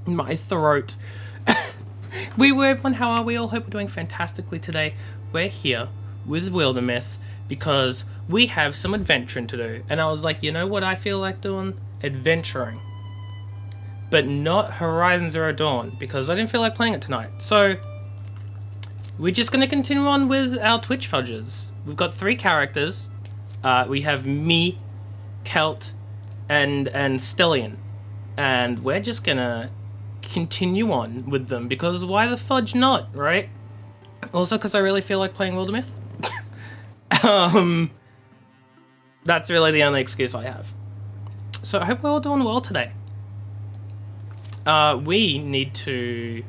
My throat. Everyone, how are we all? Hope we're doing fantastically today. We're here with Wildermyth because we have some adventuring to do. And I was like, you know what I feel like doing? Adventuring. But not Horizon Zero Dawn, because I didn't feel like playing it tonight. So, we're just going to continue on with our Twitch Fudgers. We've got 3 characters. We have me, Kelt, and Stellian. And we're just gonna continue on with them, because why the fudge not, right? Also, because I really feel like playing Wildermyth. That's really the only excuse I have. So I hope we're all doing well today. We need to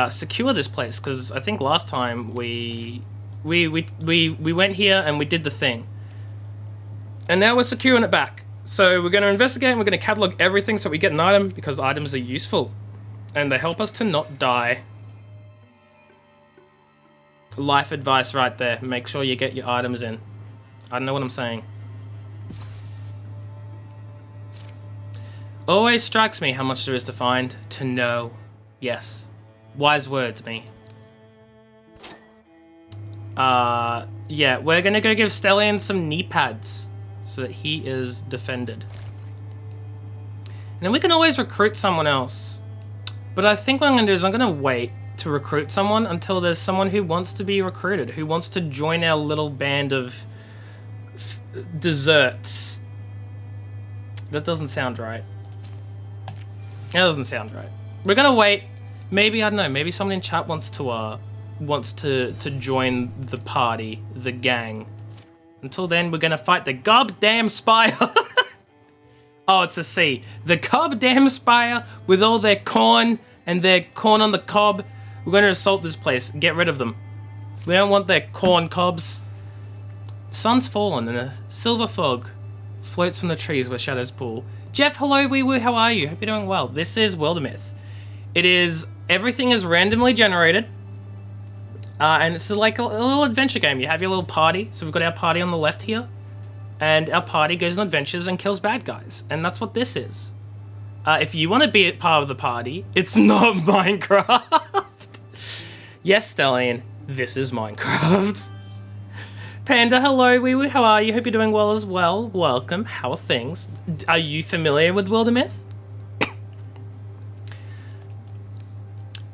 secure this place, because I think last time we went here and we did the thing. And now we're securing it back. So we're going to investigate and we're going to catalog everything so we get an item, because items are useful. And they help us to not die. Life advice right there. Make sure you get your items in. I don't know what I'm saying. Always strikes me how much there is to find, to know. Yes. Wise words, me. Yeah, we're going to go give Stellian some knee pads, so that he is defended. And then we can always recruit someone else. But I think what I'm going to do is I'm going to wait to recruit someone until there's someone who wants to be recruited, who wants to join our little band of desserts. That doesn't sound right. That doesn't sound right. We're going to wait. Maybe, I don't know, maybe someone in chat wants to join the party, the gang. Until then, we're gonna fight the goddamn spire. Oh, it's a C. The goddamn spire with all their corn and their corn on the cob We're going to assault this place. Get rid of them. We don't want their corn cobs. Sun's fallen and a silver fog floats from the trees where shadows pool. Jeff, hello, wee woo, how are you? Hope you're doing well. This is Wildermyth. It is, everything is randomly generated. And it's like a little adventure game. You have your little party. So we've got our party on the left here. And our party goes on adventures and kills bad guys. And that's what this is. If you want to be a part of the party, it's not Minecraft. Yes, Stellian, this is Minecraft. Panda, hello, wee woo, how are you? Hope you're doing well as well. Welcome, how are things? Are you familiar with Wildermyth?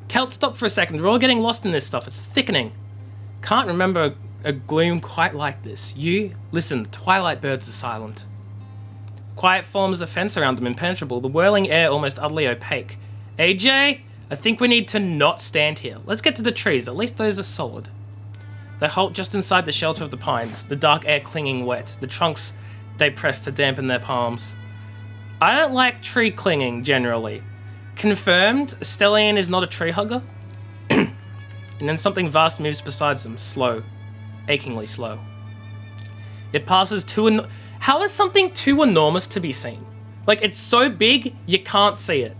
Kelt, stop for a second. We're all getting lost in this stuff. It's thickening. Can't remember a gloom quite like this. You? Listen, the twilight birds are silent. Quiet forms a fence around them, impenetrable. The whirling air almost utterly opaque. AJ, I think we need to not stand here. Let's get to the trees. At least those are solid. They halt just inside the shelter of the pines, the dark air clinging wet, the trunks they press to dampen their palms. I don't like tree clinging, generally. Confirmed, Stellian is not a tree hugger. And then something vast moves beside them, slow. Achingly slow. It passes too How is something too enormous to be seen? Like, it's so big, you can't see it.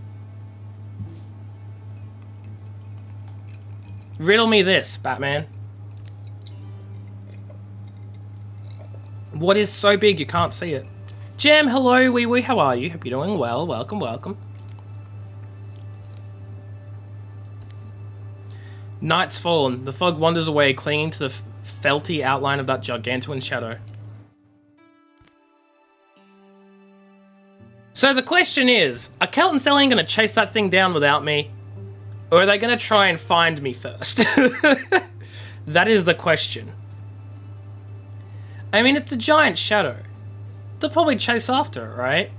Riddle me this, Batman. What is so big you can't see it? Jam, hello, wee wee, how are you? Hope you're doing well. Welcome, welcome. Night's fallen. The fog wanders away, clinging to the felty outline of that gargantuan shadow. So the question is, are Kelt and Stellian going to chase that thing down without me? Or are they going to try and find me first? That is the question. I mean, it's a giant shadow. They'll probably chase after it, right?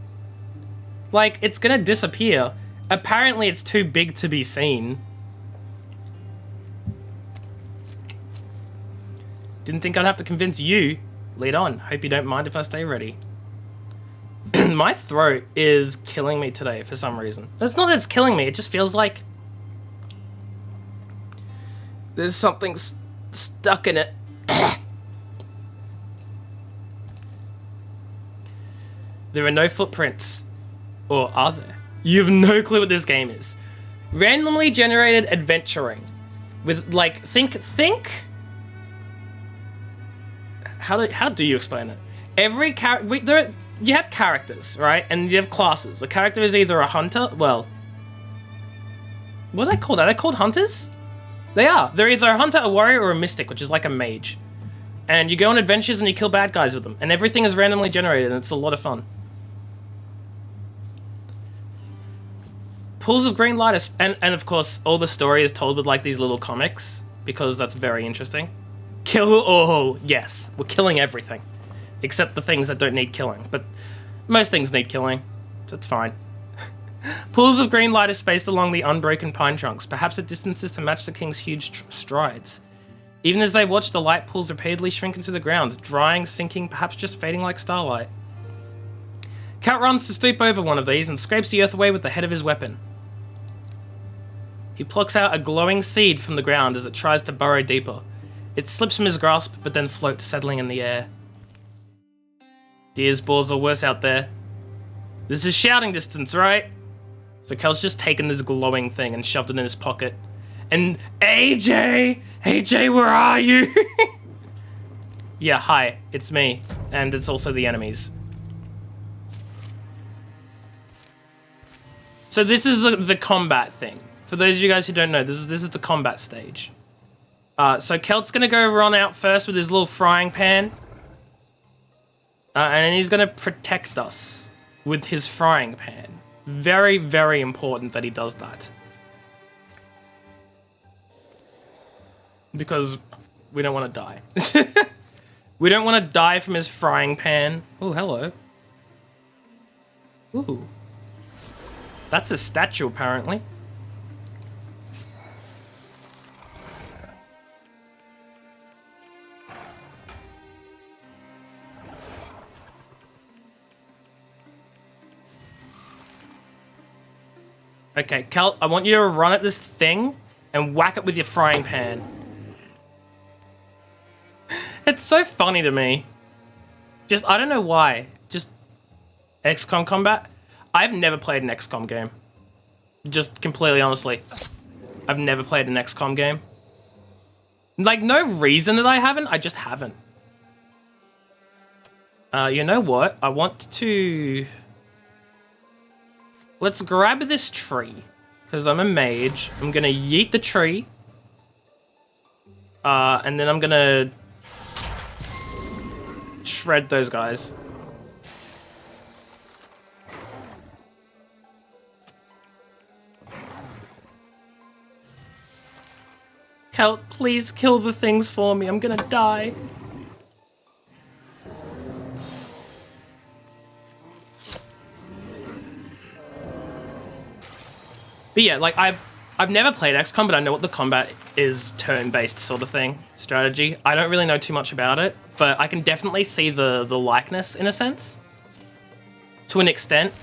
Like, it's going to disappear. Apparently, it's too big to be seen. Didn't think I'd have to convince you. Lead on. Hope you don't mind if I stay ready. My throat is killing me today for some reason. It's not that it's killing me, it just feels like there's something stuck in it. There are no footprints. Or are there? You have no clue what this game is. Randomly generated adventuring. With, like, think... How do you explain it? Every character... You have characters, right? And you have classes. The character is either a hunter... Well... What are they called? Are they called hunters? They are. They're either a hunter, a warrior, or a mystic, which is like a mage. And you go on adventures and you kill bad guys with them. And everything is randomly generated, and it's a lot of fun. Pools of green light is... And of course, all the story is told with like these little comics. Because that's very interesting. Kill all. Yes. We're killing everything. Except the things that don't need killing. But most things need killing. So it's fine. Pools of green light are spaced along the unbroken pine trunks, perhaps at distances to match the king's huge strides. Even as they watch, the light pools repeatedly shrink into the ground, drying, sinking, perhaps just fading like starlight. Cat runs to stoop over one of these and scrapes the earth away with the head of his weapon. He plucks out a glowing seed from the ground as it tries to burrow deeper. It slips from his grasp, but then floats, settling in the air. Deer's balls are worse out there. This is shouting distance, right? So Kel's just taken this glowing thing and shoved it in his pocket. And AJ! AJ, where are you? Yeah, hi, it's me. And it's also the enemies. So this is the combat thing. For those of you guys who don't know, this is the combat stage. So Kelt's gonna go run out first with his little frying pan. And then he's gonna protect us with his frying pan. Very, very important that he does that. Because we don't want to die. We don't want to die from his frying pan. Oh, hello. Ooh. That's a statue, apparently. Okay, Cal, I want you to run at this thing and whack it with your frying pan. It's so funny to me. Just, I don't know why. Just XCOM combat. I've never played an XCOM game. Just completely honestly. I've never played an XCOM game. Like, no reason that I haven't, I just haven't. You know what? I want to... Let's grab this tree. Because I'm a mage. I'm gonna yeet the tree. And then I'm gonna... shred those guys. Celt, please kill the things for me. I'm gonna die. But yeah, like I've never played XCOM, but I know what the combat is, turn-based sort of thing, strategy. I don't really know too much about it, but I can definitely see the likeness in a sense, to an extent.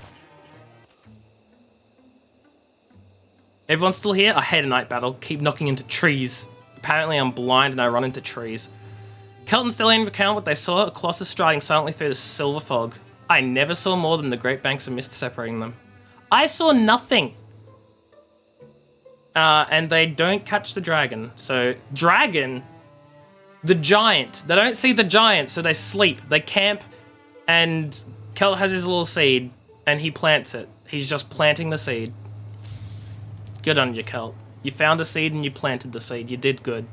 Everyone's still here? I hate a night battle. Keep knocking into trees. Apparently I'm blind and I run into trees. Kelton still ain't recount what they saw. A colossus striding silently through the silver fog. I never saw more than the great banks of mist separating them. I saw nothing. And they don't catch the dragon. So, dragon, the giant. They don't see the giant, so they sleep. They camp, and Kel has his little seed, and he plants it. He's just planting the seed. Good on you, Kel. You found a seed and you planted the seed. You did good.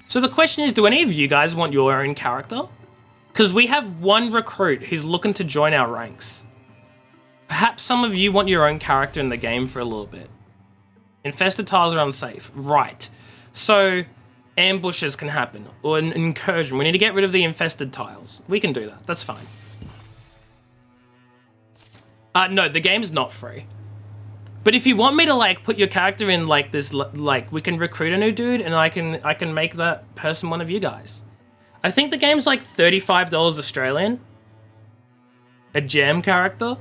So the question is, do any of you guys want your own character? Because we have one recruit who's looking to join our ranks. Perhaps some of you want your own character in the game for a little bit. Infested tiles are unsafe. Right. So ambushes can happen. Or an incursion. We need to get rid of the infested tiles. We can do that. That's fine. No, the game's not free. But if you want me to, like, put your character in, like, this, like, we can recruit a new dude and I can make that person one of you guys. I think the game's, like, $35 Australian. A jam character.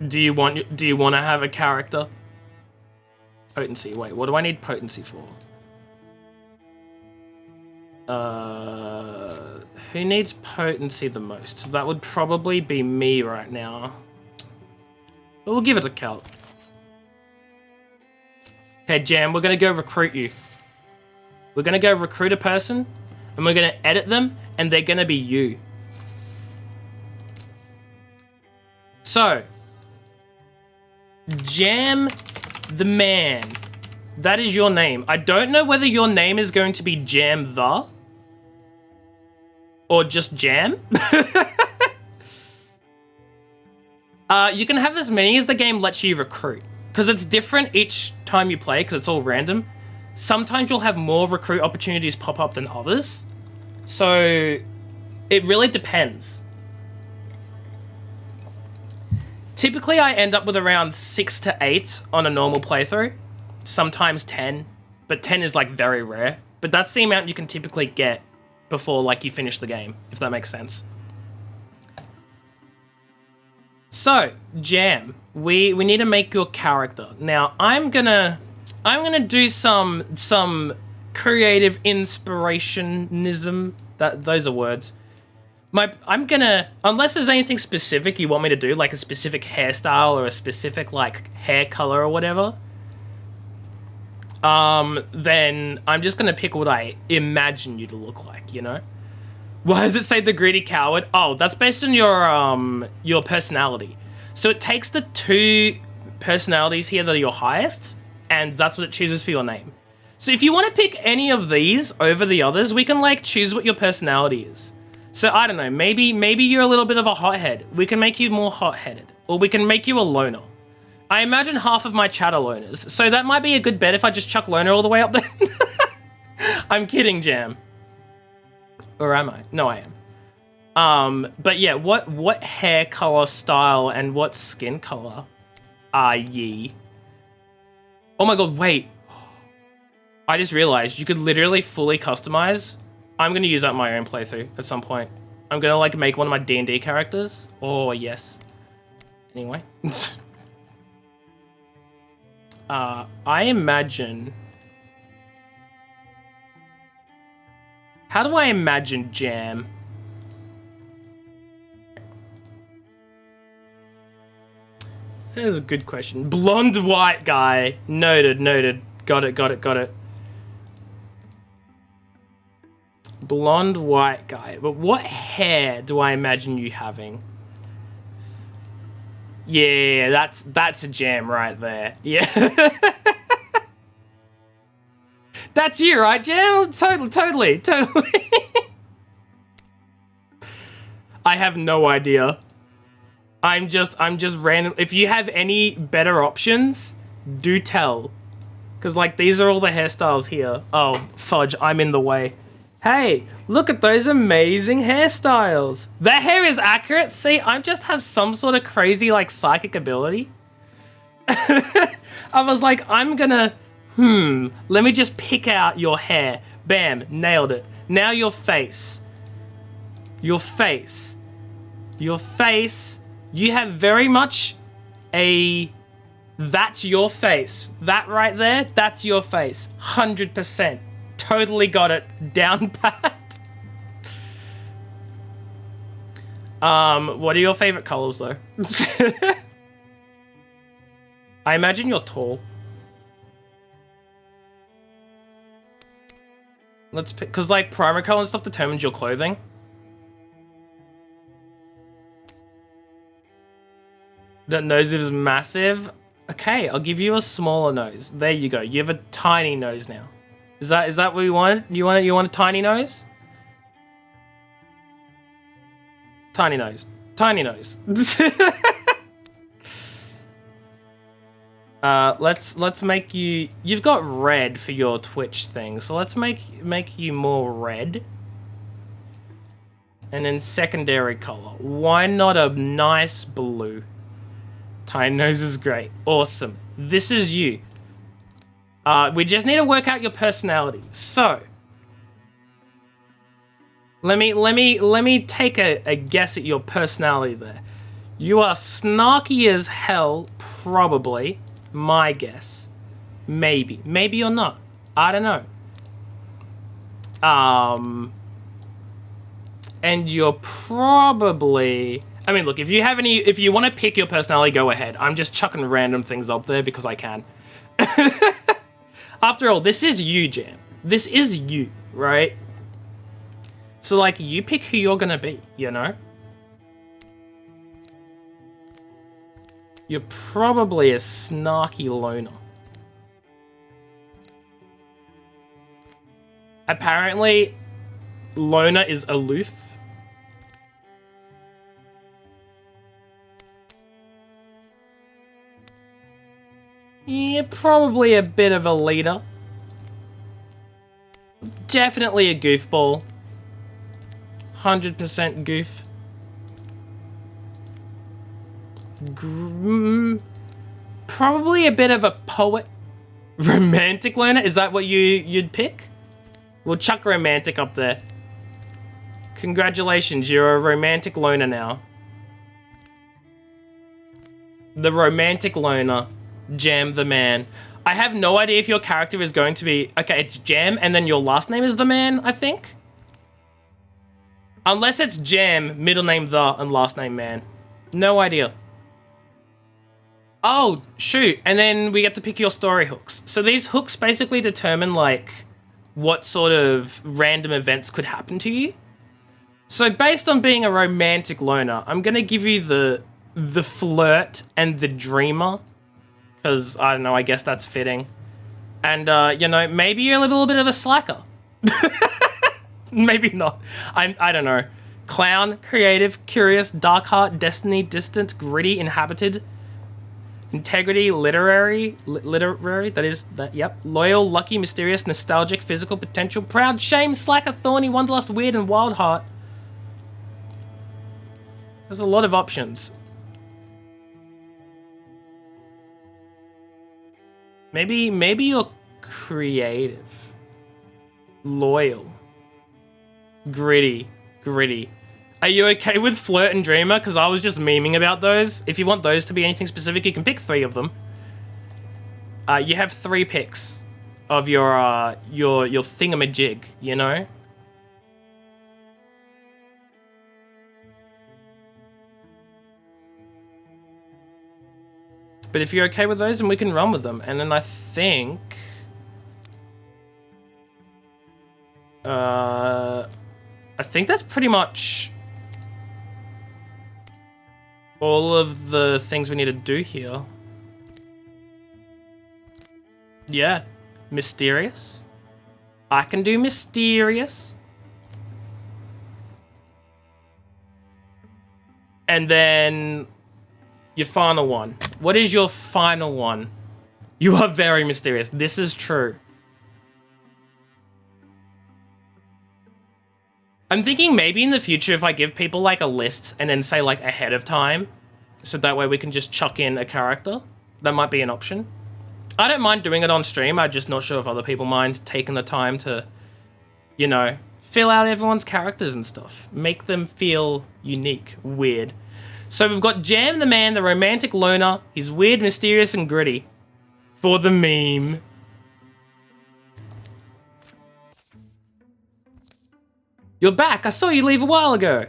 Do you want to have a character? Potency. Wait, what do I need potency for? Who needs potency the most? That would probably be me right now. But we'll give it a Kel. Okay, Jam, we're gonna go recruit you. We're gonna go recruit a person, and we're gonna edit them, and they're gonna be you. So, Jam the Man. That is your name. I don't know whether your name is going to be Jam the, or just Jam. You can have as many as the game lets you recruit, because it's different each time you play, because it's all random. Sometimes you'll have more recruit opportunities pop up than others. So it really depends. Typically, I end up with around 6 to 8 on a normal playthrough. Sometimes 10, but 10 is like very rare. But that's the amount you can typically get before like you finish the game, if that makes sense. So, Jam, we need to make your character. Now, I'm gonna do some creative inspirationism. Those are words. I'm gonna, unless there's anything specific you want me to do, like a specific hairstyle or a specific like hair color or whatever, then I'm just gonna pick what I imagine you to look like, you know? Why does it say the greedy coward? Oh, that's based on your personality. So it takes the 2 personalities here that are your highest, and that's what it chooses for your name. So if you want to pick any of these over the others, we can like choose what your personality is. So I don't know, maybe you're a little bit of a hothead. We can make you more hot-headed, or we can make you a loner. I imagine half of my chat are loners, so that might be a good bet if I just chuck loner all the way up there. I'm kidding, Jam. Or am I? No, I am. But yeah, what hair color, style, and what skin color are ye? Oh my god, wait. I just realized you could literally fully customize. I'm going to use that in my own playthrough at some point. I'm gonna like make one of my D&D characters. Oh yes. Anyway. I imagine... How do I imagine Jam? That is a good question. Blonde white guy. Noted, noted. Got it, got it, got it. Blonde white guy. But what hair do I imagine you having? Yeah, that's a Jam right there. Yeah. That's you, right, Jam? Totally. I have no idea. I'm just random. If you have any better options, do tell. Because, like, these are all the hairstyles here. Oh, fudge, I'm in the way. Hey, look at those amazing hairstyles. Their hair is accurate. See, I just have some sort of crazy, like, psychic ability. I was like, I'm gonna... let me just pick out your hair. Bam, nailed it. Now your face. Your face. Your face. You have very much a... That's your face. That right there, that's your face. 100%. Totally got it down pat. What are your favorite colors though? I imagine you're tall. Let's pick, cause like primer color and stuff determines your clothing. That nose is massive. Okay, I'll give you a smaller nose. There you go. You have a tiny nose now. Is that what you wanted? You want a tiny nose? Tiny nose. Tiny nose. Let's make you... You've got red for your Twitch thing, so let's make you more red. And then secondary color. Why not a nice blue? Tiny nose is great. Awesome. This is you. We just need to work out your personality. So, let me take a guess at your personality there. You are snarky as hell, probably. My guess. Maybe. Maybe you're not. I don't know. And you're probably... I mean, look, if you want to pick your personality, go ahead. I'm just chucking random things up there because I can. After all, this is you, Jam. This is you, right? So, like, you pick who you're gonna be, you know? You're probably a snarky loner. Apparently, loner is aloof. Yeah, probably a bit of a leader. Definitely a goofball. 100% goof. Probably a bit of a poet. Romantic loner? Is that what you'd pick? We'll chuck romantic up there. Congratulations, you're a romantic loner now. The romantic loner. Jam the man. I have no idea if your character is going to be... Okay, it's Jam, and then your last name is the man, I think? Unless it's Jam, middle name the, and last name man. No idea. Oh, shoot. And then we get to pick your story hooks. So these hooks basically determine, like, what sort of random events could happen to you. So based on being a romantic loner, I'm going to give you the flirt and the dreamer. Because, I don't know, I guess that's fitting. And, you know, maybe you're a little bit of a slacker. Maybe not. I don't know. Clown, creative, curious, dark heart, destiny, distant, gritty, inhabited, integrity, literary, yep. Loyal, lucky, mysterious, nostalgic, physical, potential, proud, shame, slacker, thorny, wanderlust, weird, and wild heart. There's a lot of options. Maybe you're creative, loyal, gritty. Are you okay with Flirt and Dreamer? Because I was just memeing about those. If you want those to be anything specific, you can pick 3 of them. You have 3 picks of your thingamajig, you know? But if you're okay with those, then we can run with them. And then I think... I think that's pretty much all of the things we need to do here. Yeah. Mysterious. I can do mysterious. And then... your final one. What is your final one? You are very mysterious. This is true. I'm thinking maybe in the future if I give people like a list and then say like ahead of time, so that way we can just chuck in a character. That might be an option. I don't mind doing it on stream. I'm just not sure if other people mind taking the time to, you know, fill out everyone's characters and stuff. Make them feel unique, weird. So we've got Jam the Man, the romantic loner. He's weird, mysterious, and gritty. For the meme. You're back! I saw you leave a while ago!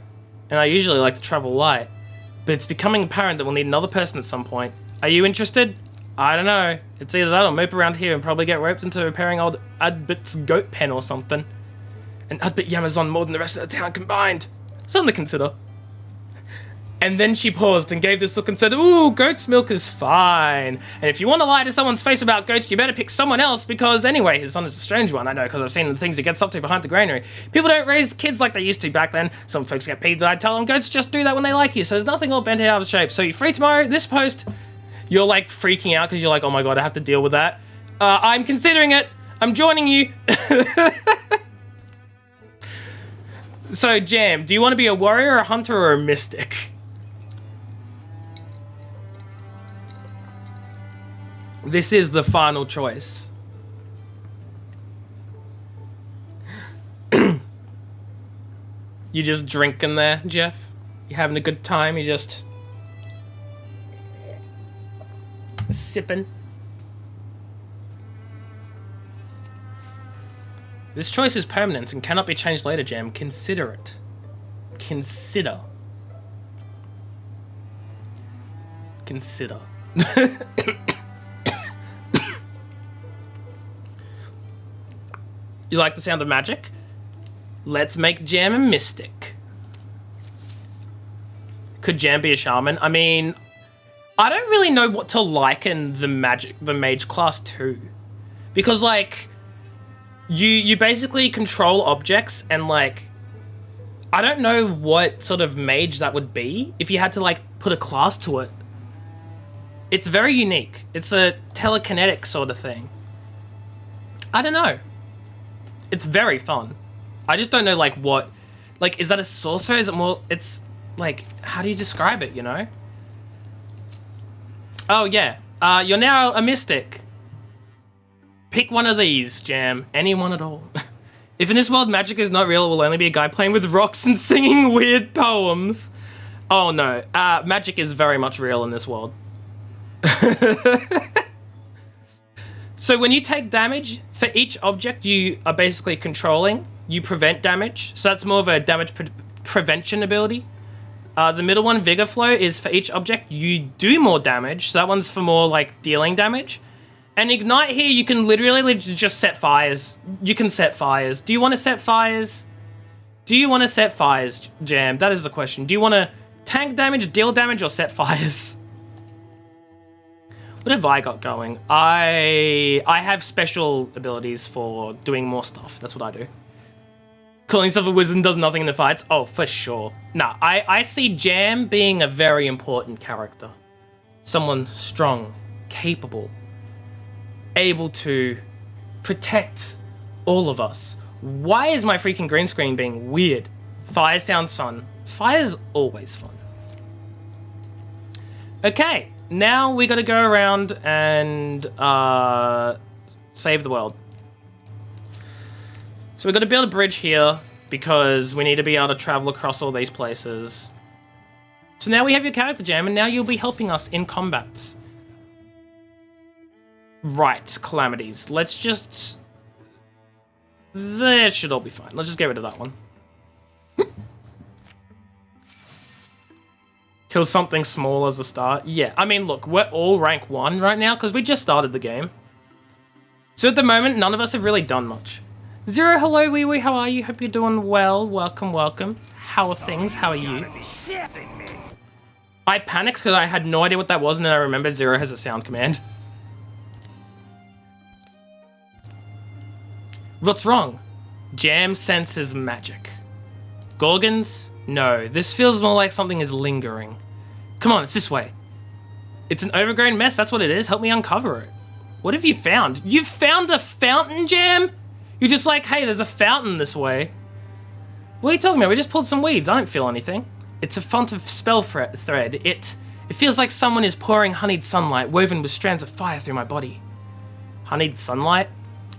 And I usually like to travel light. But it's becoming apparent that we'll need another person at some point. Are you interested? I don't know. It's either that or mope around here and probably get roped into repairing old Adbit's goat pen or something. And Adbit yammers on more than the rest of the town combined. Something to consider. And then she paused and gave this look and said, ooh, goat's milk is fine. And if you want to lie to someone's face about goats, you better pick someone else because anyway, his son is a strange one. I know because I've seen the things he gets up to behind the granary. People don't raise kids like they used to back then. Some folks get peeved that I tell them goats just do that when they like you. So there's nothing all bent out of shape. So you're free tomorrow. This post, you're like freaking out because you're like, oh my God, I have to deal with that. I'm considering it. I'm joining you. So Jam, do you want to be a warrior, a hunter, or a mystic? This is the final choice. You just drinking there, Jeff? You having a good time? You just sipping? This choice is permanent and cannot be changed later, Jam. Consider it. Consider. Consider. You like the sound of magic? Let's make Jam a mystic. Could Jam be a shaman? I mean, I don't really know what to liken the mage class to. Because like, you basically control objects and like, I don't know what sort of mage that would be if you had to like put a class to it. It's very unique. It's a telekinetic sort of thing. I don't know. It's very fun. I just don't know, like, what... Like, is that a sorcerer? Is it more... It's, like, how do you describe it, you know? Oh, yeah. You're now a mystic. Pick one of these, Jam. Any one at all. If in this world magic is not real, it will only be a guy playing with rocks and singing weird poems. Oh, no. Magic is very much real in this world. So when you take damage, for each object you are basically controlling, you prevent damage. So that's more of a damage prevention ability. The middle one, Vigor Flow, is for each object you do more damage. So that one's for more like dealing damage. And Ignite here, you can literally just set fires. You can set fires. Do you want to set fires? Do you want to set fires, Jam? That is the question. Do you want to tank damage, deal damage, or set fires? What have I got going? I have special abilities for doing more stuff. That's what I do. Calling yourself a wizard does nothing in the fights. Oh, for sure. Nah, I see Jam being a very important character. Someone strong, capable, able to protect all of us. Why is my freaking green screen being weird? Fire sounds fun. Fire's always fun. Okay. Now we gotta go around and save the world. So we gotta build a bridge here. because we need to be able to travel across all these places. So now we have your character, Jam, and now you'll be helping us in combats. Right, calamities. Let's just... That should all be fine. Let's just get rid of that one. Kill something small as a start. Yeah, I mean, look, we're all rank 1 right now because we just started the game. So at the moment, none of us have really done much. Zero, hello, wee wee, how are you? Hope you're doing well. Welcome, welcome. How are things? How are you? I panicked because I had no idea what that was, and then I remembered Zero has a sound command. What's wrong? Jam senses magic. Gorgons? No, this feels more like something is lingering. Come on, it's this way. It's an overgrown mess, that's what it is. Help me uncover it. What have you found? You've found a fountain, Jam? You're just like, hey, there's a fountain this way. What are you talking about? We just pulled some weeds. I don't feel anything. It's a font of spell thread. It feels like someone is pouring honeyed sunlight woven with strands of fire through my body. Honeyed sunlight?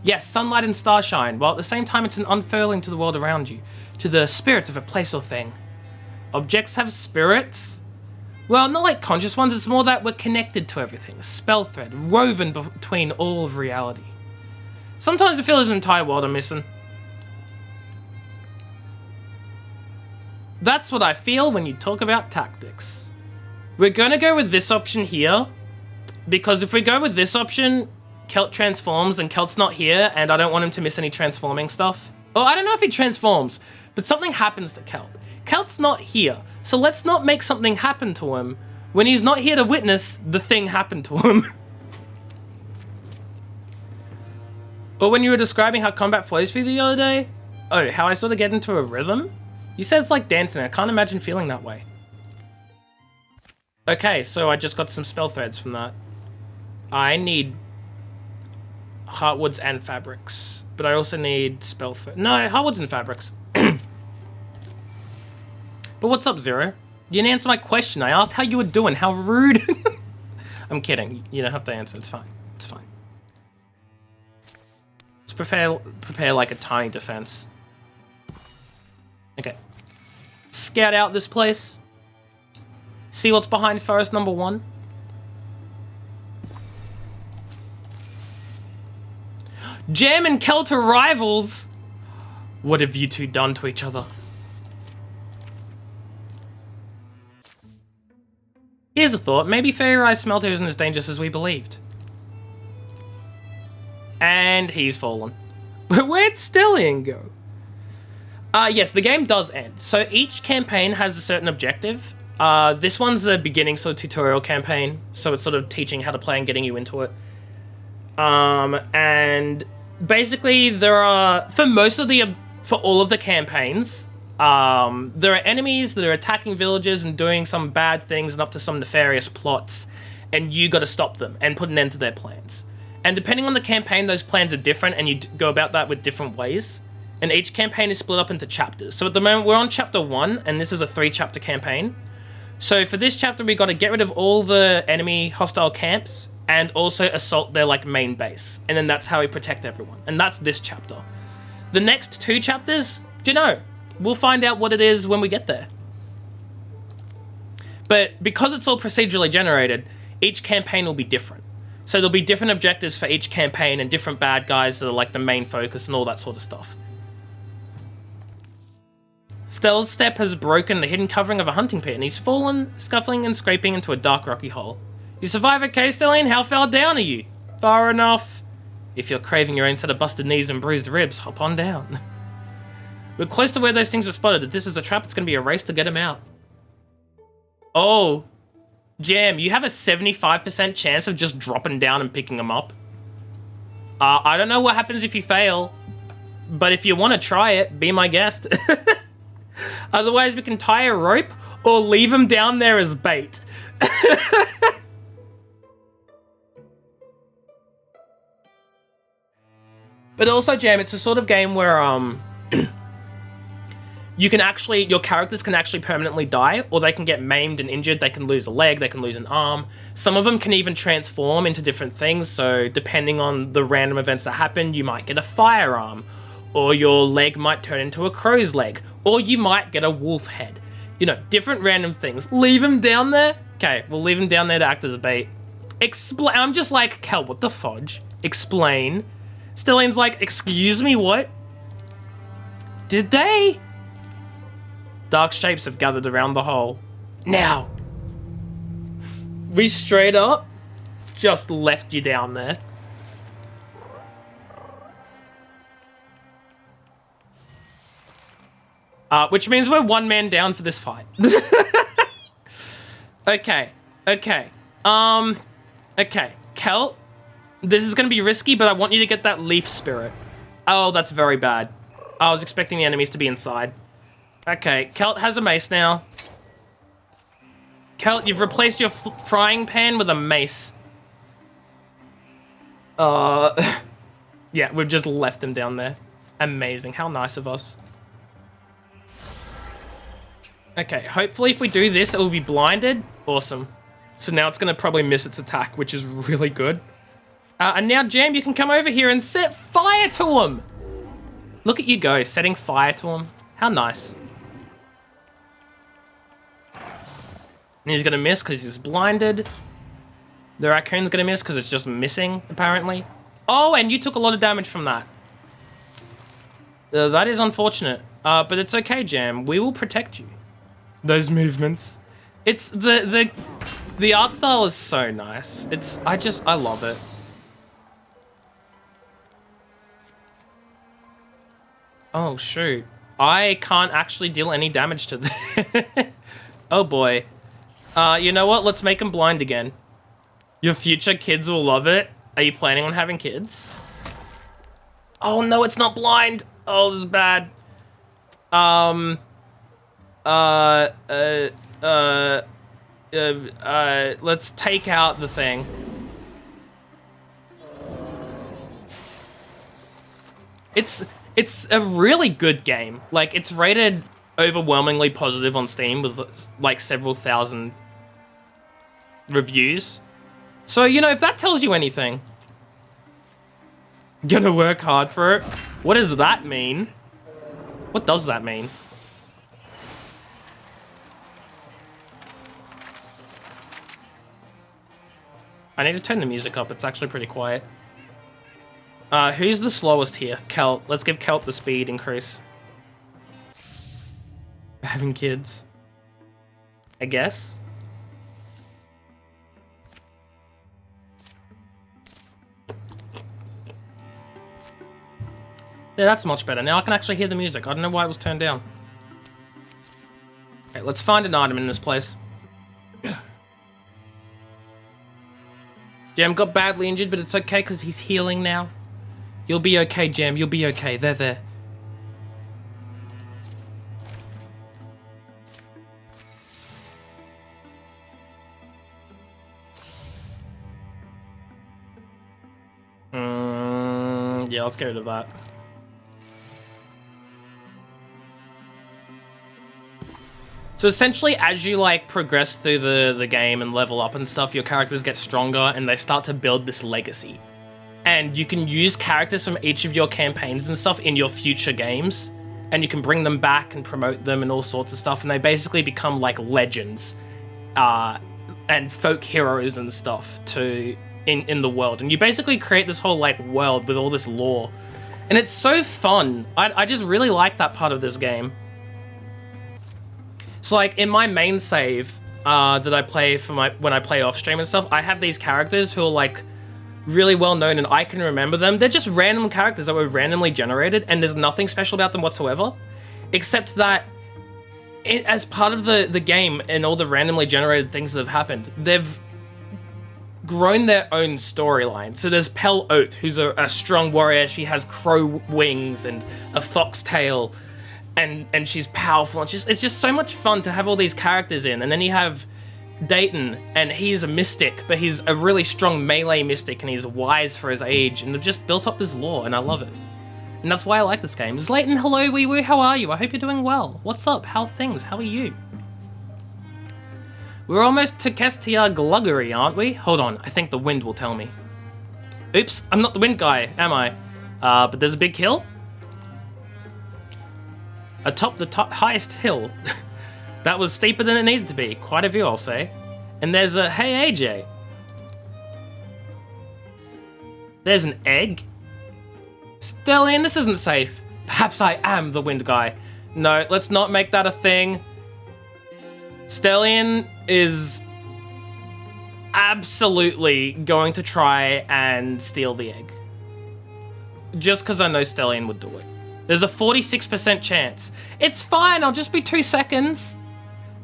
Yes, sunlight and starshine, while at the same time it's an unfurling to the world around you, to the spirits of a place or thing. Objects have spirits? Well, not like conscious ones, it's more that we're connected to everything, a spell thread, woven between all of reality. Sometimes I feel there's an entire world I'm missing. That's what I feel when you talk about tactics. We're gonna go with this option here, because if we go with this option, Kelt transforms and Kelt's not here and I don't want him to miss any transforming stuff. Oh, I don't know if he transforms, but something happens to Kelt. Kelt's not here, so let's not make something happen to him when he's not here to witness the thing happen to him. Or when you were describing how combat flows for you the other day? Oh, how I sort of get into a rhythm? You said it's like dancing, I can't imagine feeling that way. Okay, so I just got some spell threads from that. I need heartwoods and fabrics, but I also need spell thread. No, heartwoods and fabrics. But what's up, Zero? You didn't answer my question. I asked how you were doing. How rude. I'm kidding. You don't have to answer. It's fine. It's fine. Let's prepare like a tiny defense. Okay. Scout out this place. See what's behind forest number 1. Jam and Kelt are rivals. What have you two done to each other? Here's a thought. Maybe Fairy Rise Smelter isn't as dangerous as we believed. And he's fallen. Where'd Stellian go? Yes, the game does end. So each campaign has a certain objective. This one's the beginning sort of tutorial campaign. So it's sort of teaching how to play and getting you into it. And basically there are, for all of the campaigns, there are enemies that are attacking villages and doing some bad things and up to some nefarious plots, and you got to stop them and put an end to their plans. And depending on the campaign, those plans are different, and you go about that with different ways. And each campaign is split up into chapters. So at the moment, we're on chapter 1, and this is a 3-chapter campaign. So for this chapter, we got to get rid of all the enemy hostile camps and also assault their like main base. And then that's how we protect everyone. And that's this chapter. The next 2 chapters, do you know? We'll find out what it is when we get there. But because it's all procedurally generated, each campaign will be different. So there'll be different objectives for each campaign and different bad guys that are like the main focus and all that sort of stuff. Stell's step has broken the hidden covering of a hunting pit and he's fallen, scuffling and scraping into a dark rocky hole. You survive, okay, Stellian? How far down are you? Far enough. If you're craving your own set of busted knees and bruised ribs, hop on down. We're close to where those things were spotted. If this is a trap, it's going to be a race to get them out. Oh. Jam, you have a 75% chance of just dropping down and picking them up. I don't know what happens if you fail, but if you want to try it, be my guest. Otherwise, we can tie a rope or leave them down there as bait. But also, Jam, it's a sort of game where you can actually, your characters can actually permanently die, or they can get maimed and injured. They can lose a leg, they can lose an arm. Some of them can even transform into different things. So depending on the random events that happen, you might get a firearm, or your leg might turn into a crow's leg, or you might get a wolf head. You know, different random things. Leave him down there? Okay, we'll leave him down there to act as a bait. Explain. I'm just like, Kel, what the fudge? Explain. Stelline's like, excuse me, what? Did they? Dark shapes have gathered around the hole. Now. We straight up just left you down there. Which means we're one man down for this fight. Okay. Okay. Okay. Kel, this is going to be risky, but I want you to get that leaf spirit. Oh, that's very bad. I was expecting the enemies to be inside. Okay, Kelt has a mace now. Kelt, you've replaced your frying pan with a mace. Yeah, we've just left him down there. Amazing, how nice of us. Okay, hopefully if we do this, it will be blinded. Awesome. So now it's going to probably miss its attack, which is really good. And now, Jam, you can come over here and set fire to him. Look at you go, setting fire to him. How nice. And he's going to miss because he's blinded. The raccoon's going to miss because it's just missing, apparently. Oh, and you took a lot of damage from that. That is unfortunate. But it's okay, Jam. We will protect you. Those movements. It's the art style is so nice. I love it. Oh shoot. I can't actually deal any damage to them. Oh boy. You know what? Let's make him blind again. Your future kids will love it. Are you planning on having kids? Oh no, it's not blind. Oh, this is bad. Let's take out the thing. It's a really good game. Like, it's rated overwhelmingly positive on Steam with like several thousand reviews. So, you know, if that tells you anything, gonna work hard for it. What does that mean? What does that mean? I need to turn the music up. It's actually pretty quiet. Who's the slowest here? Kelt. Let's give Kelt the speed increase. Having kids. I guess. Yeah, that's much better. Now I can actually hear the music. I don't know why it was turned down. Okay, let's find an item in this place. Jam got badly injured, but it's okay because he's healing now. You'll be okay, Jam. You'll be okay. There. Yeah, let's get rid of that. So essentially, as you like progress through the game and level up and stuff, your characters get stronger and they start to build this legacy. And you can use characters from each of your campaigns and stuff in your future games, and you can bring them back and promote them and all sorts of stuff, and they basically become like legends and folk heroes and stuff in the world. And you basically create this whole like world with all this lore, and it's so fun. I just really like that part of this game. So like in my main save that I play when I play off stream and stuff, I have these characters who are like really well known and I can remember them. They're just random characters that were randomly generated, and there's nothing special about them whatsoever, except that as part of the game and all the randomly generated things that have happened, they've grown their own storyline. So there's Pel Oat, who's a strong warrior. She has crow wings and a fox tail, and she's powerful. And it's just so much fun to have all these characters in. And then you have Dayton, and he's a mystic, but he's a really strong melee mystic, and he's wise for his age, and they've just built up this lore, and I love it. And that's why I like this game. Layton, hello, wee woo, how are you? I hope you're doing well. What's up? How are things? How are you? We're almost to Kestia Gluggery, aren't we? Hold on, I think the wind will tell me. Oops, I'm not the wind guy, am I? But there's a big hill. atop the highest hill. That was steeper than it needed to be. Quite a view, I'll say. And there's a... Hey, AJ. There's an egg. Stellian, this isn't safe. Perhaps I am the wind guy. No, let's not make that a thing. Stellian is absolutely going to try and steal the egg. Just because I know Stellian would do it. There's a 46% chance. It's fine, I'll just be 2 seconds.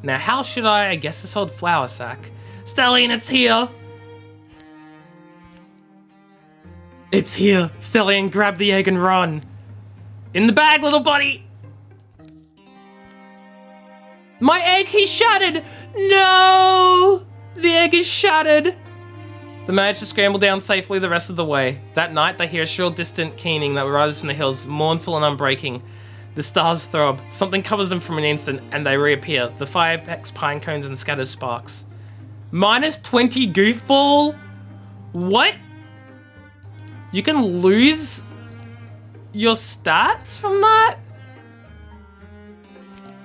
Now, how should I guess this old flour sack? Stellian, it's here. It's here. Stellian, grab the egg and run. In the bag, little buddy. My egg, he's shattered. No, the egg is shattered. They manage to scramble down safely the rest of the way. That night, they hear a shrill, distant keening that rises from the hills, mournful and unbreaking. The stars throb. Something covers them from an instant, and they reappear. The fire pecks pine cones and scatters sparks. Minus 20 goofball? What? You can lose your stats from that?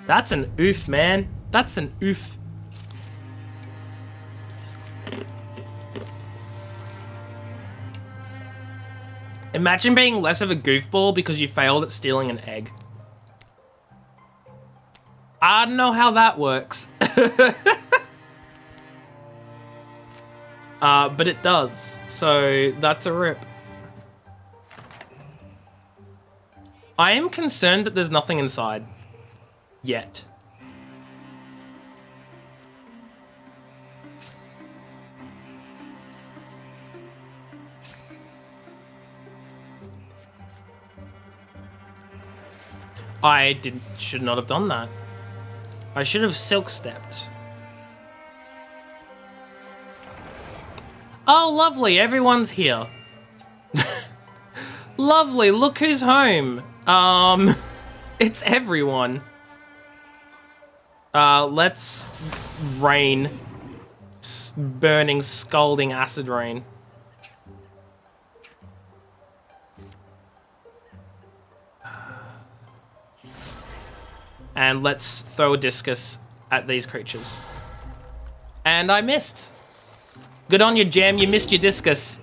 That's an oof, man. That's an oof. Imagine being less of a goofball because you failed at stealing an egg. I don't know how that works. But it does. So that's a rip. I am concerned that there's nothing inside. Yet. I should not have done that. I should have silk stepped. Oh, lovely, everyone's here. Lovely, look who's home. It's everyone. Let's rain. Burning, scalding acid rain. And let's throw a discus at these creatures. And I missed. Good on you, Jam. You missed your discus.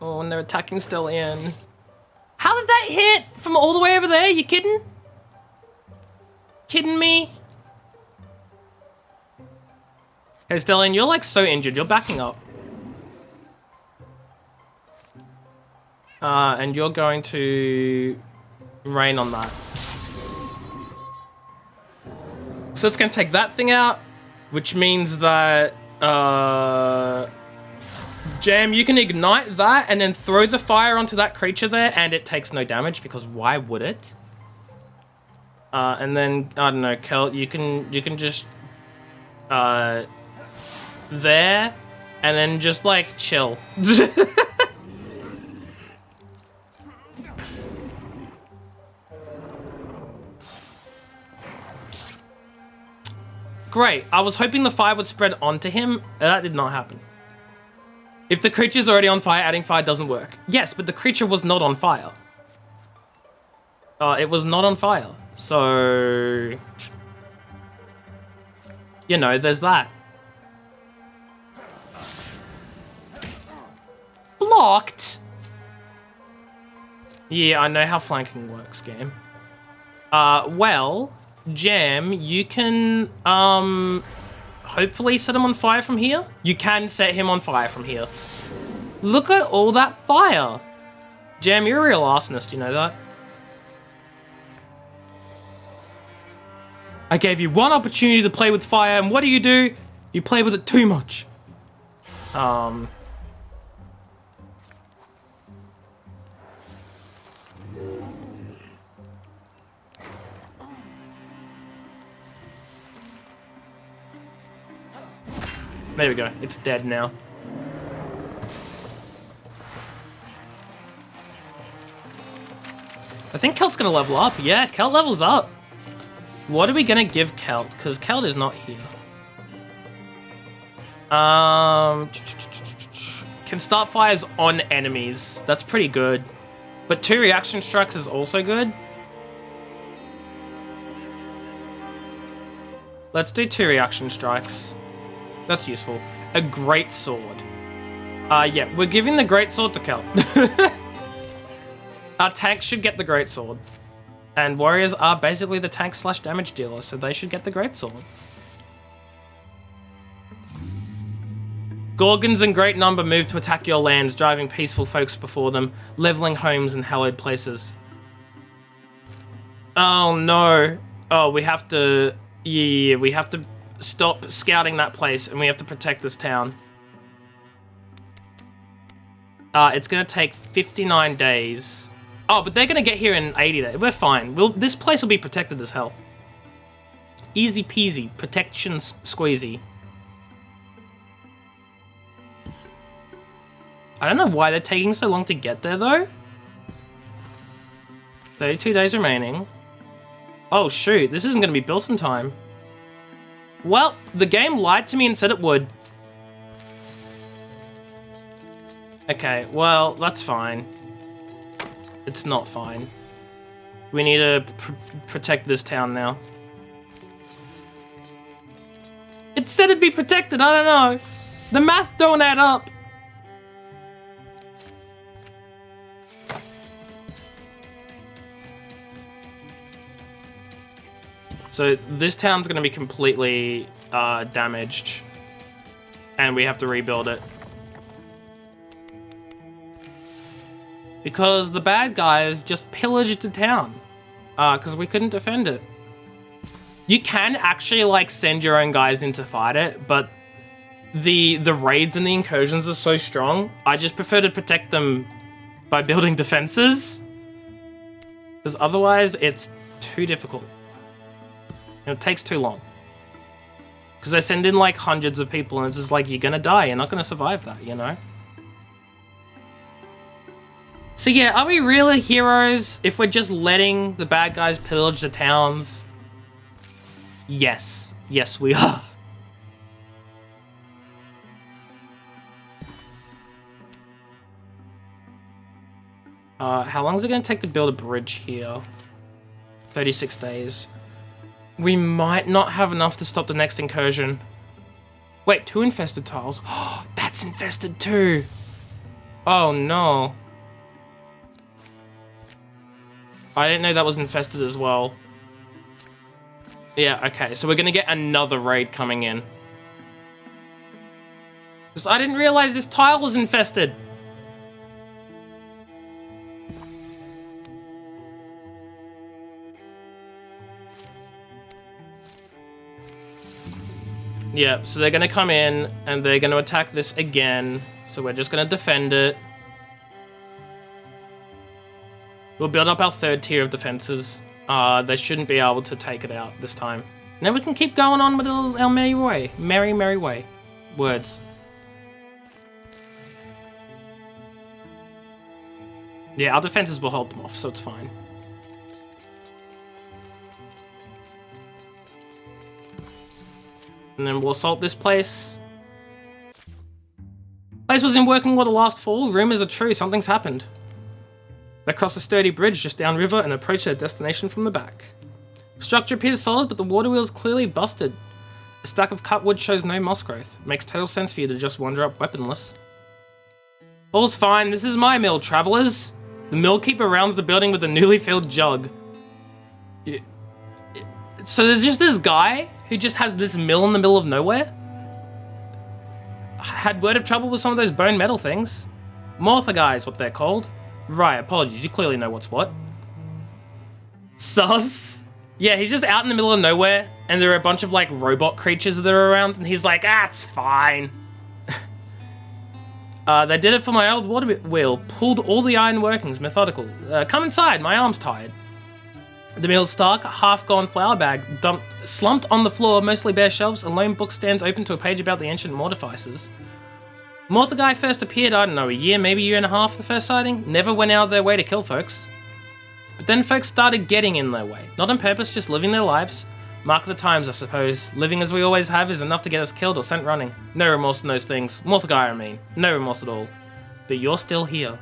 Oh, and they're attacking Stellian. How did that hit? From all the way over there? You kidding? Kidding me? Hey, Stellian, you're like so injured. You're backing up. And you're going to rain on that. So it's going to take that thing out, which means that, Jam, you can ignite that and then throw the fire onto that creature there, and it takes no damage, because why would it? And then, I don't know, Kel, you can just, there, and then just, like, chill. Great. I was hoping the fire would spread onto him. That did not happen. If the creature's already on fire, adding fire doesn't work. Yes, but the creature was not on fire. It was not on fire. So... you know, there's that. Blocked? Yeah, I know how flanking works, game. Well... Jam, you can, hopefully set him on fire from here. You can set him on fire from here. Look at all that fire. Jam, you're a real arsonist, you know that? I gave you one opportunity to play with fire, and what do? You play with it too much. There we go. It's dead now. I think Kelt's gonna level up. Yeah, Kelt levels up. What are we gonna give Kelt? Because Kelt is not here. Can start fires on enemies. That's pretty good. But 2 reaction strikes is also good. Let's do 2 reaction strikes. That's useful. A great sword. Yeah, we're giving the great sword to Kel. Our tank should get the great sword. And warriors are basically the tank / damage dealer, so they should get the great sword. Gorgons in great number move to attack your lands, driving peaceful folks before them, leveling homes and hallowed places. Oh no. Oh, we have to... Yeah, we have to stop scouting that place, and we have to protect this town. It's gonna take 59 days. Oh, but they're gonna get here in 80 days. We're fine. This place will be protected as hell. Easy peasy. Protection squeezy. I don't know why they're taking so long to get there, though. 32 days remaining. Oh, shoot. This isn't going to be built in time. Well, the game lied to me and said it would. Okay, well, that's fine. It's not fine. We need to protect this town now. It said it'd be protected, I don't know. The math don't add up. So this town's going to be completely damaged, and we have to rebuild it. Because the bad guys just pillaged the town, because we couldn't defend it. You can actually like send your own guys in to fight it, but the raids and the incursions are so strong. I just prefer to protect them by building defenses, because otherwise it's too difficult. It takes too long. Because they send in like hundreds of people and it's just like, you're gonna die, you're not gonna survive that, you know? So yeah, are we really heroes if we're just letting the bad guys pillage the towns? Yes. Yes, we are. How long is it gonna take to build a bridge here? 36 days. We might not have enough to stop the next incursion. Wait, 2 infested tiles. Oh, that's infested too. Oh no. I didn't know that was infested as well. Yeah, okay, so we're gonna get another raid coming in. Because I didn't realize this tile was infested. Yeah, so they're going to come in, and they're going to attack this again. So we're just going to defend it. We'll build up our 3rd tier of defenses. They shouldn't be able to take it out this time. And then we can keep going on with our merry way. Merry, merry way. Words. Yeah, our defenses will hold them off, so it's fine. And then we'll assault this place. Place was in working order last fall. Rumors are true. Something's happened. They cross a sturdy bridge just downriver and approach their destination from the back. Structure appears solid, but the water wheel's clearly busted. A stack of cut wood shows no moss growth. It makes total sense for you to just wander up weaponless. All's fine. This is my mill, travelers. The mill keeper rounds the building with a newly filled jug. Yeah. So there's just this guy who just has this mill in the middle of nowhere. Had word of trouble with some of those bone metal things. Morthagai is what they're called. Right, apologies, you clearly know what's what. Sus. Yeah, he's just out in the middle of nowhere, and there are a bunch of, like, robot creatures that are around, and he's like, ah, it's fine. They did it for my old water wheel. Pulled all the iron workings, methodical. Come inside, my arm's tired. The mill's stark, half-gone flour bag slumped on the floor, mostly bare shelves. A lone book stands open to a page about the ancient mortifices. Morthagai first appeared, I don't know, a year, maybe a year and a half, the first sighting. Never went out of their way to kill folks. But then folks started getting in their way. Not on purpose, just living their lives. Mark of the times, I suppose. Living as we always have is enough to get us killed or sent running. No remorse in those things. Morthagai, I mean. No remorse at all. But you're still here.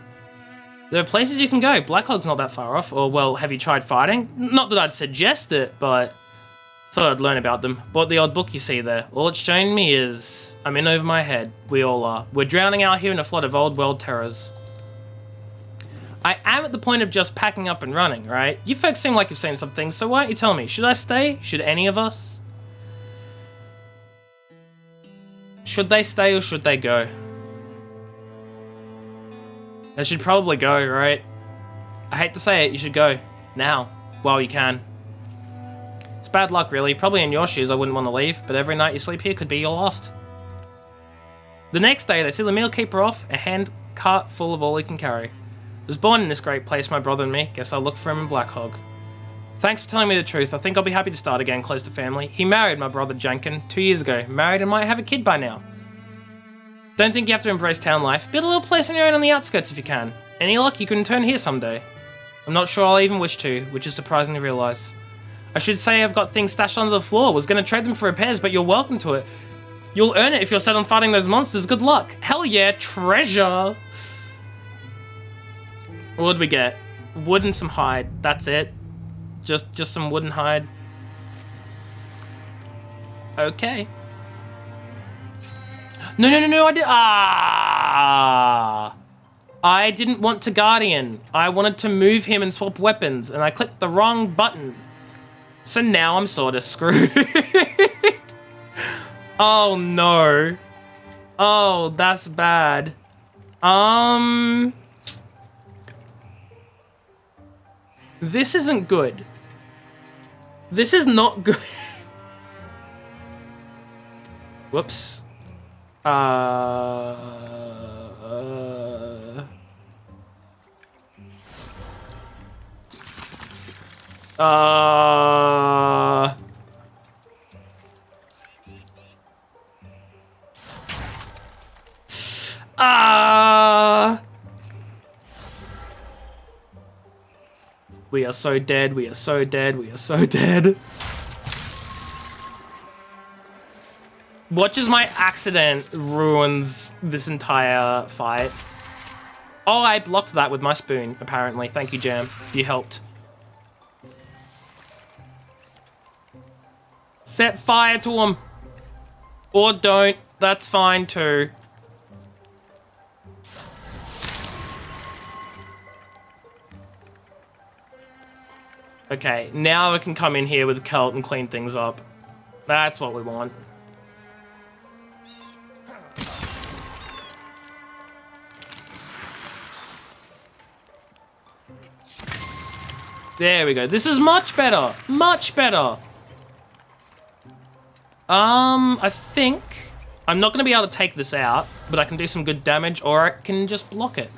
There are places you can go. Blackhog's not that far off. Or, well, have you tried fighting? Not that I'd suggest it, but thought I'd learn about them. Bought the odd book you see there. All it's showing me is I'm in over my head. We all are. We're drowning out here in a flood of old world terrors. I am at the point of just packing up and running, right? You folks seem like you've seen some things, so why don't you tell me? Should I stay? Should any of us? Should they stay or should they go? They should probably go, right? I hate to say it, you should go. Now. While you can. It's bad luck, really. Probably in your shoes I wouldn't want to leave, but every night you sleep here could be your last. The next day, they see the meal keeper off, a hand cart full of all he can carry. Was born in this great place, my brother and me. Guess I'll look for him in Blackhog. Thanks for telling me the truth. I think I'll be happy to start again close to family. He married my brother Jankin 2 years ago. Married and might have a kid by now. Don't think you have to embrace town life. Build a little place on your own on the outskirts if you can. Any luck, you can return here someday. I'm not sure I'll even wish to, which is surprising to realise. I should say I've got things stashed under the floor. Was going to trade them for repairs, but you're welcome to it. You'll earn it if you're set on fighting those monsters. Good luck. Hell yeah, treasure. What did we get? Wood and some hide. That's it. Just some wood and hide. Okay. No, I didn't want to Guardian. I wanted to move him and swap weapons, and I clicked the wrong button. So now I'm sort of screwed. Oh, no. Oh, that's bad. This isn't good. This is not good. Whoops. We are so dead, we are so dead, we are so dead. Watch as my accident ruins this entire fight. Oh, I blocked that with my spoon, apparently. Thank you, Jam. You helped. Set fire to him. Or don't. That's fine, too. Okay, now we can come in here with Celt and clean things up. That's what we want. There we go. This is much better. Much better. I think I'm not going to be able to take this out, but I can do some good damage, or I can just block it.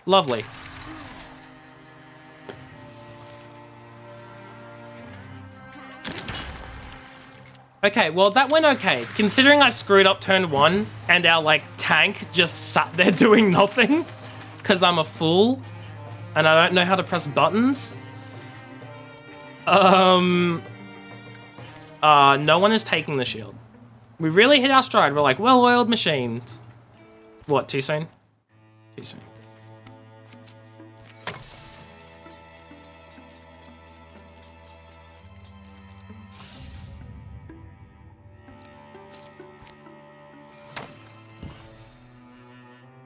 Lovely. Okay, well, that went okay. Considering I screwed up turn 1 and our, like, tank just sat there doing nothing because I'm a fool and I don't know how to press buttons. No one is taking the shield. We really hit our stride. We're like, well-oiled machines. What, too soon? Too soon.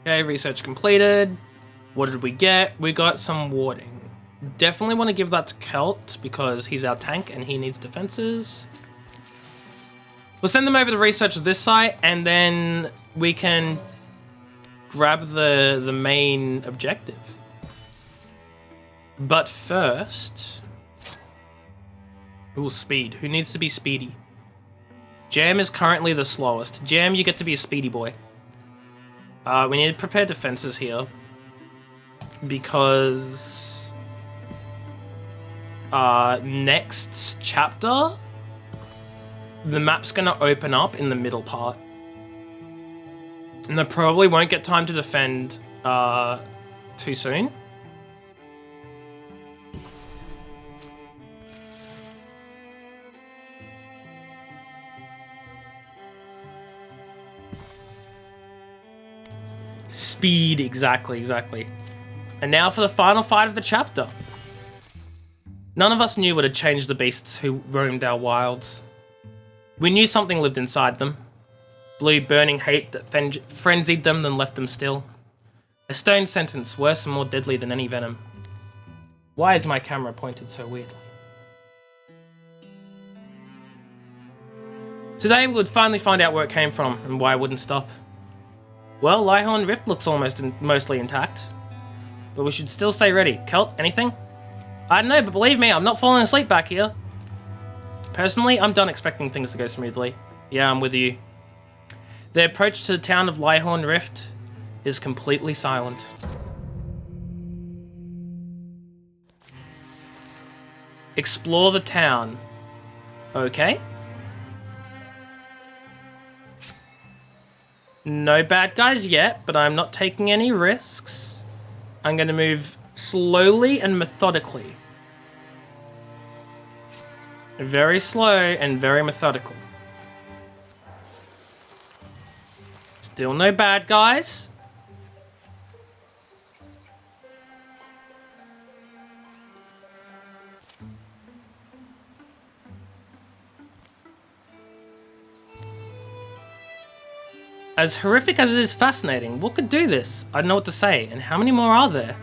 Okay, research completed. What did we get? We got some warding. Definitely want to give that to Celt because he's our tank and he needs defenses. We'll send them over to research this site and then we can grab the main objective. But first... Ooh, speed. Who needs to be speedy? Jam is currently the slowest. Jam, you get to be a speedy boy. We need to prepare defenses here. Because... next chapter... the map's gonna open up in the middle part. And I probably won't get time to defend, too soon. Speed, exactly. And now for the final fight of the chapter. None of us knew what had changed the beasts who roamed our wilds. We knew something lived inside them. Blue burning hate that frenzied them then left them still. A stone sentence worse and more deadly than any venom. Why is my camera pointed so weirdly? Today we would finally find out where it came from and why it wouldn't stop. Well, Lyhorn Rift looks mostly intact. But we should still stay ready. Celt, anything? I don't know, but believe me, I'm not falling asleep back here. Personally, I'm done expecting things to go smoothly. Yeah, I'm with you. The approach to the town of Lyhorn Rift is completely silent. Explore the town. Okay. No bad guys yet, but I'm not taking any risks. I'm going to move slowly and methodically. Very slow and very methodical. Still no bad guys. As horrific as it is fascinating, what could do this? I don't know what to say, and how many more are there?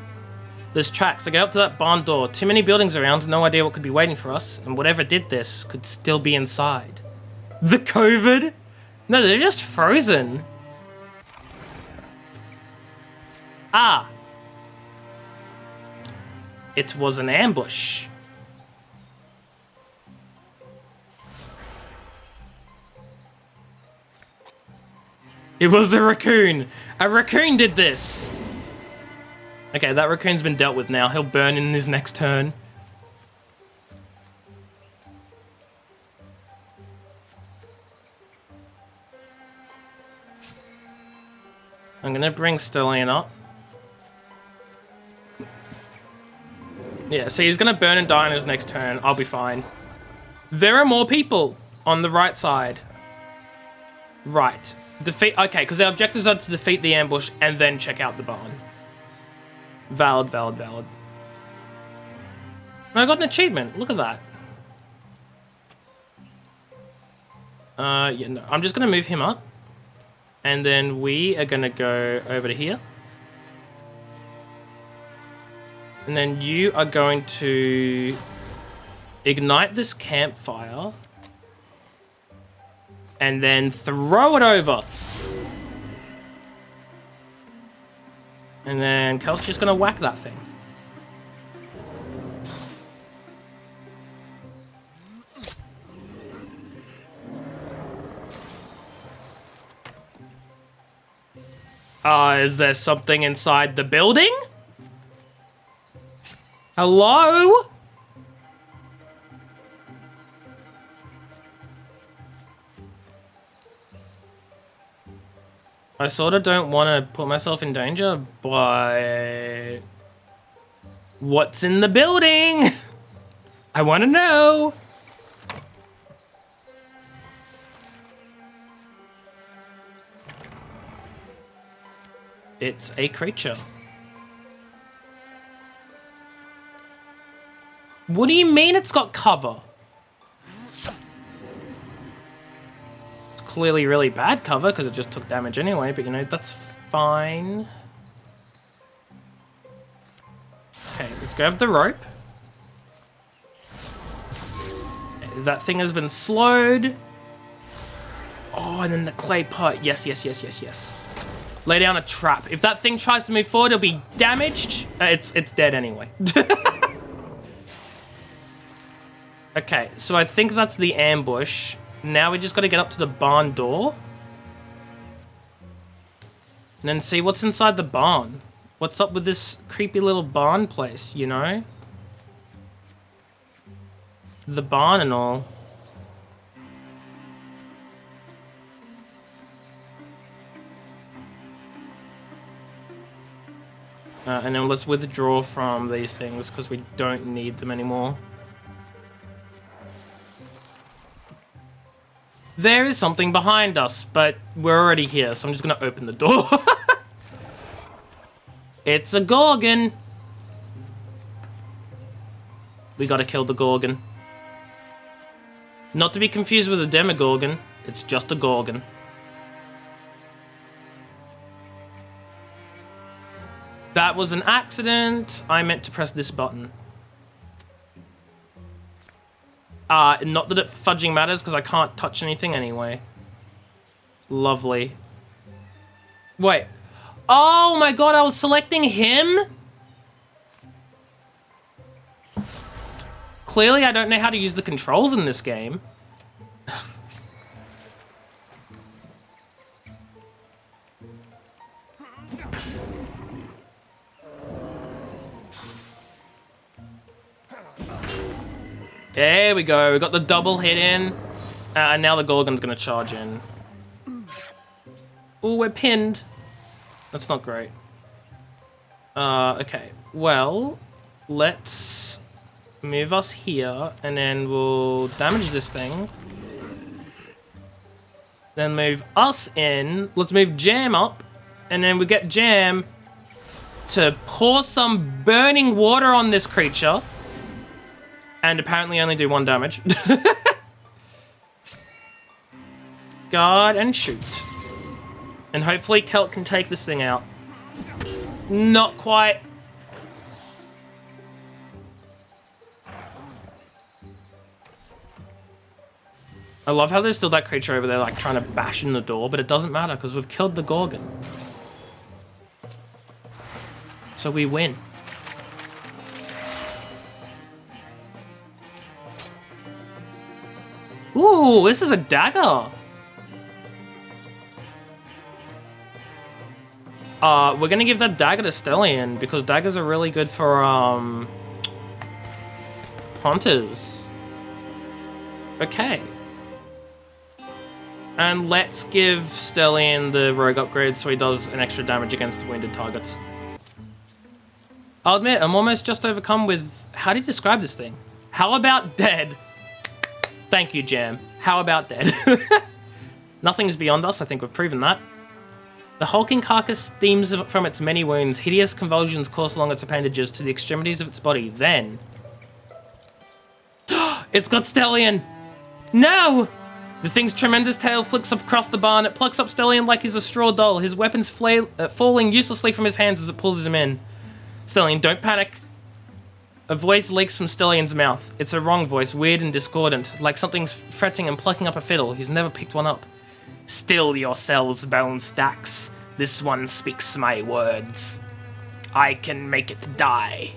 There's tracks that go up to that barn door. Too many buildings around, no idea what could be waiting for us, and whatever did this could still be inside. The COVID? No, they're just frozen. Ah. It was an ambush. It was a raccoon. A raccoon did this. Okay, that raccoon's been dealt with now. He'll burn in his next turn. I'm gonna bring Sterling up. Yeah, see, he's gonna burn and die in his next turn. I'll be fine. There are more people on the right side. Right. Defeat. Okay, because their objectives are to defeat the ambush and then check out the barn. Valid, valid, valid. And I got an achievement. Look at that. Yeah, no, I'm just gonna move him up, and then we are gonna go over to here, and then you are going to ignite this campfire. And then throw it over. And then Kel's just gonna whack that thing. Is there something inside the building? Hello? I sort of don't want to put myself in danger, but what's in the building? I want to know. It's a creature. What do you mean it's got cover? Clearly really bad cover because it just took damage anyway, but you know, that's fine. Okay, let's grab the rope. That thing has been slowed. Oh, and then the clay pot. Yes, yes, yes, yes, yes. Lay down a trap. If that thing tries to move forward, it'll be damaged. It's dead anyway. Okay, so I think that's the ambush. Now we just got to get up to the barn door. And then see what's inside the barn. What's up with this creepy little barn place, you know? The barn and all. And then let's withdraw from these things because we don't need them anymore. There is something behind us, but we're already here, so I'm just going to open the door. It's a Gorgon. We gotta kill the Gorgon. Not to be confused with a Demogorgon. It's just a Gorgon. That was an accident. I meant to press this button. Not that it fudging matters, because I can't touch anything anyway. Lovely. Wait. Oh my god, I was selecting him? Clearly, I don't know how to use the controls in this game. There we go. We got the double hit in. And now the Gorgon's going to charge in. Ooh, we're pinned. That's not great. Okay. Well, let's move us here. And then we'll damage this thing. Then move us in. Let's move Jam up. And then we get Jam to pour some burning water on this creature. And apparently only do 1 damage. Guard and shoot. And hopefully Kelt can take this thing out. Not quite. I love how there's still that creature over there like trying to bash in the door, but it doesn't matter because we've killed the Gorgon. So we win. Ooh, this is a dagger. We're gonna give that dagger to Stellian because daggers are really good for hunters. Okay. And let's give Stellian the rogue upgrade so he does an extra damage against wounded targets. I'll admit, I'm almost just overcome with... How do you describe this thing? How about dead? Thank you, Jam. How about dead? Nothing's beyond us. I think we've proven that. The hulking carcass steams from its many wounds. Hideous convulsions course along its appendages to the extremities of its body. Then... It's got Stellian! No! The thing's tremendous tail flicks up across the barn. It plucks up Stellian like he's a straw doll, his weapons falling uselessly from his hands as it pulls him in. Stellian, don't panic. A voice leaks from Stellian's mouth. It's a wrong voice, weird and discordant, like something's fretting and plucking up a fiddle. He's never picked one up. Still yourselves, bone stacks. This one speaks my words. I can make it die.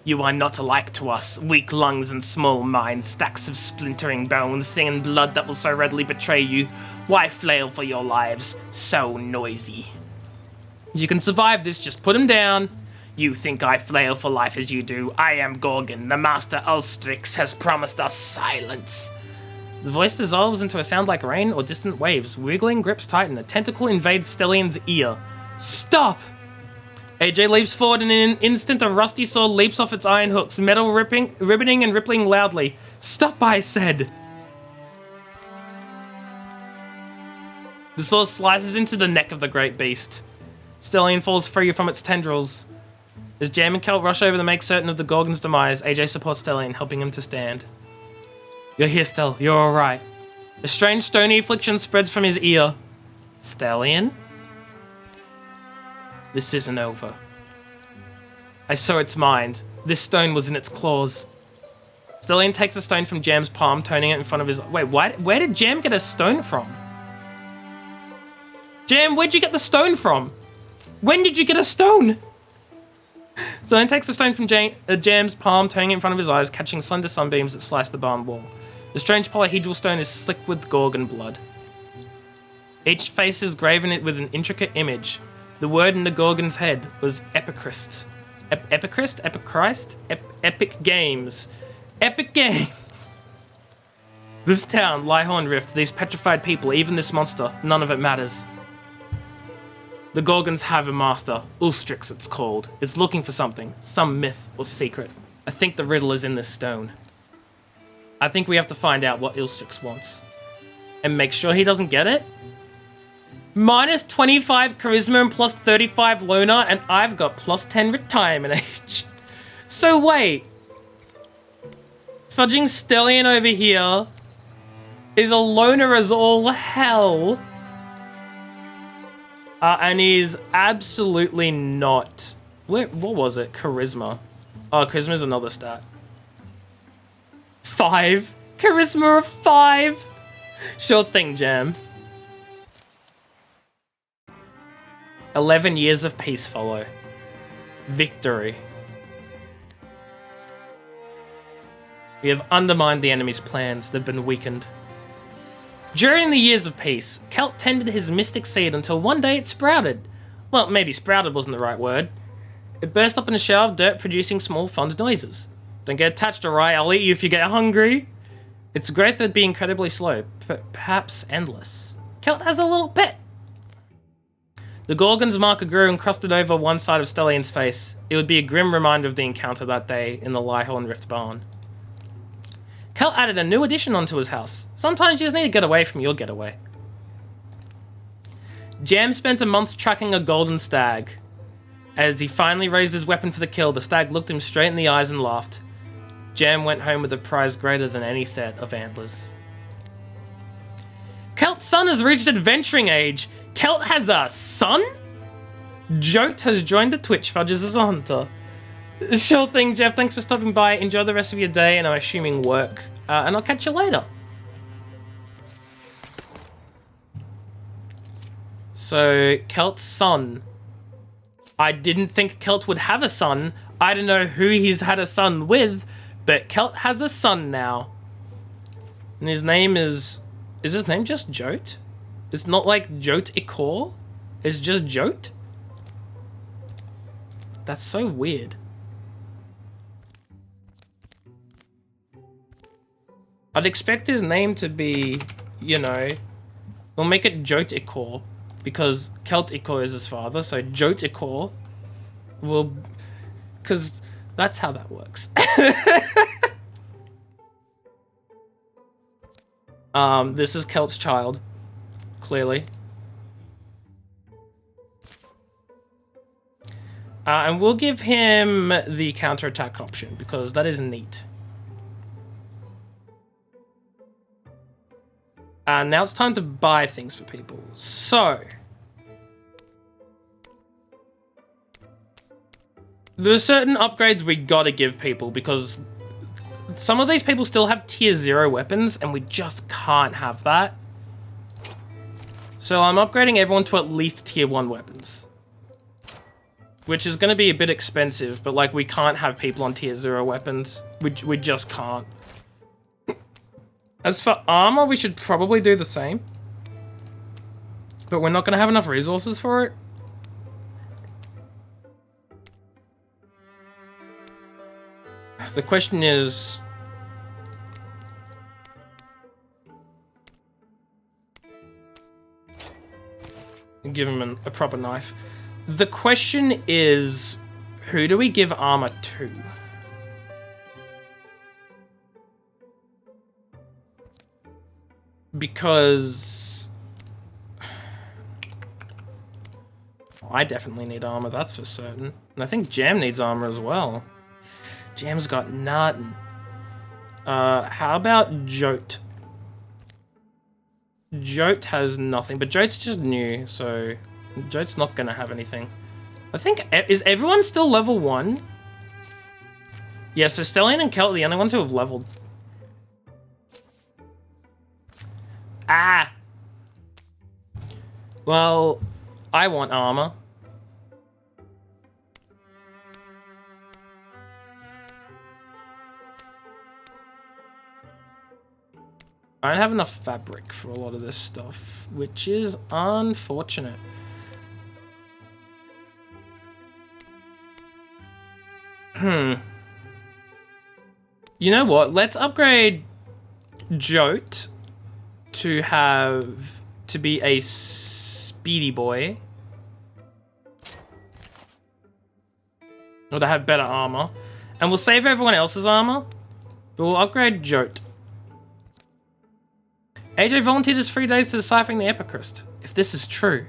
You are not alike to us, weak lungs and small mind, stacks of splintering bones, thin blood that will so readily betray you. Why flail for your lives, so noisy? You can survive this, just put him down. You think I flail for life as you do. I am Gorgon, the Master Ulstrix has promised us silence. The voice dissolves into a sound like rain or distant waves. Wiggling grips tighten. A tentacle invades Stellian's ear. Stop! AJ leaps forward and in an instant a rusty sword leaps off its iron hooks, metal ribboning and rippling loudly. Stop, I said! The sword slices into the neck of the great beast. Stellian falls free from its tendrils. As Jam and Kelt rush over to make certain of the Gorgon's demise, AJ supports Stellian, helping him to stand. You're here, Stell. You're alright. A strange stony affliction spreads from his ear. Stellian? This isn't over. I saw its mind. This stone was in its claws. Stellian takes a stone from Jam's palm, turning it in front of his... Wait, where did Jam get a stone from? Jam, where'd you get the stone from? When did you get a stone? Stellian takes a stone from Jam's palm, turning it in front of his eyes, catching slender sunbeams that slice the barn wall. The strange polyhedral stone is slick with Gorgon blood. Each face is graven with an intricate image. The word in the Gorgon's head was Epichrist. Epichrist? Epichrist? Epic Games. Epic Games! This town, Liehorn Rift, these petrified people, even this monster, none of it matters. The Gorgons have a master. Ulstrix, it's called. It's looking for something. Some myth or secret. I think the riddle is in this stone. I think we have to find out what Ulstrix wants. And make sure he doesn't get it? Minus 25 charisma and plus 35 loner, and I've got plus 10 retirement age. So wait, Fudging Stellion over here is a loner as all hell. And he's absolutely not... What was it? Charisma. Oh, Charisma's another stat. 5. Charisma of 5. Sure thing, Jam. 11 years of peace follow. Victory. We have undermined the enemy's plans. They've been weakened. During the years of peace, Celt tended his mystic seed until one day it sprouted. Well, maybe sprouted wasn't the right word. It burst up in a shower of dirt, producing small, fond noises. Don't get attached, alright? I'll eat you if you get hungry. Its growth would be incredibly slow, perhaps endless. Celt has a little pet. The Gorgon's marker grew and crusted over one side of Stellion's face. It would be a grim reminder of the encounter that day in the Liehorn Rift barn. Celt added a new addition onto his house. Sometimes you just need to get away from your getaway. Jam spent a month tracking a golden stag. As he finally raised his weapon for the kill, the stag looked him straight in the eyes and laughed. Jam went home with a prize greater than any set of antlers. Celt's son has reached adventuring age. Celt has a son? Jote has joined the Twitch Fudgers as a hunter. Sure thing, Jeff. Thanks for stopping by. Enjoy the rest of your day, and I'm assuming work. And I'll catch you later. So, Celt's son. I didn't think Celt would have a son. I don't know who he's had a son with, but Celt has a son now. And his name is... Is his name just Jote? It's not like Jote Ikor? It's just Jote? That's so weird. I'd expect his name to be, you know, we'll make it Jote Ikor, because Celt Ikor is his father, so Jote Ikor will, because that's how that works. This is Celt's child, clearly. And we'll give him the counterattack option, because that is neat. Now it's time to buy things for people. So, there are certain upgrades we gotta give people because some of these people still have tier 0 weapons and we just can't have that. So I'm upgrading everyone to at least tier 1 weapons. Which is gonna be a bit expensive, but like we can't have people on tier 0 weapons. We just can't. As for armor, we should probably do the same. But we're not going to have enough resources for it. The question is... Give him a proper knife. The question is, who do we give armor to? Because I definitely need armor, that's for certain. And I think Jam needs armor as well. Jam's got nothing. How about Jote? Jote has nothing, but Jote's just new, so Jote's not gonna have anything. I think, is everyone still level 1? Yeah, so Stellion and Celt are the only ones who have leveled. Ah! Well, I want armor. I don't have enough fabric for a lot of this stuff, which is unfortunate. You know what? Let's upgrade Jote to be a speedy boy. Or to have better armor. And we'll save everyone else's armor, but we'll upgrade Jote. AJ volunteered his 3 days to deciphering the Epicrest. If this is true,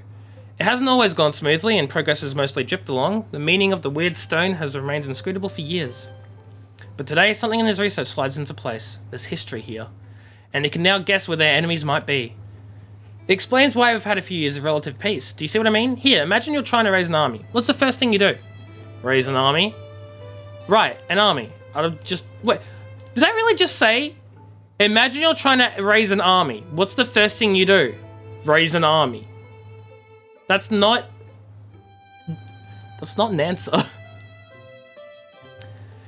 it hasn't always gone smoothly and progress has mostly dripped along. The meaning of the weird stone has remained inscrutable for years. But today, something in his research slides into place. There's history here. And he can now guess where their enemies might be. It explains why we've had a few years of relative peace. Do you see what I mean? Here, imagine you're trying to raise an army. What's the first thing you do? Raise an army? Right, an army. Wait, did I really just say, imagine you're trying to raise an army. What's the first thing you do? Raise an army. That's not an answer.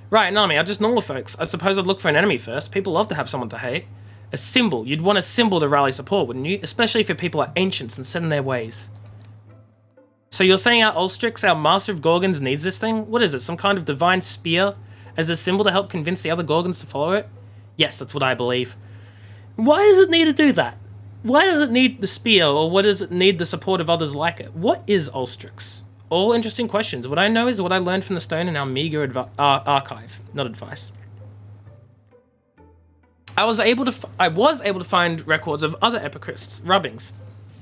Right, an army. Just normal folks. I suppose I'd look for an enemy first. People love to have someone to hate. A symbol. You'd want a symbol to rally support, wouldn't you? Especially if your people are ancients and set in their ways. So you're saying our Ulstrix, our Master of Gorgons, needs this thing? What is it? Some kind of divine spear as a symbol to help convince the other Gorgons to follow it? Yes, that's what I believe. Why does it need to do that? Why does it need the spear, or what does it need the support of others like it? What is Ulstrix? All interesting questions. What I know is what I learned from the stone in our meager archive, not advice. I was able to find records of other epicrysts, rubbings.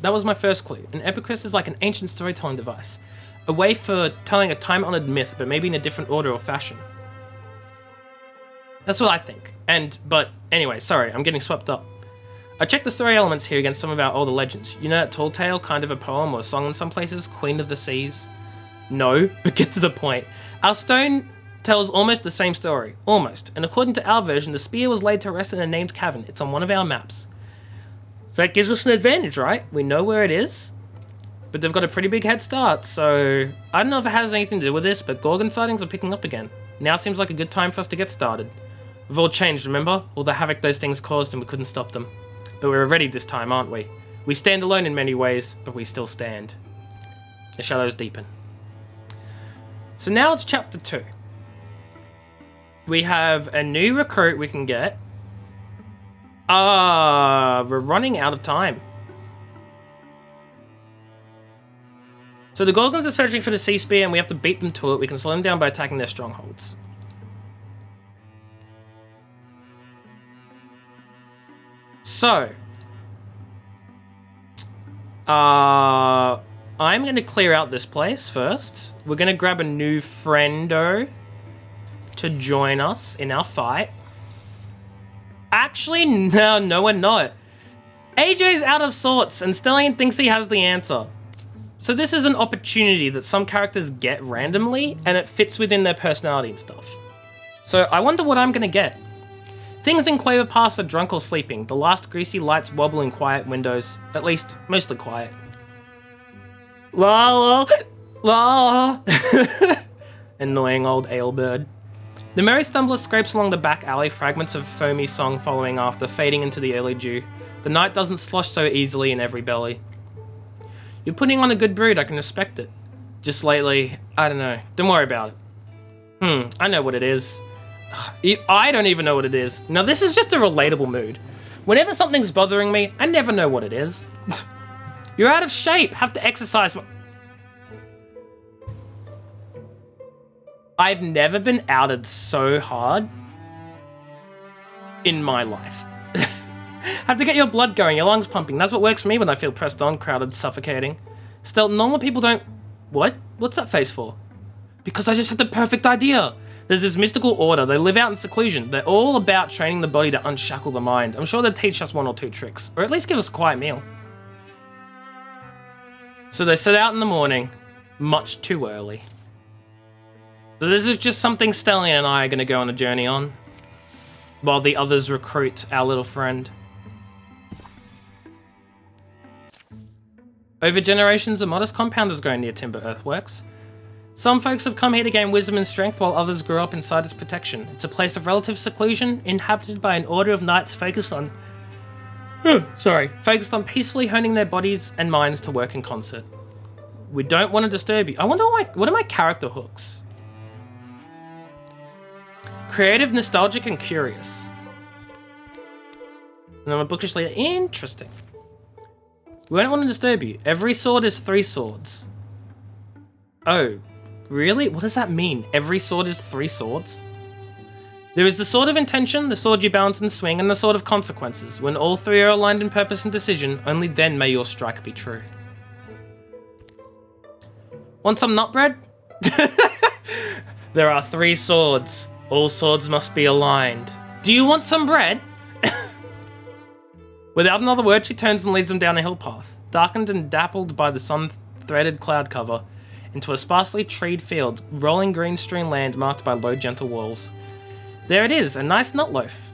That was my first clue. An epicryst is like an ancient storytelling device, a way for telling a time-honored myth, but maybe in a different order or fashion. That's what I think. But anyway, sorry, I'm getting swept up. I checked the story elements here against some of our older legends. You know that tall tale, kind of a poem or a song in some places, Queen of the Seas? No, but get to the point. Our stone tells almost the same story. Almost. And according to our version, the spear was laid to rest in a named cavern. It's on one of our maps. So that gives us an advantage, right? We know where it is. But they've got a pretty big head start, so I don't know if it has anything to do with this, but Gorgon sightings are picking up again. Now seems like a good time for us to get started. We've all changed, remember? All the havoc those things caused and we couldn't stop them. But we're ready this time, aren't we? We stand alone in many ways, but we still stand. The shadows deepen. So now it's chapter 2. We have a new recruit we can get. We're running out of time. So the Gorgons are searching for the Sea Spear and we have to beat them to it. We can slow them down by attacking their strongholds. So, I'm going to clear out this place first. We're going to grab a new friendo to join us in our fight. Actually, no, we're not. AJ's out of sorts and Stellian thinks he has the answer. So this is an opportunity that some characters get randomly and it fits within their personality and stuff. So I wonder what I'm going to get. Things in Clover Pass are drunk or sleeping. The last greasy lights wobble in quiet windows. At least, mostly quiet. La la la. Annoying old alebird. The merry stumbler scrapes along the back alley, fragments of foamy song following after, fading into the early dew. The night doesn't slosh so easily in every belly. You're putting on a good brood, I can respect it. Just lately, I don't know. Don't worry about it. I know what it is. I don't even know what it is. Now this is just a relatable mood. Whenever something's bothering me, I never know what it is. You're out of shape, have to exercise more. I've never been outed so hard in my life. Have to get your blood going, your lungs pumping. That's what works for me when I feel pressed on, crowded, suffocating. Still, normal people don't... What? What's that face for? Because I just had the perfect idea. There's this mystical order. They live out in seclusion. They're all about training the body to unshackle the mind. I'm sure they'll teach us one or two tricks, or at least give us a quiet meal. So they set out in the morning, much too early. So this is just something Stellian and I are going to go on a journey on, while the others recruit our little friend. Over generations, a modest compound has grown near Timber Earthworks. Some folks have come here to gain wisdom and strength, while others grew up inside its protection. It's a place of relative seclusion, inhabited by an order of knights focused on peacefully honing their bodies and minds to work in concert. We don't want to disturb you. I wonder what are my character hooks? Creative, nostalgic, and curious. And I'm a bookish leader. Interesting. We don't want to disturb you. Every sword is 3 swords. Oh, really? What does that mean? Every sword is 3 swords? There is the sword of intention, the sword you balance and swing, and the sword of consequences. When all 3 are aligned in purpose and decision, only then may your strike be true. Want some nut bread? There are 3 swords. All swords must be aligned. Do you want some bread? Without another word, she turns and leads them down a hill path, darkened and dappled by the sun-threaded cloud cover, into a sparsely treed field, rolling green strewn land marked by low, gentle walls. There it is, a nice nut loaf.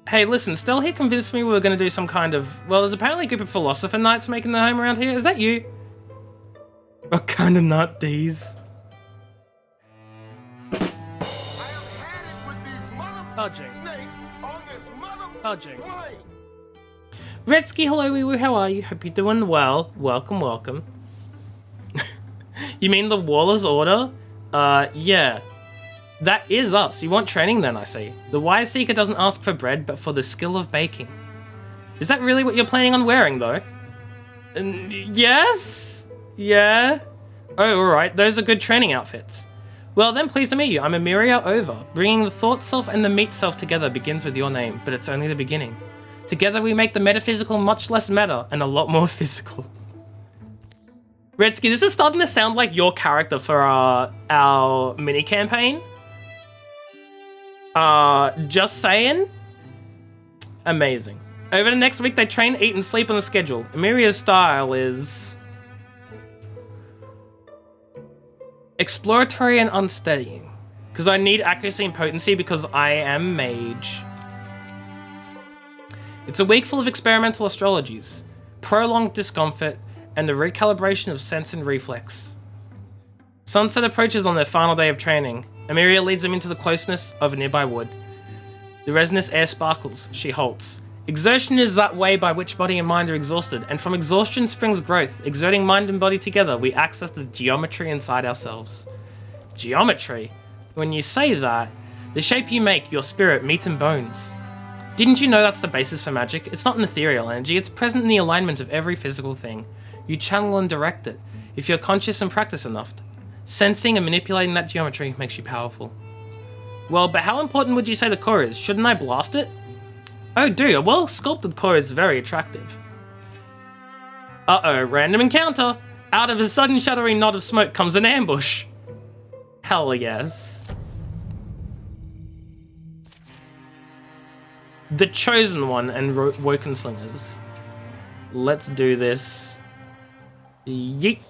Hey, listen, Stell here convinced me we were going to do some kind of... Well, there's apparently a group of philosopher knights making their home around here. Is that you? What kind of nut, D's? Pudging. Redsky, hello, wee woo, how are you? Hope you're doing well. Welcome, welcome. You mean the Waller's Order? Yeah. That is us. You want training then, I see. The Wise Seeker doesn't ask for bread, but for the skill of baking. Is that really what you're planning on wearing, though? Yes? Yeah? Oh, alright. Those are good training outfits. Well then, pleased to meet you. I'm Emiria Over. Bringing the thought self and the meat self together begins with your name, but it's only the beginning. Together we make the metaphysical much less matter and a lot more physical. Redsky, this is starting to sound like your character for our mini-campaign. Just saying. Amazing. Over the next week, they train, eat, and sleep on the schedule. Emiria's style is... exploratory and unsteadying. Because I need accuracy and potency because I am mage. It's a week full of experimental astrologies, prolonged discomfort, and the recalibration of sense and reflex. Sunset approaches on their final day of training. Emiria leads them into the closeness of a nearby wood. The resinous air sparkles. She halts. Exertion is that way by which body and mind are exhausted, and from exhaustion springs growth. Exerting mind and body together, we access the geometry inside ourselves. Geometry? When you say that, the shape you make, your spirit, meat and bones. Didn't you know that's the basis for magic? It's not an ethereal energy, it's present in the alignment of every physical thing. You channel and direct it, if you're conscious and practice enough. Sensing and manipulating that geometry makes you powerful. Well, but how important would you say the core is? Shouldn't I blast it? Oh dude, a well-sculpted core is very attractive. Uh-oh, random encounter! Out of a sudden shattering knot of smoke comes an ambush. Hell yes. The Chosen One and Woken Slingers. Let's do this. Yeet.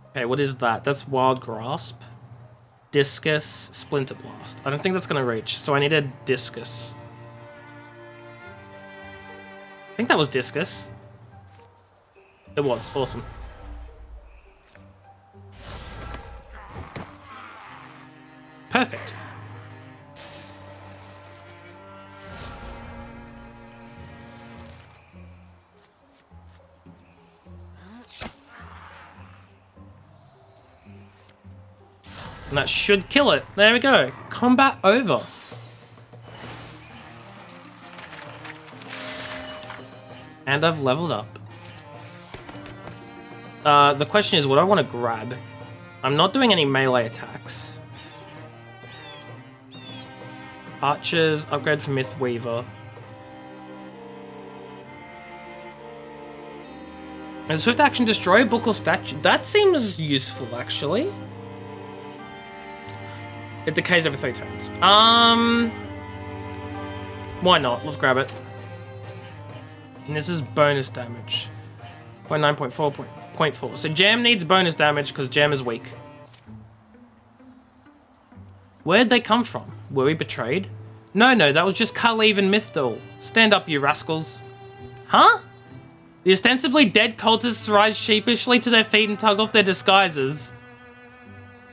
Okay, what is that? That's Wild Grasp. Discus, Splinter Blast. I don't think that's gonna reach, so I need a Discus. I think that was Discus. It was, awesome. Perfect. And that should kill it. There we go. Combat over. And I've leveled up. The question is, what do I want to grab? I'm not doing any melee attacks. Archers, upgrade for Myth Weaver. And swift action, destroy a book or statue. That seems useful, actually. It decays every 3 turns. Why not? Let's grab it. And this is bonus damage. By 9.4. So Jam needs bonus damage because Jam is weak. Where'd they come from? Were we betrayed? No, that was just Khalif and Mythdal. Stand up, you rascals. Huh? The ostensibly dead cultists rise sheepishly to their feet and tug off their disguises.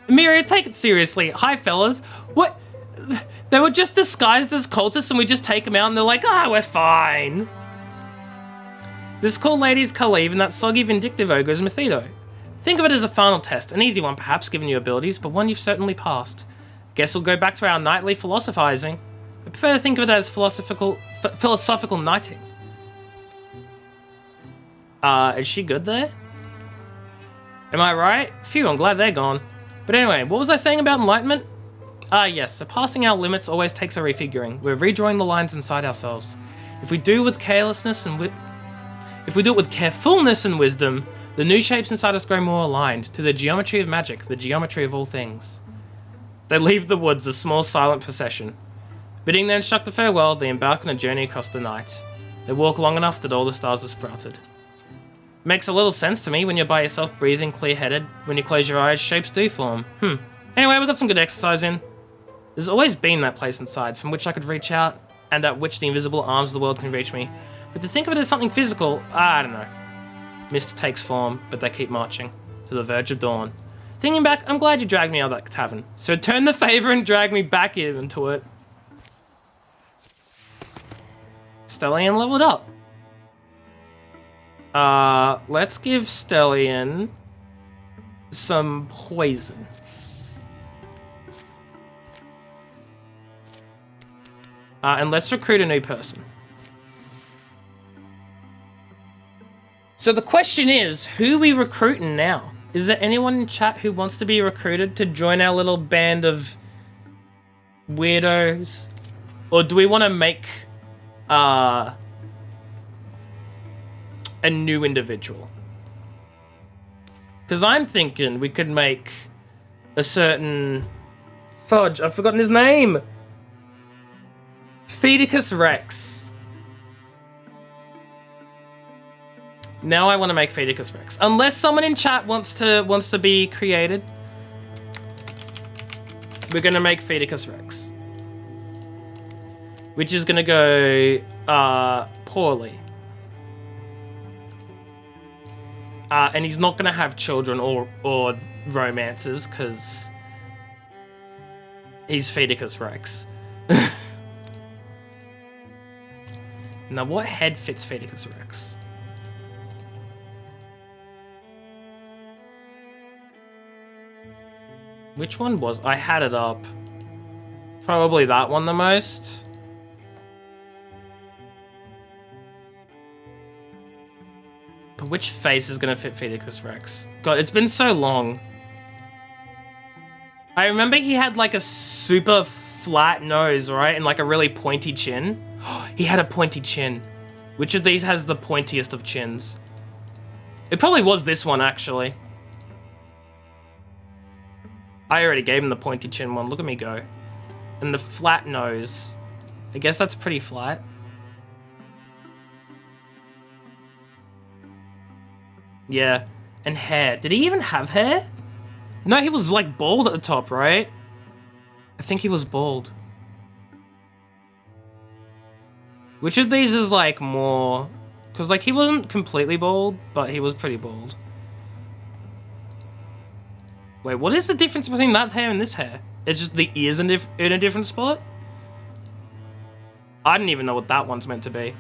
Emiria, take it seriously. Hi, fellas. What? They were just disguised as cultists and we just take them out and they're like, we're fine. This cool lady's Khalif and that soggy vindictive ogre is Mythido. Think of it as a final test. An easy one, perhaps, given your abilities, but one you've certainly passed. Guess we'll go back to our nightly philosophizing. I prefer to think of it as philosophical knighting. Is she good there? Am I right? Phew, I'm glad they're gone. But anyway, what was I saying about enlightenment? Yes, surpassing our limits always takes a refiguring. We're redrawing the lines inside ourselves. If we do it with carefulness and wisdom, the new shapes inside us grow more aligned to the geometry of magic, the geometry of all things. They leave the woods, a small silent procession. Bidding their instructor farewell, they embark on a journey across the night. They walk long enough that all the stars are sprouted. Makes a little sense to me when you're by yourself breathing clear-headed. When you close your eyes, shapes do form. Anyway, we got some good exercise in. There's always been that place inside from which I could reach out and at which the invisible arms of the world can reach me. But to think of it as something physical, I don't know. Mist takes form, but they keep marching to the verge of dawn. Thinking back, I'm glad you dragged me out of that tavern. So turn the favor and drag me back into it. Stellian leveled up. Let's give Stellian some poison. And let's recruit a new person. So the question is, who are we recruiting now? Is there anyone in chat who wants to be recruited to join our little band of weirdos? Or do we want to make a new individual? Because I'm thinking we could make a certain... Fudge, I've forgotten his name! Fedicus Rex. Now I want to make Fedicus Rex. Unless someone in chat wants to be created. We're going to make Fedicus Rex. Which is going to go poorly. And he's not going to have children or romances because he's Fedicus Rex. Now, what head fits Fedicus Rex? Which one was... I had it up. Probably that one the most. But which face is going to fit Fedicus Rex? God, it's been so long. I remember he had like a super flat nose, right? And like a really pointy chin. He had a pointy chin. Which of these has the pointiest of chins? It probably was this one, actually. I already gave him the pointy chin one. Look at me go. And the flat nose. I guess that's pretty flat. Yeah. And hair. Did he even have hair? No, he was like bald at the top, right? I think he was bald. Which of these is like more... Because like he wasn't completely bald, but he was pretty bald. Wait, what is the difference between that hair and this hair? It's just the ears in a different spot? I didn't even know what that one's meant to be.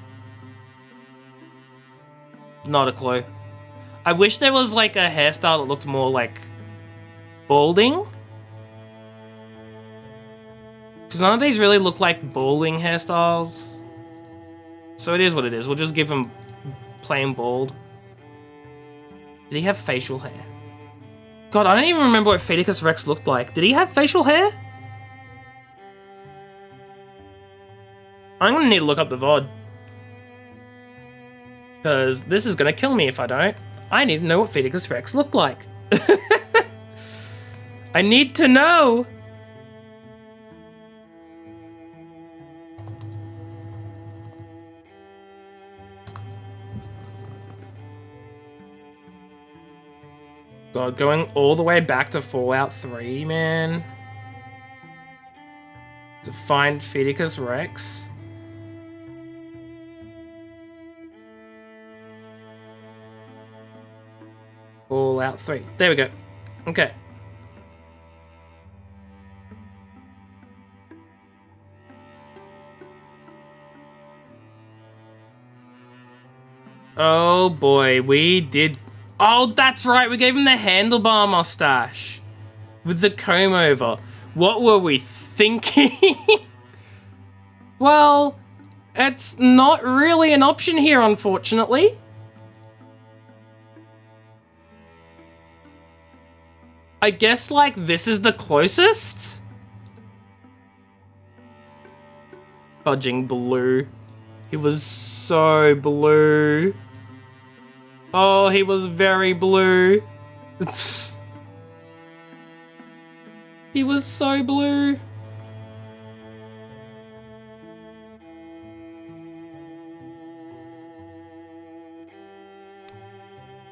Not a clue. I wish there was like a hairstyle that looked more like balding. Because none of these really look like balding hairstyles. So it is what it is. We'll just give him plain bald. Did he have facial hair? God, I don't even remember what Fedicus Rex looked like. Did he have facial hair? I'm gonna need to look up the VOD. Because this is gonna kill me if I don't. I need to know what Fedicus Rex looked like. I need to know! God, going all the way back to Fallout 3, man. To find Fedicus Rex. Fallout 3. There we go. Okay. Oh boy, we did... Oh, that's right, we gave him the handlebar mustache. With the comb over. What were we thinking? Well, it's not really an option here, unfortunately. I guess, like, this is the closest? Fudging blue. He was so blue. Oh, he was very blue. He was so blue.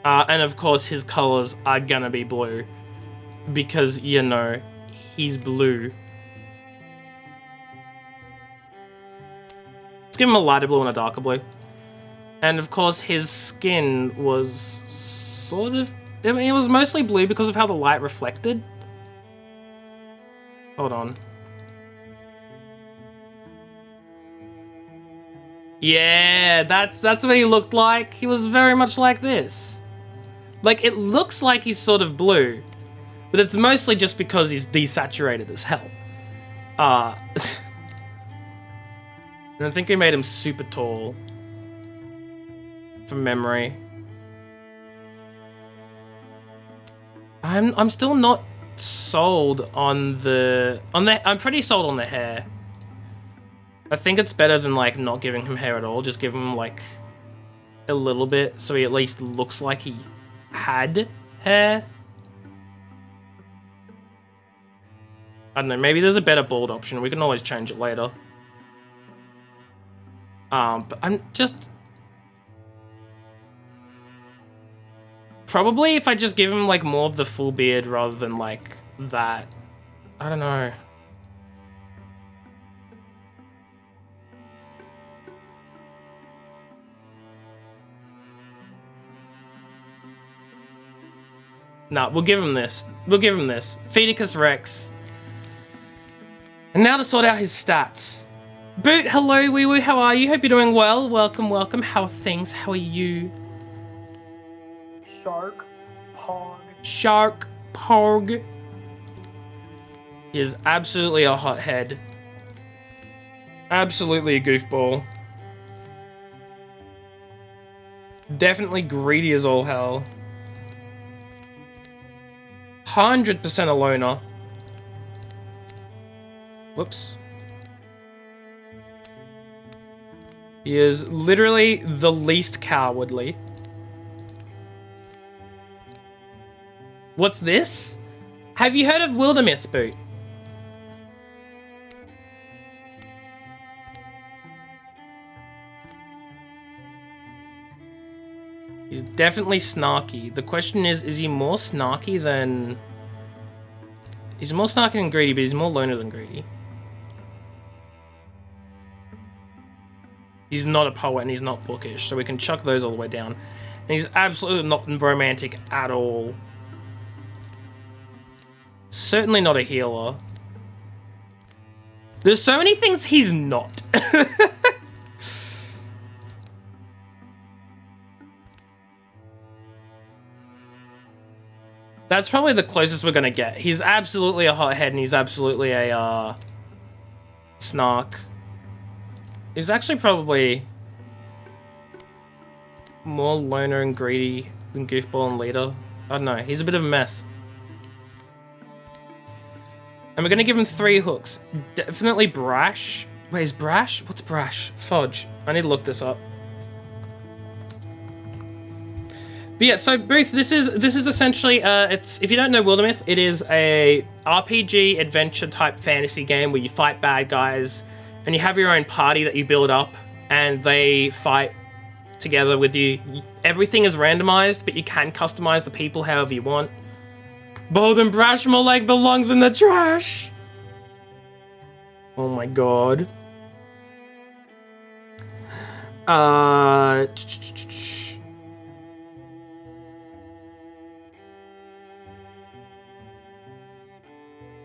And of course his colors are gonna be blue. Because, you know, he's blue. Let's give him a lighter blue and a darker blue. And of course his skin was sort of... I mean, it was mostly blue because of how the light reflected. Hold on. Yeah, that's what he looked like. He was very much like this. Like, it looks like he's sort of blue, but it's mostly just because he's desaturated as hell. And I think we made him super tall. From memory. I'm still not sold on the... I'm pretty sold on the hair. I think it's better than, like, not giving him hair at all. Just give him, like, a little bit so he at least looks like he had hair. I don't know, maybe there's a better bald option. We can always change it later. But I'm just... Probably if I just give him, like, more of the full beard rather than, like, that. I don't know. No, we'll give him this. We'll give him this. Phoenicus Rex. And now to sort out his stats. Boot, hello, wee woo, how are you? Hope you're doing well. Welcome, welcome. How are things? How are you? Shark Pog. Shark Pog. He is absolutely a hothead. Absolutely a goofball. Definitely greedy as all hell. 100% a loner. Whoops. He is literally the least cowardly. What's this? Have you heard of Wildermyth, Boot? He's definitely snarky. The question is he more snarky than... He's more snarky than greedy, but he's more loner than greedy. He's not a poet and he's not bookish, so we can chuck those all the way down. And he's absolutely not romantic at all. Certainly not a healer. There's so many things he's not. That's probably the closest we're gonna get. He's absolutely a hothead and he's absolutely a snark. He's actually probably more loner and greedy than goofball and leader. I don't know. He's a bit of a mess. And we're gonna give him 3 hooks. Definitely brash. Wait, is brash? What's brash? Fudge. I need to look this up. But yeah, so Booth, this is essentially it's, if you don't know Wildermyth, it is a RPG adventure type fantasy game where you fight bad guys and you have your own party that you build up and they fight together with you. Everything is randomized, but you can customize the people however you want. Bold and brash, more like belongs in the trash. Oh my god.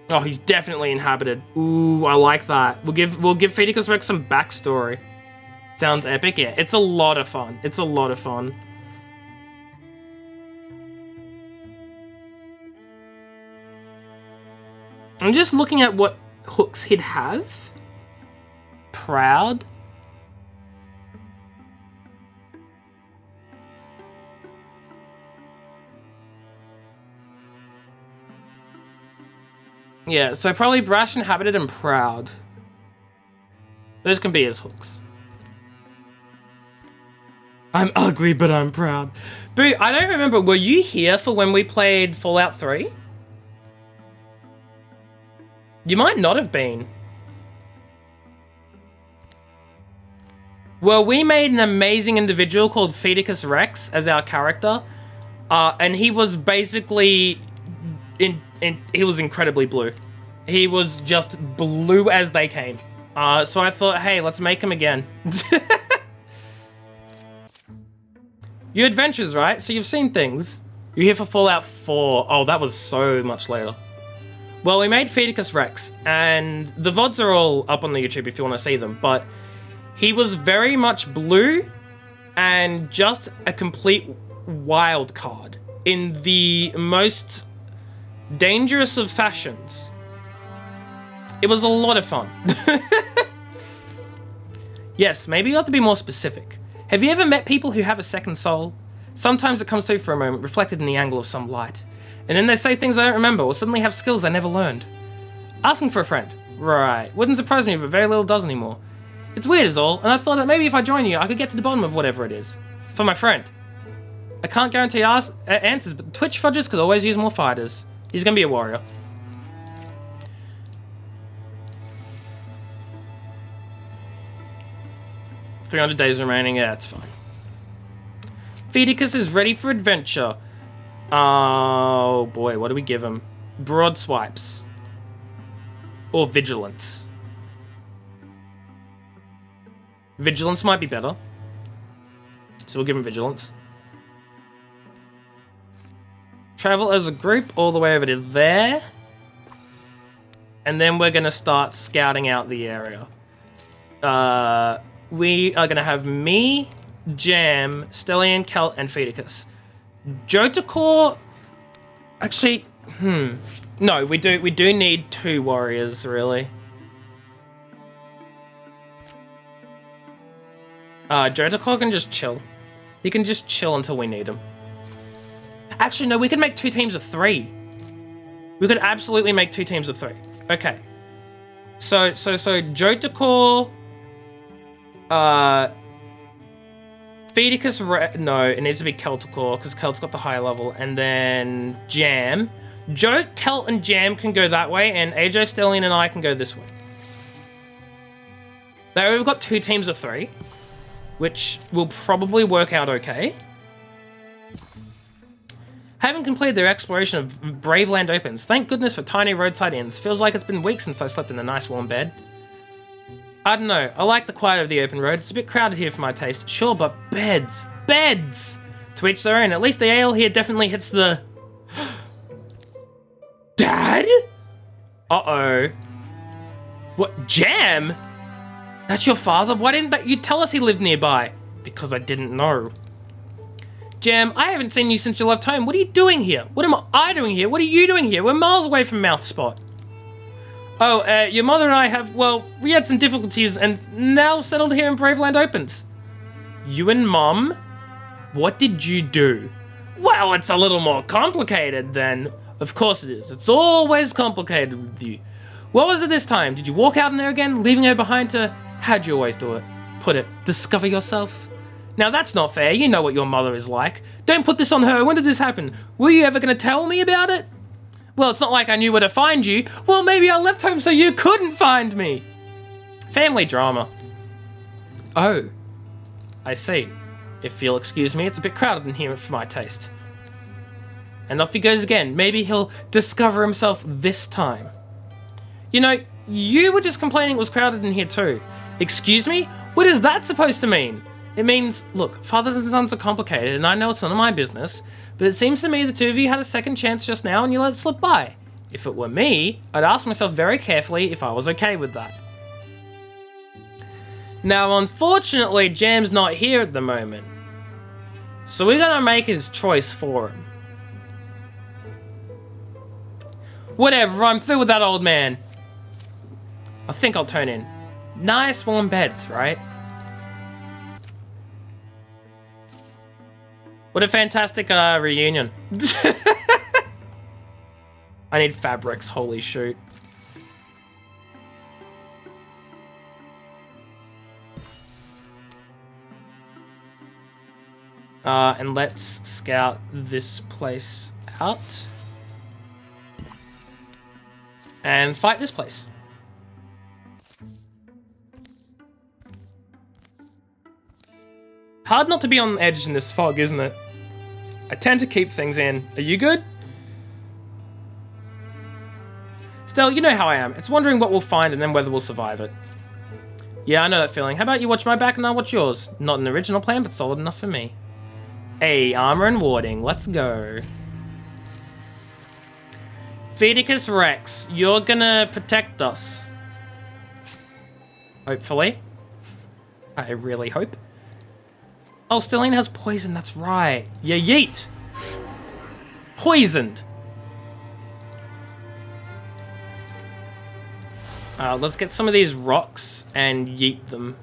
Oh, he's definitely inhabited. Ooh, I like that. We'll give Phoenicus Rex some backstory. Sounds epic, yeah. It's a lot of fun. It's a lot of fun. I'm just looking at what hooks he'd have. Proud. Yeah, so probably brash, inhabited, and proud. Those can be his hooks. I'm ugly, but I'm proud. Boo, I don't remember. Were you here for when we played Fallout 3? You might not have been. Well, we made an amazing individual called Fudgers Rex as our character. And he was basically... he was incredibly blue. He was just blue as they came. So I thought, hey, let's make him again. You adventures, right? So you've seen things. You're here for Fallout 4. Oh, that was so much later. Well, we made Fudgers Rex, and the VODs are all up on the YouTube if you want to see them, but he was very much blue and just a complete wild card in the most dangerous of fashions. It was a lot of fun. Yes, maybe you have to be more specific. Have you ever met people who have a second soul? Sometimes it comes through for a moment, reflected in the angle of some light. And then they say things I don't remember, or suddenly have skills I never learned. Asking for a friend. Right. Wouldn't surprise me, but very little does anymore. It's weird is all, and I thought that maybe if I join you, I could get to the bottom of whatever it is. For my friend. I can't guarantee answers, but Twitch Fudgers could always use more fighters. He's gonna be a warrior. $300 days remaining, yeah, that's fine. Fudgers is ready for adventure. Oh boy, what do we give him? Broad swipes. Or vigilance. Vigilance might be better. So we'll give him vigilance. Travel as a group all the way over to there. And then we're gonna start scouting out the area. We are gonna have me, Jam, Stellian, Kelt, and Fudgers. Jotacor... Actually, no, we do need 2 warriors, really. Jotacor can just chill. He can just chill until we need him. Actually, no, we could make 2 teams of 3. We could absolutely make 2 teams of 3. Okay. So Jotacor... Fudgers, no, it needs to be Celticor, because Kelt's got the higher level, and then Jam. Kelt and Jam can go that way, and AJ, Stellian, and I can go this way. Now we've got 2 teams of 3, which will probably work out okay. Having completed their exploration of Braveland opens, thank goodness for tiny roadside inns. Feels like it's been weeks since I slept in a nice warm bed. I don't know, I like the quiet of the open road. It's a bit crowded here for my taste. Sure, but beds! Beds! To each their own. At least the ale here definitely hits the... Dad? Uh-oh. What, Jam? That's your father? Why didn't you tell us he lived nearby? Because I didn't know. Jam, I haven't seen you since you left home. What are you doing here? What am I doing here? What are you doing here? We're miles away from Mouth Spot. Oh, your mother and I have, well, we had some difficulties and now settled here in Braveland Opens. You and Mom? What did you do? Well, it's a little more complicated than... Of course it is. It's always complicated with you. What was it this time? Did you walk out on her again, leaving her behind to... How'd you always do it? Put it, discover yourself? Now that's not fair. You know what your mother is like. Don't put this on her. When did this happen? Were you ever going to tell me about it? Well, it's not like I knew where to find you. Well, maybe I left home so you couldn't find me. Family drama. Oh, I see. If you'll excuse me, it's a bit crowded in here for my taste. And off he goes again. Maybe he'll discover himself this time. You know, you were just complaining it was crowded in here too. Excuse me? What is that supposed to mean? It means, look, fathers and sons are complicated, and I know it's none of my business, but it seems to me the 2 of you had a second chance just now and you let it slip by. If it were me, I'd ask myself very carefully if I was okay with that. Now, unfortunately, Jam's not here at the moment, so we're gonna make his choice for him. Whatever, I'm through with that old man. I think I'll turn in. Nice warm beds, right? What a fantastic reunion. I need fabrics, holy shoot. And let's scout this place out. and fight this place. Hard not to be on edge in this fog, isn't it? I tend to keep things in. Are you good? Still, you know how I am. It's wondering what we'll find and then whether we'll survive it. Yeah, I know that feeling. How about you watch my back and I'll watch yours? Not an original plan, but solid enough for me. Hey, armor and warding. Let's go. Fedicus Rex, you're gonna protect us. Hopefully. I really hope. Oh, Stelline has poison, that's right. Yeah, yeet. Poisoned. Let's get some of these rocks and yeet them.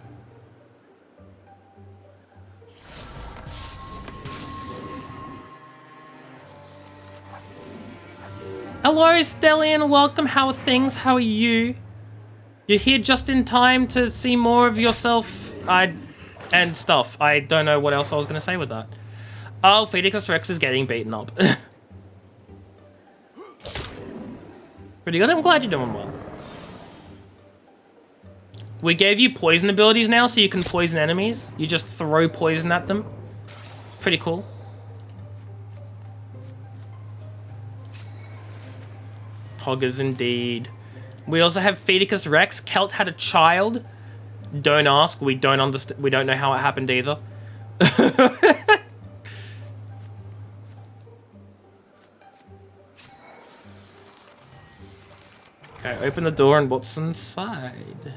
Hello, Stellian. Welcome. How are things? How are you? You're here just in time to see more of yourself and stuff. I don't know what else I was going to say with that. Oh, Fedicus Rex is getting beaten up. Pretty good. I'm glad you're doing well. We gave you poison abilities now, so you can poison enemies. You just throw poison at them. Pretty cool. Poggers indeed. We also have Fedicus Rex. Kelt had a child. Don't ask. We don't understand. We don't know how it happened either. Okay, open the door and what's inside?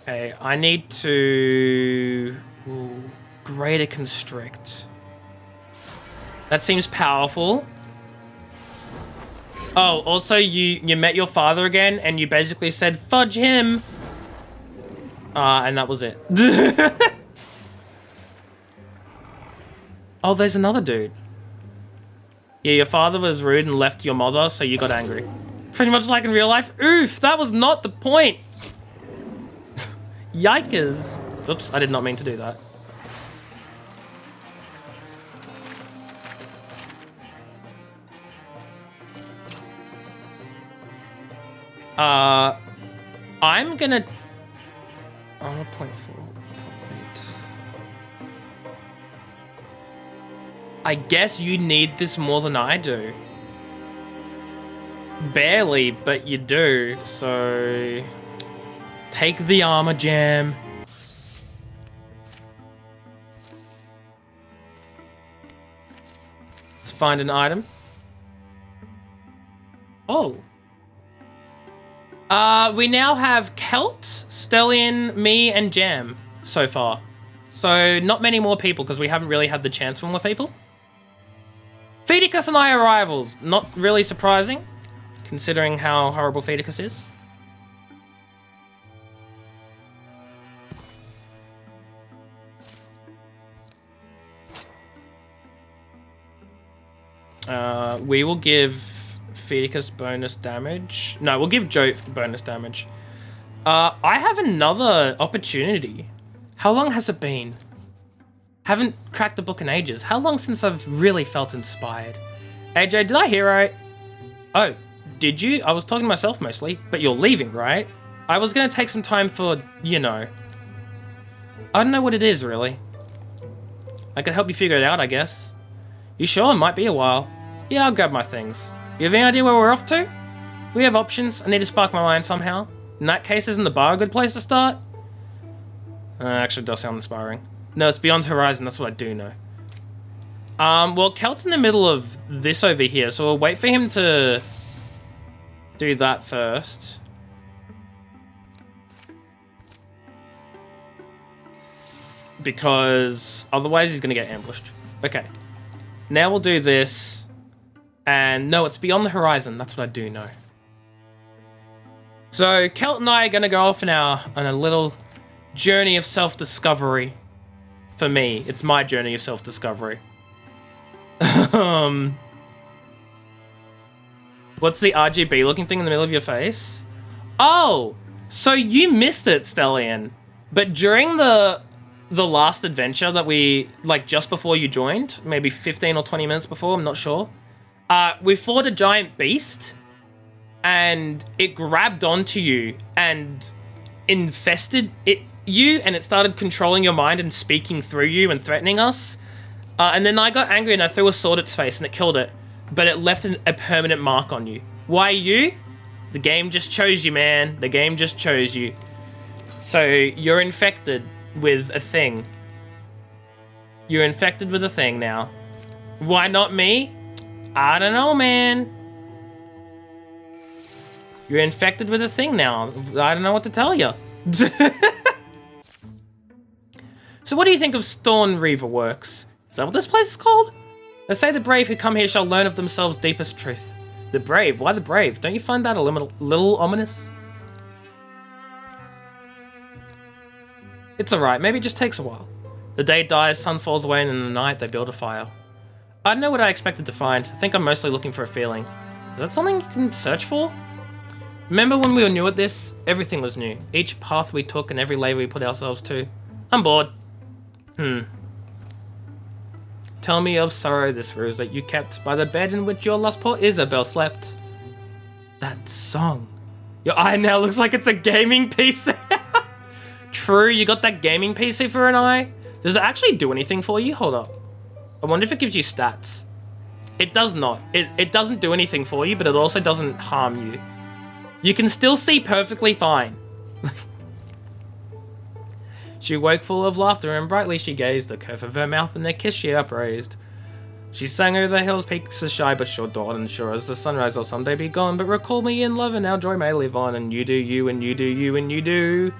Okay, I need to... Ooh, greater constrict. That seems powerful. Oh, also you met your father again and you basically said, fudge him. And that was it. Oh, there's another dude. Yeah, your father was rude and left your mother, so you got angry. Pretty much like in real life. Oof, that was not the point. Yikers. Oops, I did not mean to do that. I'm gonna... Oh, 0.4, 0.8. I guess you need this more than I do. Barely, but you do, so... Take the armor gem. Let's find an item. Oh. We now have Kelt, Stellian, me, and Jam so far. So not many more people because we haven't really had the chance for more people. Fedicus and I are rivals. Not really surprising, considering how horrible Fedicus is. We will give Fedicus bonus damage. No, we'll give Joe bonus damage. I have another opportunity. How long has it been? Haven't cracked the book in ages. How long since I've really felt inspired? AJ, did I hear right? Oh, did you? I was talking to myself mostly, but you're leaving, right? I was gonna take some time for, you know. I don't know what it is, really. I could help you figure it out, I guess. You sure? It might be a while. Yeah, I'll grab my things. You have any idea where we're off to? We have options. I need to spark my mind somehow. In that case, isn't the bar a good place to start? Actually, it does sound inspiring. No, it's Beyond Horizon. That's what I do know. Well, Kelt's in the middle of this over here, so we'll wait for him to do that first. Because otherwise he's going to get ambushed. Okay. Now we'll do this. And no, it's Beyond the Horizon. That's what I do know. So Kelt and I are going to go off on a little journey of self-discovery. For me, it's my journey of self-discovery. What's the RGB looking thing in the middle of your face? Oh, so you missed it, Stellian. But during the the last adventure that we, like, just before you joined, maybe 15 or 20 minutes before, I'm not sure. We fought a giant beast, and it grabbed onto you and infested you, and it started controlling your mind and speaking through you and threatening us. And then I got angry and I threw a sword at its face and it killed it, but it left a permanent mark on you. Why you? The game just chose you, man. The game just chose you. So you're infected with a thing. You're infected with a thing now. Why not me? I don't know, man. You're infected with a thing now. I don't know what to tell you. So what do you think of Storm Reaver Works? Is that what this place is called? They say the brave who come here shall learn of themselves deepest truth. The brave? Why the brave? Don't you find that a little ominous? It's alright, maybe it just takes a while. The day dies, sun falls away, and in the night they build a fire. I don't know what I expected to find. I think I'm mostly looking for a feeling. Is that something you can search for? Remember when we were new at this? Everything was new. Each path we took and every layer we put ourselves to. I'm bored. Tell me of sorrow this rose that you kept by the bed in which your lost poor Isabel slept. That song. Your eye now looks like it's a gaming PC. True, you got that gaming PC for an eye? Does it actually do anything for you? Hold up. I wonder if it gives you stats. It does not. It doesn't do anything for you, but it also doesn't harm you. You can still see perfectly fine. She woke full of laughter and brightly she gazed, the curve of her mouth and a kiss she upraised. She sang over the hills, peaks as shy but sure dawn, and sure as the sunrise will someday be gone, but recall me in love and our joy may live on, and you do you, and you do you, and you do.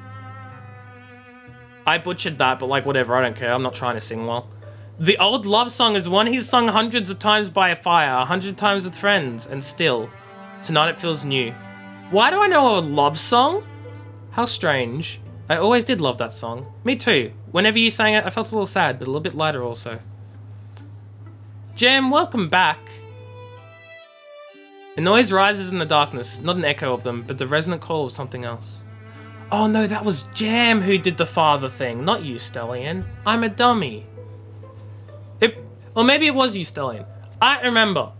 I butchered that, but like whatever, I don't care, I'm not trying to sing well. The old love song is one he's sung hundreds of times by a fire, 100 times with friends, and still, tonight it feels new. Why do I know a love song? How strange. I always did love that song. Me too. Whenever you sang it, I felt a little sad, but a little bit lighter also. Jam, welcome back. A noise rises in the darkness, not an echo of them, but the resonant call of something else. Oh no, that was Jam who did the father thing, not you, Stellian. I'm a dummy. Or maybe it was you, Stellian. I remember.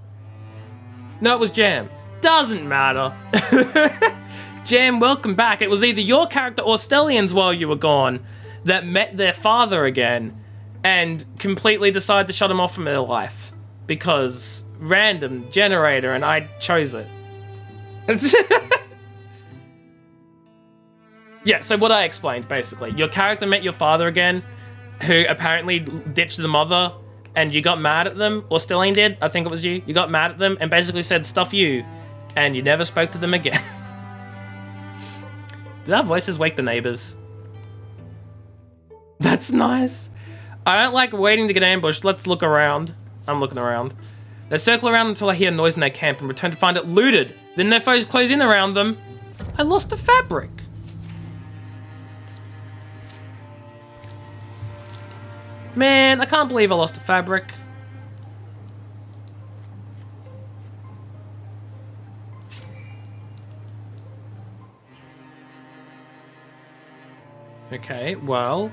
No, it was Jam. Doesn't matter. Jam, welcome back. It was either your character or Stellian's while you were gone that met their father again and completely decided to shut him off from their life because random generator and I chose it. Yeah, so what I explained, basically. Your character met your father again, who apparently ditched the mother, and you got mad at them, or Stellian did, I think it was you. You got mad at them and basically said, stuff you, and you never spoke to them again. Did our voices wake the neighbors? That's nice. I don't like waiting to get ambushed. Let's look around. I'm looking around. They circle around until I hear noise in their camp and return to find it looted. Then their foes close in around them. I lost the fabric. Man, I can't believe I lost the fabric. Okay, well,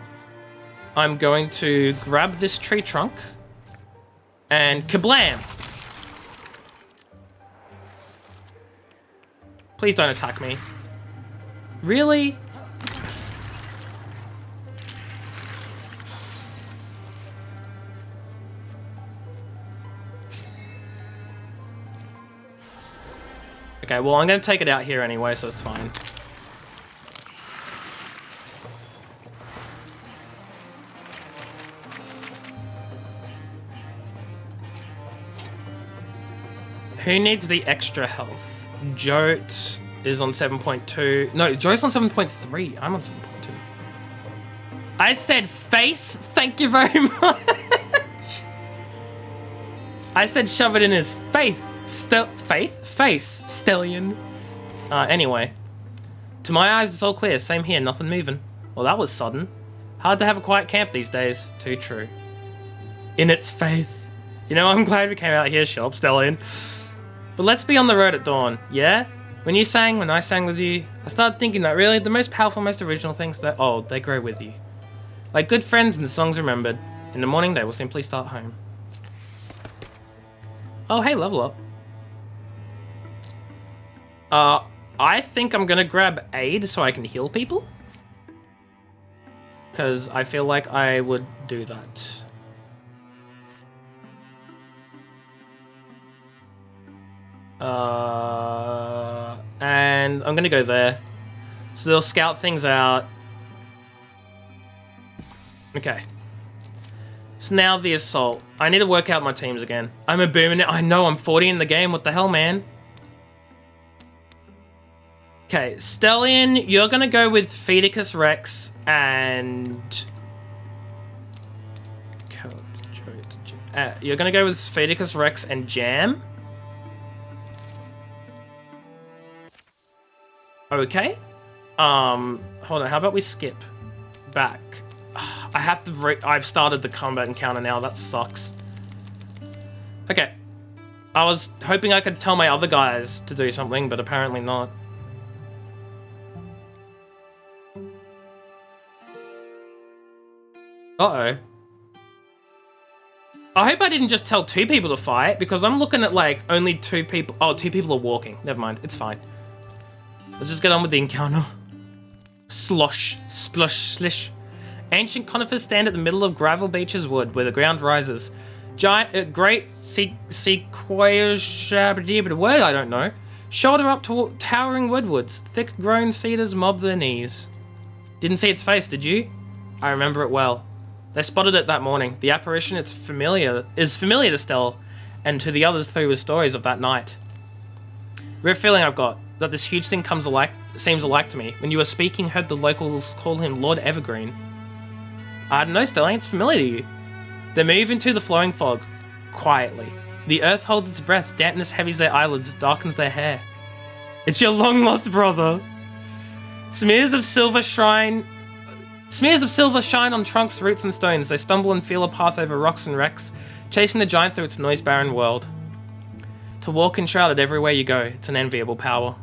I'm going to grab this tree trunk and kablam! Please don't attack me. Really? Okay, well, I'm going to take it out here anyway, so it's fine. Who needs the extra health? Jote is on 7.2. No, Jote's on 7.3. I'm on 7.2. I said face. Thank you very much. I said shove it in his face. Face? Stellian. Anyway. To my eyes, it's all clear. Same here, nothing moving. Well, that was sudden. Hard to have a quiet camp these days. Too true. In its faith. You know, I'm glad we came out here, shut up, Stellian. But let's be on the road at dawn, yeah? When I sang with you, I started thinking that really the most powerful, most original things that, oh, they grow with you. Like good friends and songs remembered. In the morning, they will simply start home. Oh, hey, level up. I think I'm gonna grab aid so I can heal people. Because I feel like I would do that. And I'm gonna go there. So they'll scout things out. Okay. So now the assault. I need to work out my teams again. I'm a boomer. I know I'm 40 in the game. What the hell, man? Okay, Stellion, you're gonna go with Fedicus Rex and... you're gonna go with Fedicus Rex and Jam. Okay. Hold on, how about we skip back? I have to I've started the combat encounter now, that sucks. Okay. I was hoping I could tell my other guys to do something, but apparently not. Uh-oh. I hope I didn't just tell 2 people to fight, because I'm looking at, like, only 2 people. Oh, 2 people are walking. Never mind. It's fine. Let's just get on with the encounter. Slosh. Splush. Slish. Ancient conifers stand at the middle of Gravel Beach's wood, where the ground rises. Great sequoias, a word I don't know. Shoulder up to towering woodwoods. Thick-grown cedars mob their knees. Didn't see its face, did you? I remember it well. They spotted it that morning. The apparition is familiar to Stell, and to the others through his stories of that night. Weird feeling I've got, that this huge thing seems alike to me. When you were speaking, heard the locals call him Lord Evergreen. I don't know, Stellion, it's familiar to you. They move into the flowing fog, quietly. The earth holds its breath, dampness heavies their eyelids, darkens their hair. It's your long-lost brother. Smears of silver shine on trunks, roots, and stones. They stumble and feel a path over rocks and wrecks, chasing the giant through its noise-barren world. To walk enshrouded everywhere you go, it's an enviable power.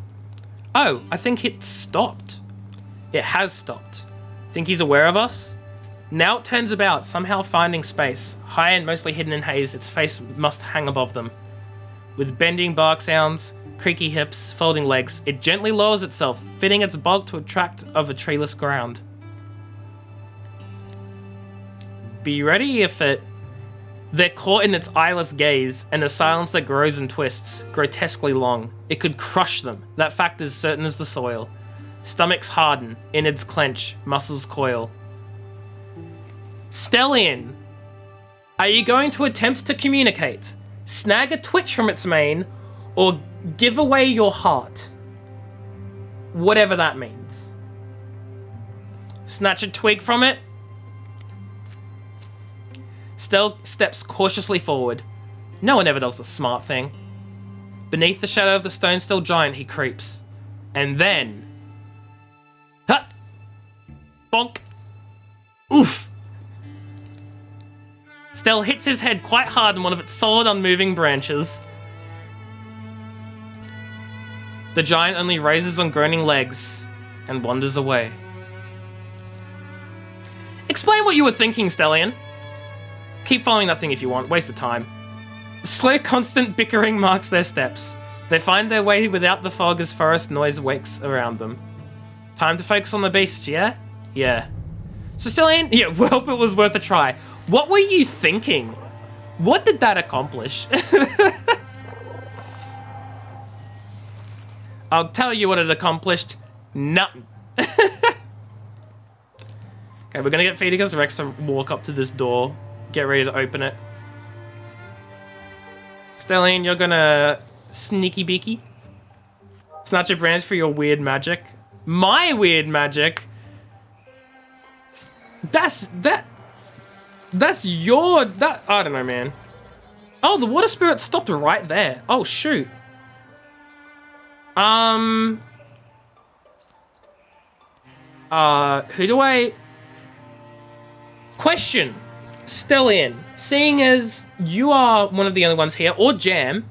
Oh, I think it stopped. It has stopped. Think he's aware of us? Now it turns about, somehow finding space. High and mostly hidden in haze, its face must hang above them. With bending bark sounds, creaky hips, folding legs, it gently lowers itself, fitting its bulk to a tract of a treeless ground. Be ready if they're caught in its eyeless gaze, and the silence that grows and twists, grotesquely long. It could crush them. That fact is certain as the soil. Stomachs harden, innards clench, muscles coil. Stellion, are you going to attempt to communicate, snag a twitch from its mane, or give away your heart? Whatever that means. Snatch a twig from it? Stell steps cautiously forward. No one ever does the smart thing. Beneath the shadow of the stone-still giant, he creeps. And then... Ha! Bonk! Oof! Stell hits his head quite hard on one of its solid, unmoving branches. The giant only raises on groaning legs and wanders away. Explain what you were thinking, Stellion. Keep following that thing if you want. Waste of time. Slow, constant bickering marks their steps. They find their way without the fog as forest noise wakes around them. Time to focus on the beasts, yeah? Yeah. So Stellion, yeah, well, it was worth a try. What were you thinking? What did that accomplish? I'll tell you what it accomplished. Nothing. Okay, we're gonna get Fedicus Rex to walk up to this door. Get ready to open it. Stellion, you're gonna sneaky beaky. Snatch a branch for your weird magic. My weird magic? That's your... I don't know, man. Oh, the water spirit stopped right there. Oh, shoot. Who do I... Question. Stellion, seeing as you are one of the only ones here, or Jam,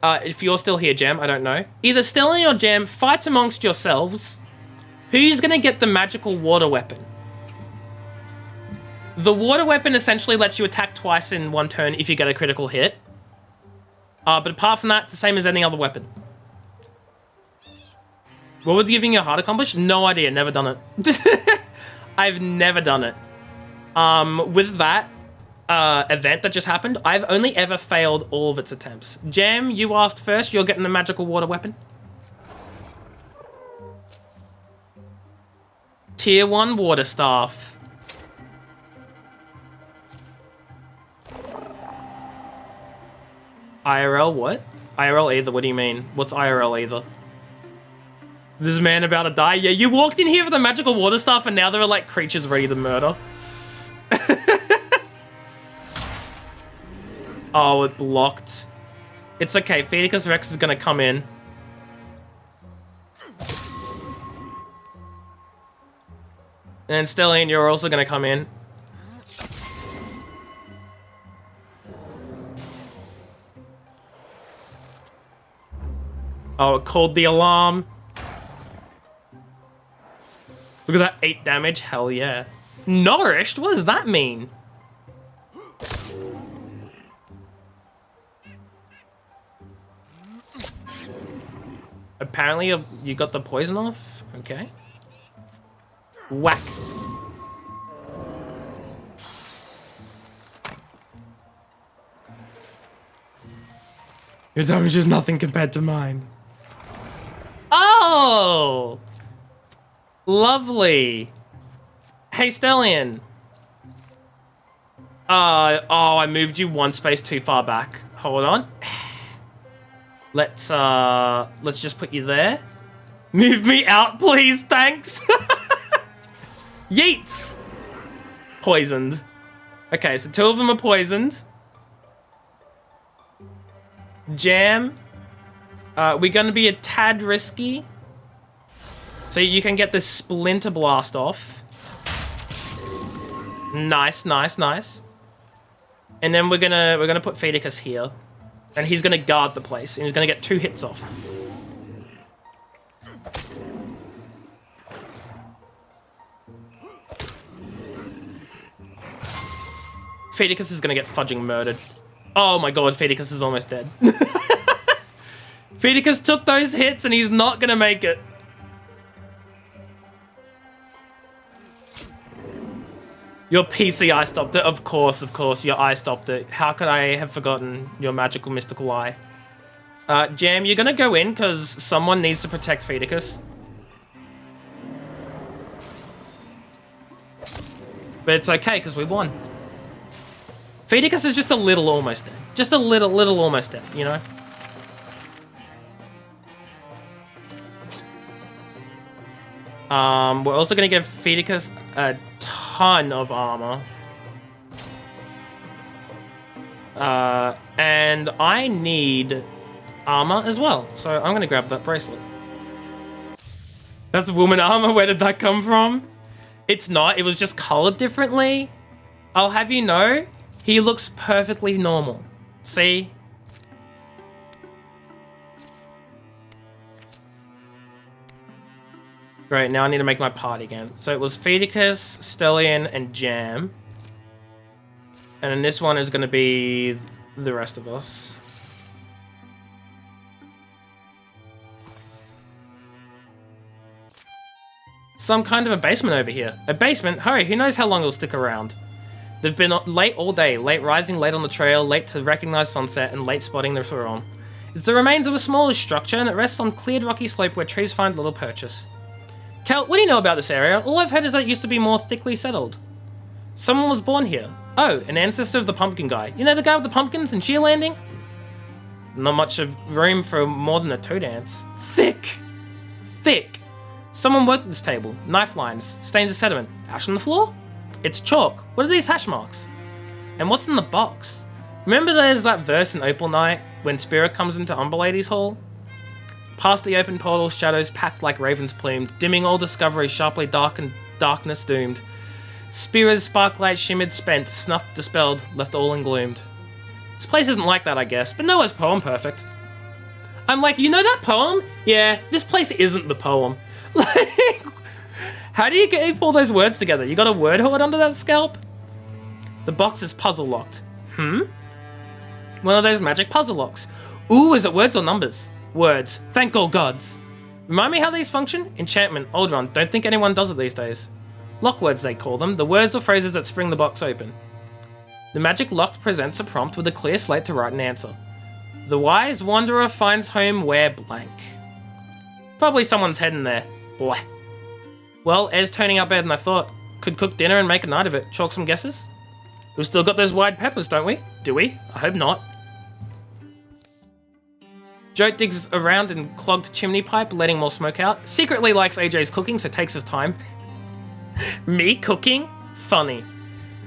if you're still here, Jam, I don't know. Either Stellion or Jam, fight amongst yourselves. Who's gonna get the magical water weapon? The water weapon essentially lets you attack twice in one turn if you get a critical hit. But apart from that, it's the same as any other weapon. What would giving you a heart accomplish? No idea, never done it. I've never done it. With that event that just happened, I've only ever failed all of its attempts. Jam, you asked first, you're getting the magical water weapon. Tier 1 water staff. IRL what? IRL either, what do you mean? What's IRL either? This man about to die? Yeah, you walked in here with a magical water staff and now there are like creatures ready to murder. Oh, it blocked. It's okay, Phoenicus Rex is gonna come in. And Stellian, you're also gonna come in. Oh, it called the alarm. Look at that, 8 damage, hell yeah. Nourished? What does that mean? Apparently you got the poison off, okay. Whack. Your damage is nothing compared to mine. Oh! Lovely. Hey, Stellian. Oh, I moved you one space too far back. Hold on. Let's just put you there. Move me out, please, thanks. Yeet! Poisoned. Okay, so 2 of them are poisoned. Jam. We're gonna be a tad risky. So you can get this Splinter Blast off. Nice, nice, nice. And then we're gonna put Phoenicus here. And he's gonna guard the place, and he's gonna get 2 hits off. Phoenicus is gonna get fudging murdered. Oh my god, Phoenicus is almost dead. Phoenicus took those hits and he's not gonna make it. Your PC eye stopped it. Of course, your eye stopped it. How could I have forgotten your magical mystical eye? Jam, you're gonna go in because someone needs to protect Phoenicus. But it's okay because we won. Phoenicus is just a little almost dead. Just a little almost dead, you know? We're also gonna give Phoenicus a ton of armor. And I need armor as well, so I'm gonna grab that bracelet. That's woman armor, where did that come from? It's not, it was just colored differently. I'll have you know, he looks perfectly normal. See? Great, now I need to make my party again. So it was Phoenicus, Stellian, and Jam. And then this one is going to be the rest of us. Some kind of a basement over here. A basement? Hurry, who knows how long it'll stick around. They've been late all day, late rising, late on the trail, late to recognize sunset, and late spotting the Thuron. It's the remains of a smallish structure, and it rests on cleared rocky slope where trees find little purchase. Cal, what do you know about this area? All I've heard is that it used to be more thickly settled. Someone was born here. Oh, an ancestor of the pumpkin guy. You know the guy with the pumpkins in Sheer Landing? Not much of room for more than a toe dance. Thick! Thick! Someone worked this table. Knife lines, stains of sediment. Ash on the floor? It's chalk. What are these hash marks? And what's in the box? Remember there's that verse in Opal Night when Spirit comes into Umber Lady's Hall? Past the open portal, shadows packed like ravens plumed, dimming all discovery, sharply darkened, darkness doomed. Spira's sparklight shimmered, spent, snuffed, dispelled, left all engloomed. This place isn't like that, I guess, but Noah's poem perfect. I'm like, you know that poem? Yeah, this place isn't the poem. Like, how do you get all those words together? You got a word hoard under that scalp? The box is puzzle locked. One of those magic puzzle locks. Ooh, is it words or numbers? Words. Thank all gods. Remind me how these function? Enchantment, Aldron. Don't think anyone does it these days. Lock words, they call them. The words or phrases that spring the box open. The magic lock presents a prompt with a clear slate to write an answer. The wise wanderer finds home where blank. Probably someone's head in there. Blah. Well, Air's turning out better than I thought. Could cook dinner and make a night of it. Chalk some guesses? We've still got those wide peppers, don't we? Do we? I hope not. Jote digs around in clogged chimney pipe, letting more smoke out. Secretly likes AJ's cooking, so takes his time. Me cooking? Funny.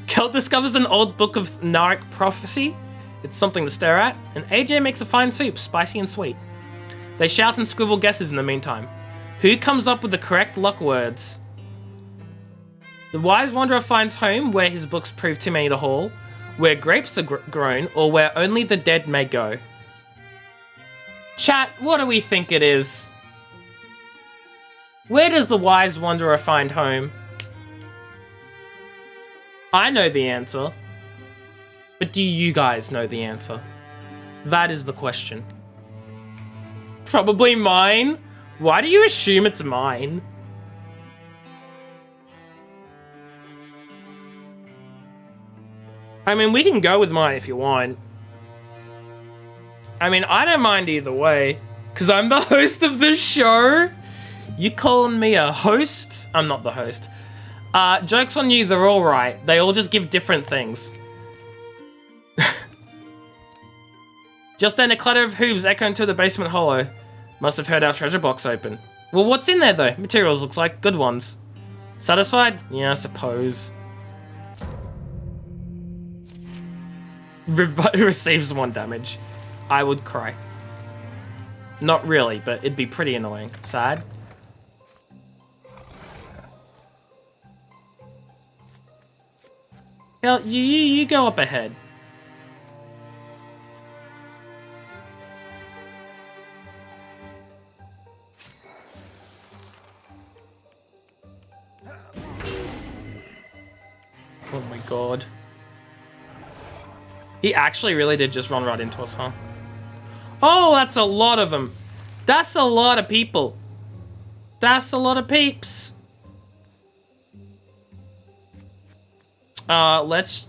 Kel discovers an old book of Narek prophecy. It's something to stare at. And AJ makes a fine soup, spicy and sweet. They shout and scribble guesses in the meantime. Who comes up with the correct luck words? The wise wanderer finds home where his books prove too many to haul, where grapes are grown, or where only the dead may go. Chat, what do we think it is? Where does the wise wanderer find home? I know the answer. But do you guys know the answer? That is the question. Probably mine? Why do you assume it's mine? I mean, we can go with mine if you want. I mean, I don't mind either way, because I'm the host of this show. You calling me a host? I'm not the host. Joke's on you, they're all right. They all just give different things. Just then, a clatter of hooves echo into the basement hollow. Must have heard our treasure box open. Well, what's in there, though? Materials looks like good ones. Satisfied? Yeah, I suppose. Receives 1 damage. I would cry. Not really, but it'd be pretty annoying. Sad. Hell, you go up ahead. Oh my god. He actually really did just run right into us, huh? Oh, that's a lot of them. That's a lot of people. That's a lot of peeps. Let's...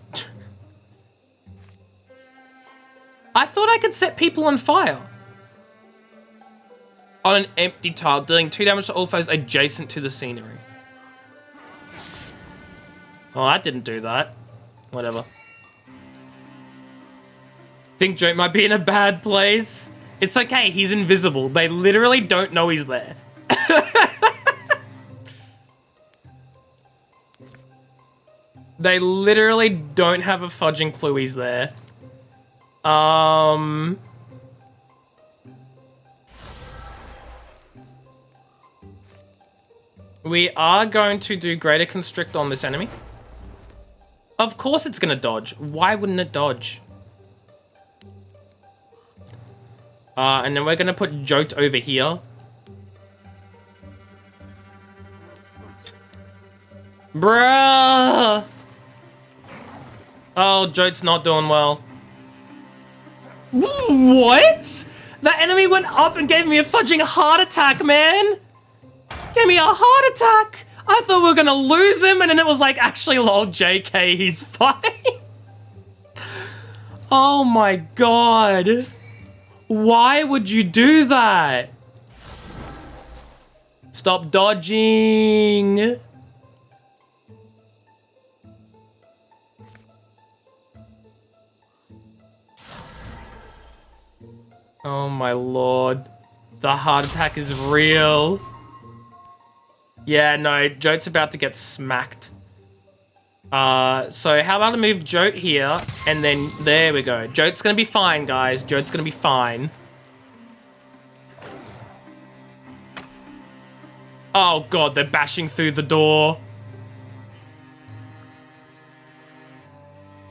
I thought I could set people on fire. On an empty tile, dealing 2 damage to all foes adjacent to the scenery. Oh, I didn't do that. Whatever. Think Jote might be in a bad place. It's okay, he's invisible. They literally don't know he's there. They literally don't have a fudging clue he's there. We are going to do Greater Constrict on this enemy. Of course it's gonna dodge. Why wouldn't it dodge? And then we're gonna put Jote over here. Bruh! Oh, Jote's not doing well. What? That enemy went up and gave me a fudging heart attack, man! Gave me a heart attack! I thought we were gonna lose him, and then it was like, actually, lol, JK, he's fine. Oh my god. Why would you do that? Stop dodging. Oh my lord. The heart attack is real. Yeah, no, Jote's about to get smacked. So how about I move Jote here, and then there we go. Jote's gonna be fine, guys. Jote's gonna be fine. Oh god, they're bashing through the door.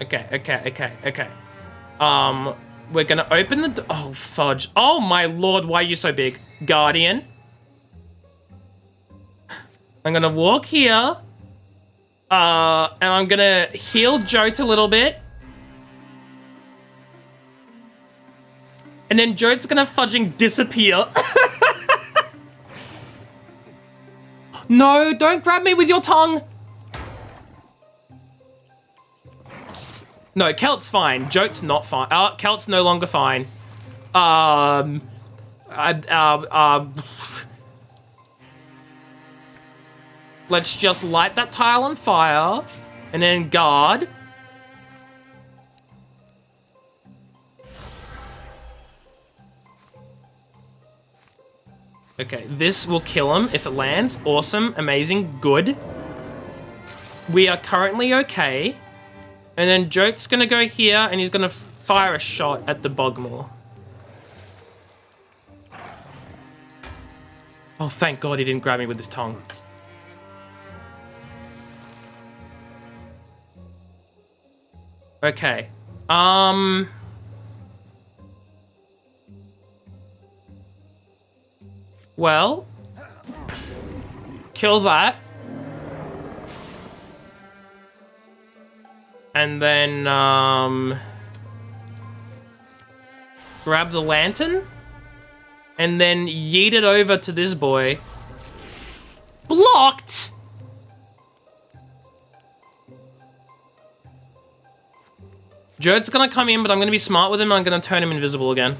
Okay. We're gonna open the door. Oh, fudge. Oh my lord, why are you so big? Guardian. I'm gonna walk here. And I'm gonna heal Jote a little bit. And then Jote's gonna fudging disappear. No, don't grab me with your tongue. No, Kelt's fine. Jote's not fine. Kelt's no longer fine. Let's just light that tile on fire, and then guard. Okay, this will kill him if it lands. Awesome, amazing, good. We are currently okay. And then Jote's gonna go here, and he's gonna fire a shot at the Bogmore. Oh, thank God he didn't grab me with his tongue. Okay. Well, kill that. And then, grab the lantern. And then yeet it over to this boy. Blocked! Jote's gonna come in, but I'm gonna be smart with him and I'm gonna turn him invisible again.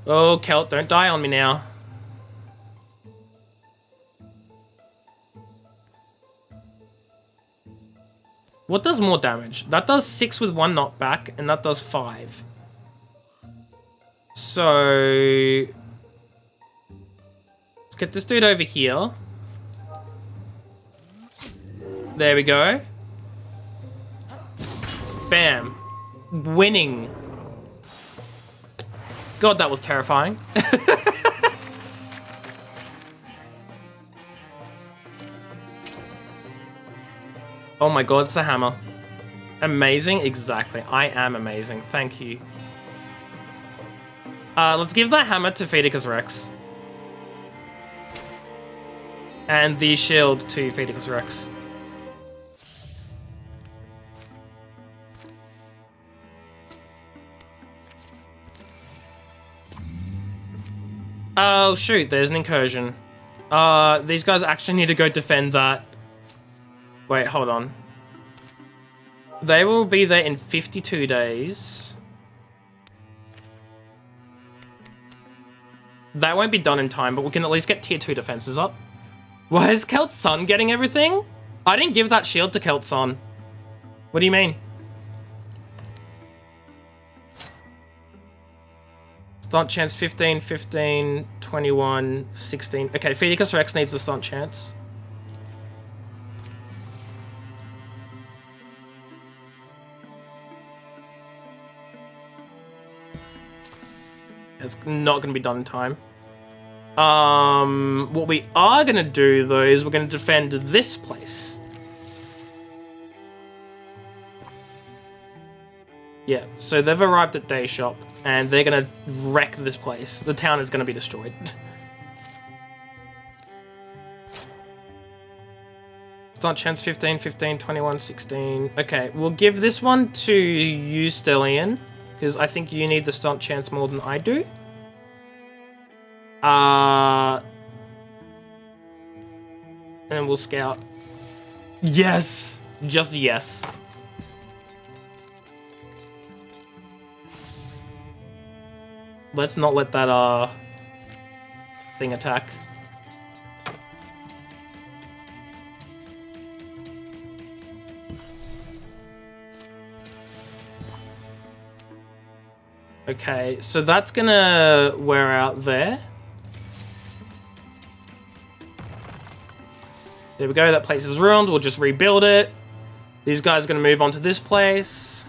Oh, Kelt, don't die on me now. What does more damage? That does 6 with 1 knockback, and that does 5. So... let's get this dude over here. There we go. Bam. Winning. God, that was terrifying. Oh my God, it's a hammer. Amazing, exactly. I am amazing, thank you. Let's give that hammer to Fedicus Rex. And the shield to Fedicus Rex. Oh shoot, there's an incursion. These guys actually need to go defend that. Wait, hold on. They will be there in 52 days. That won't be done in time, but we can at least get tier 2 defenses up. Why is Kelt's son getting everything? I didn't give that shield to Kelt's son. What do you mean? Stunt chance 15, 15, 21, 16. Okay, Fedicus Rex needs the stunt chance. It's not going to be done in time. What we are going to do, though, is we're going to defend this place. Yeah, so they've arrived at Day Shop, and they're going to wreck this place. The town is going to be destroyed. Stunt chance 15, 15, 21, 16. Okay, we'll give this one to you, Stellian, because I think you need the stunt chance more than I do. And we'll scout. Yes! Just yes. Let's not let that, thing attack. Okay, so that's gonna wear out there. There we go, that place is ruined, we'll just rebuild it. These guys are gonna move on to this place.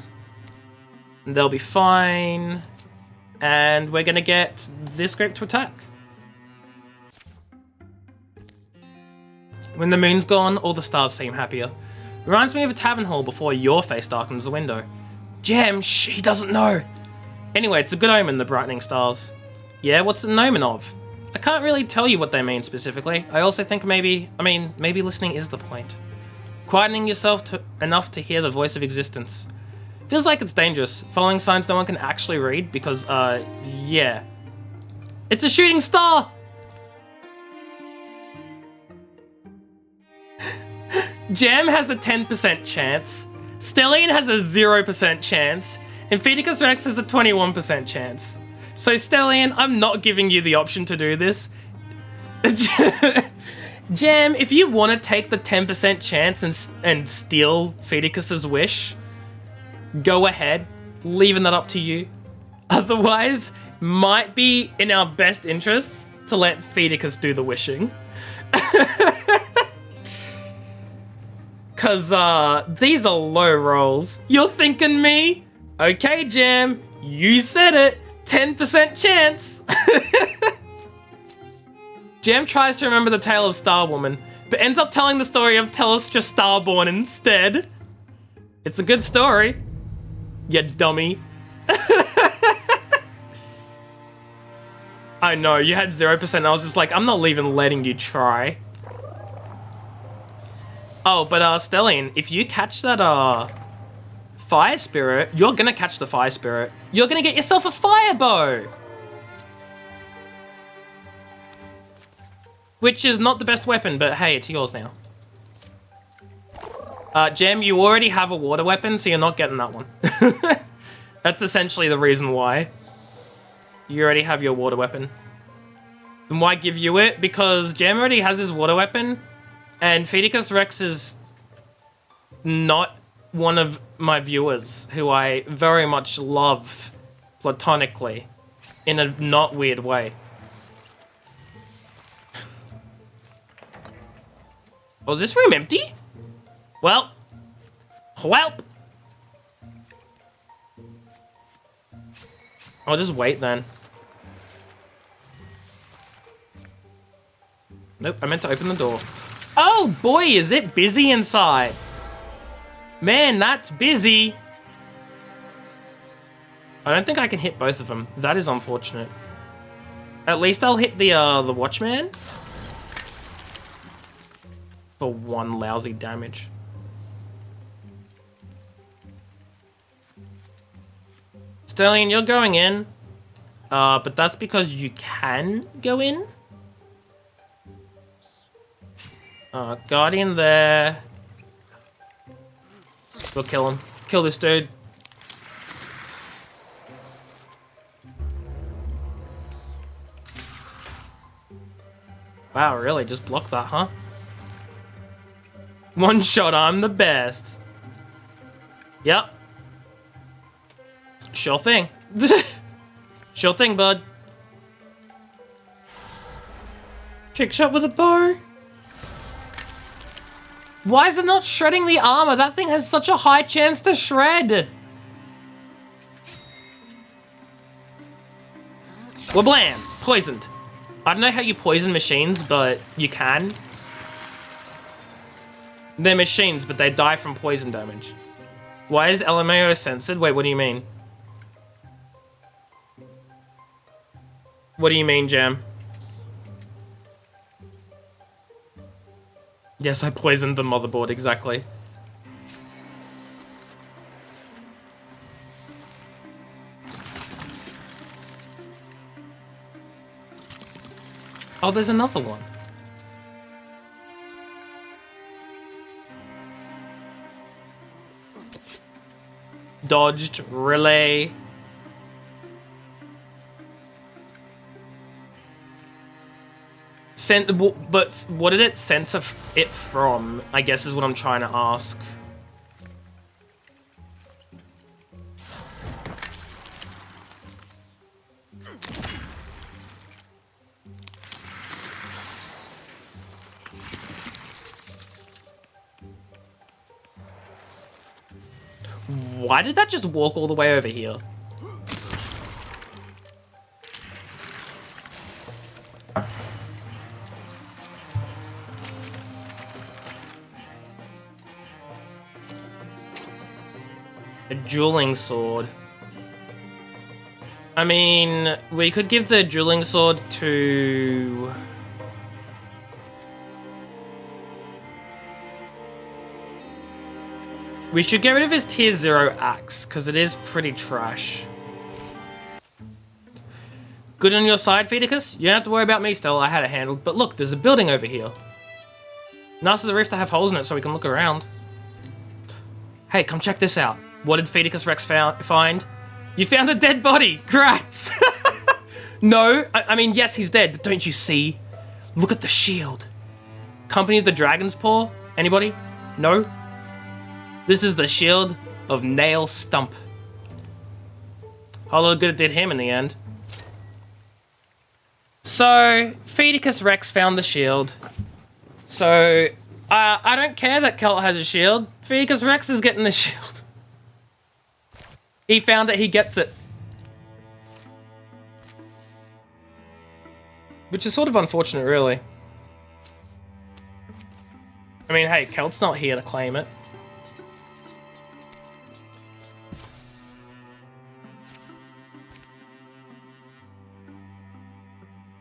And they'll be fine. And we're gonna get this group to attack. When the moon's gone, all the stars seem happier. Reminds me of a tavern hall before your face darkens the window. Gem, shh, he doesn't know. Anyway, it's a good omen, the brightening stars. Yeah, what's the nomen of? I can't really tell you what they mean specifically. I also think maybe listening is the point. Quietening yourself enough to hear the voice of existence. Feels like it's dangerous. Following signs no one can actually read because, yeah. It's a shooting star! Jam has a 10% chance. Stellian has a 0% chance. And Phoenicus Rex has a 21% chance. So Stellian, I'm not giving you the option to do this. Jam, if you want to take the 10% chance and steal Phoenicus's wish, go ahead. Leaving that up to you. Otherwise, might be in our best interests to let Phoenicus do the wishing. Cause these are low rolls. You're thinking me? Okay, Jam, you said it. 10% chance. Jam tries to remember the tale of Star Woman, but ends up telling the story of Telestra Starborn instead. It's a good story. You dummy. I know, you had 0%. I was just like, I'm not even letting you try. Oh, but Stellian, if you catch that fire spirit, you're gonna catch the fire spirit. You're gonna get yourself a fire bow. Which is not the best weapon, but hey, it's yours now. Gem, you already have a water weapon, so you're not getting that one. That's essentially the reason why. You already have your water weapon. Then why give you it? Because Gem already has his water weapon, and Phoenicus Rex is not one of my viewers who I very much love platonically in a not weird way. Oh, is this room empty? Well. I'll just wait then. Nope, I meant to open the door. Oh boy, is it busy inside. Man, that's busy. I don't think I can hit both of them. That is unfortunate. At least I'll hit the Watchman. For one lousy damage. Stellian, you're going in. But that's because you can go in. Guardian there. We'll kill him. Kill this dude. Wow, really? Just block that, huh? One shot, I'm the best. Yep. Sure thing. Sure thing, bud. Trick shot with a bow. Why is it not shredding the armor? That thing has such a high chance to shred. Wablam! Poisoned. I don't know how you poison machines, but you can. They're machines, but they die from poison damage. Why is LMAO censored? Wait, what do you mean? What do you mean, Jam? Yes, I poisoned the motherboard, exactly. Oh, there's another one. Dodged, relay. But what did it censor it from, I guess is what I'm trying to ask. Why did that just walk all the way over here? A dueling sword. I mean, we could give the drilling sword to... We should get rid of his tier 0 axe, because it is pretty trash. Good on your side, Feedicus? You don't have to worry about me still, I had it handled. But look, there's a building over here. Nice of the roof to have holes in it so we can look around. Hey, come check this out. What did Feedicus Rex find? You found a dead body! Grats! No, I mean, yes, he's dead, but don't you see? Look at the shield. Company of the Dragon's Paw? Anybody? No? This is the shield of Nail Stump. How little good it did him in the end. So, Feedicus Rex found the shield. So, I don't care that Kelt has a shield. Feedicus Rex is getting the shield. He found it, he gets it. Which is sort of unfortunate, really. I mean, hey, Kelt's not here to claim it.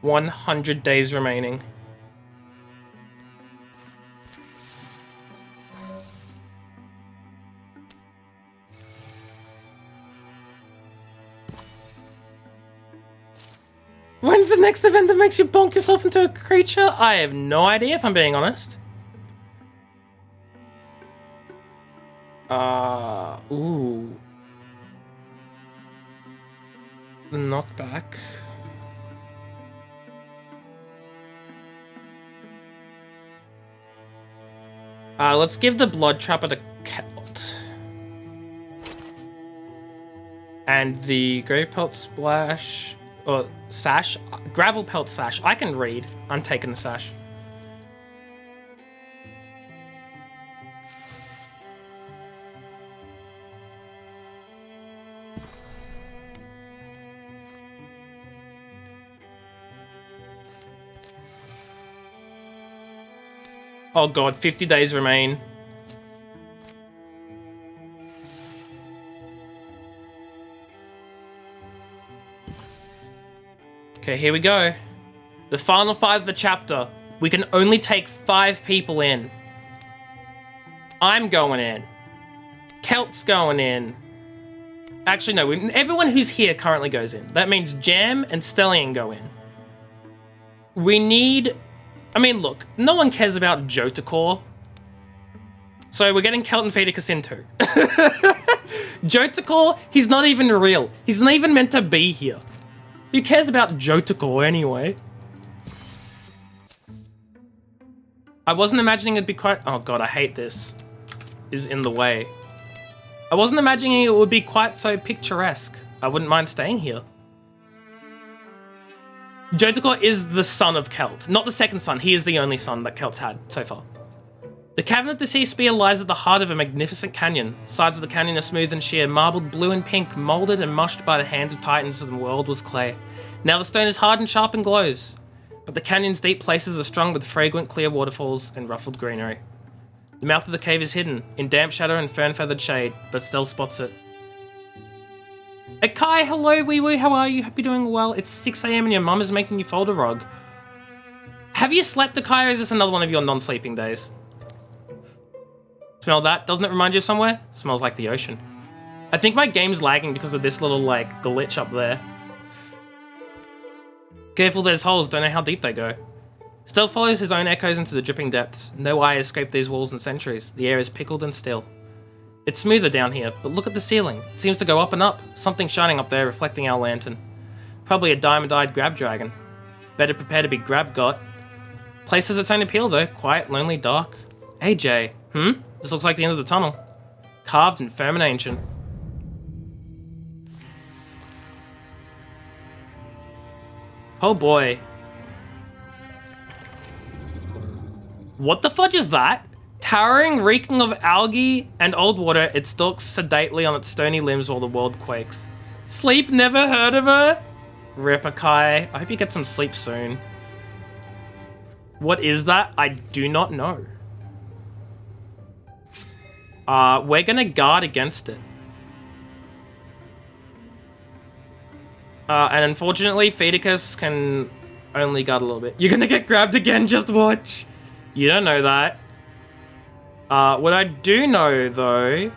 $100 days remaining. When's the next event that makes you bonk yourself into a creature? I have no idea, if I'm being honest. Ooh. The knockback. Let's give the Blood Trapper to Kelt. And the Grave Pelt Splash... Or Sash? Gravel Pelt Sash. I can read. I'm taking the Sash. Oh god, 50 days remain. Okay, here we go. The final 5 of the chapter. We can only take 5 people in. I'm going in. Kelt's going in. Actually, no. Everyone who's here currently goes in. That means Jam and Stellian go in. We need... I mean, look. No one cares about Jotacor. So we're getting Kelt and Feedicus in too. Jotacor, he's not even real. He's not even meant to be here. Who cares about Jotacor anyway? I wasn't imagining it'd be quite... Oh god, I hate this. Is in the way. I wasn't imagining it would be quite so picturesque. I wouldn't mind staying here. Jotacor is the son of Kelt. Not the second son. He is the only son that Kelt's had so far. The Cavern of the Sea Spear lies at the heart of a magnificent canyon. Sides of the canyon are smooth and sheer, marbled blue and pink, moulded and mushed by the hands of titans when the world was clay. Now the stone is hard and sharp and glows, but the canyon's deep places are strung with fragrant clear waterfalls and ruffled greenery. The mouth of the cave is hidden, in damp shadow and fern-feathered shade, but still spots it. Akai, hello, wee wee, how are you? Hope you're doing well. It's 6 AM and your mum is making you fold a rug. Have you slept, Akai, or is this another one of your non-sleeping days? Smell that? Doesn't it remind you of somewhere? Smells like the ocean. I think my game's lagging because of this little, like, glitch up there. Careful, there's holes. Don't know how deep they go. Stealth follows his own echoes into the dripping depths. No eye has scraped these walls in centuries. The air is pickled and still. It's smoother down here, but look at the ceiling. It seems to go up and up. Something shining up there, reflecting our lantern. Probably a diamond-eyed grab dragon. Better prepare to be grab-got. Place has its own appeal, though. Quiet, lonely, dark. AJ. This looks like the end of the tunnel. Carved in firm and ancient. Oh boy. What the fudge is that? Towering, reeking of algae and old water, it stalks sedately on its stony limbs while the world quakes. Sleep, never heard of her? Ripakai. I hope you get some sleep soon. What is that? I do not know. We're gonna guard against it. And unfortunately, Feticus can only guard a little bit. You're gonna get grabbed again, just watch. You don't know that. What I do know, though,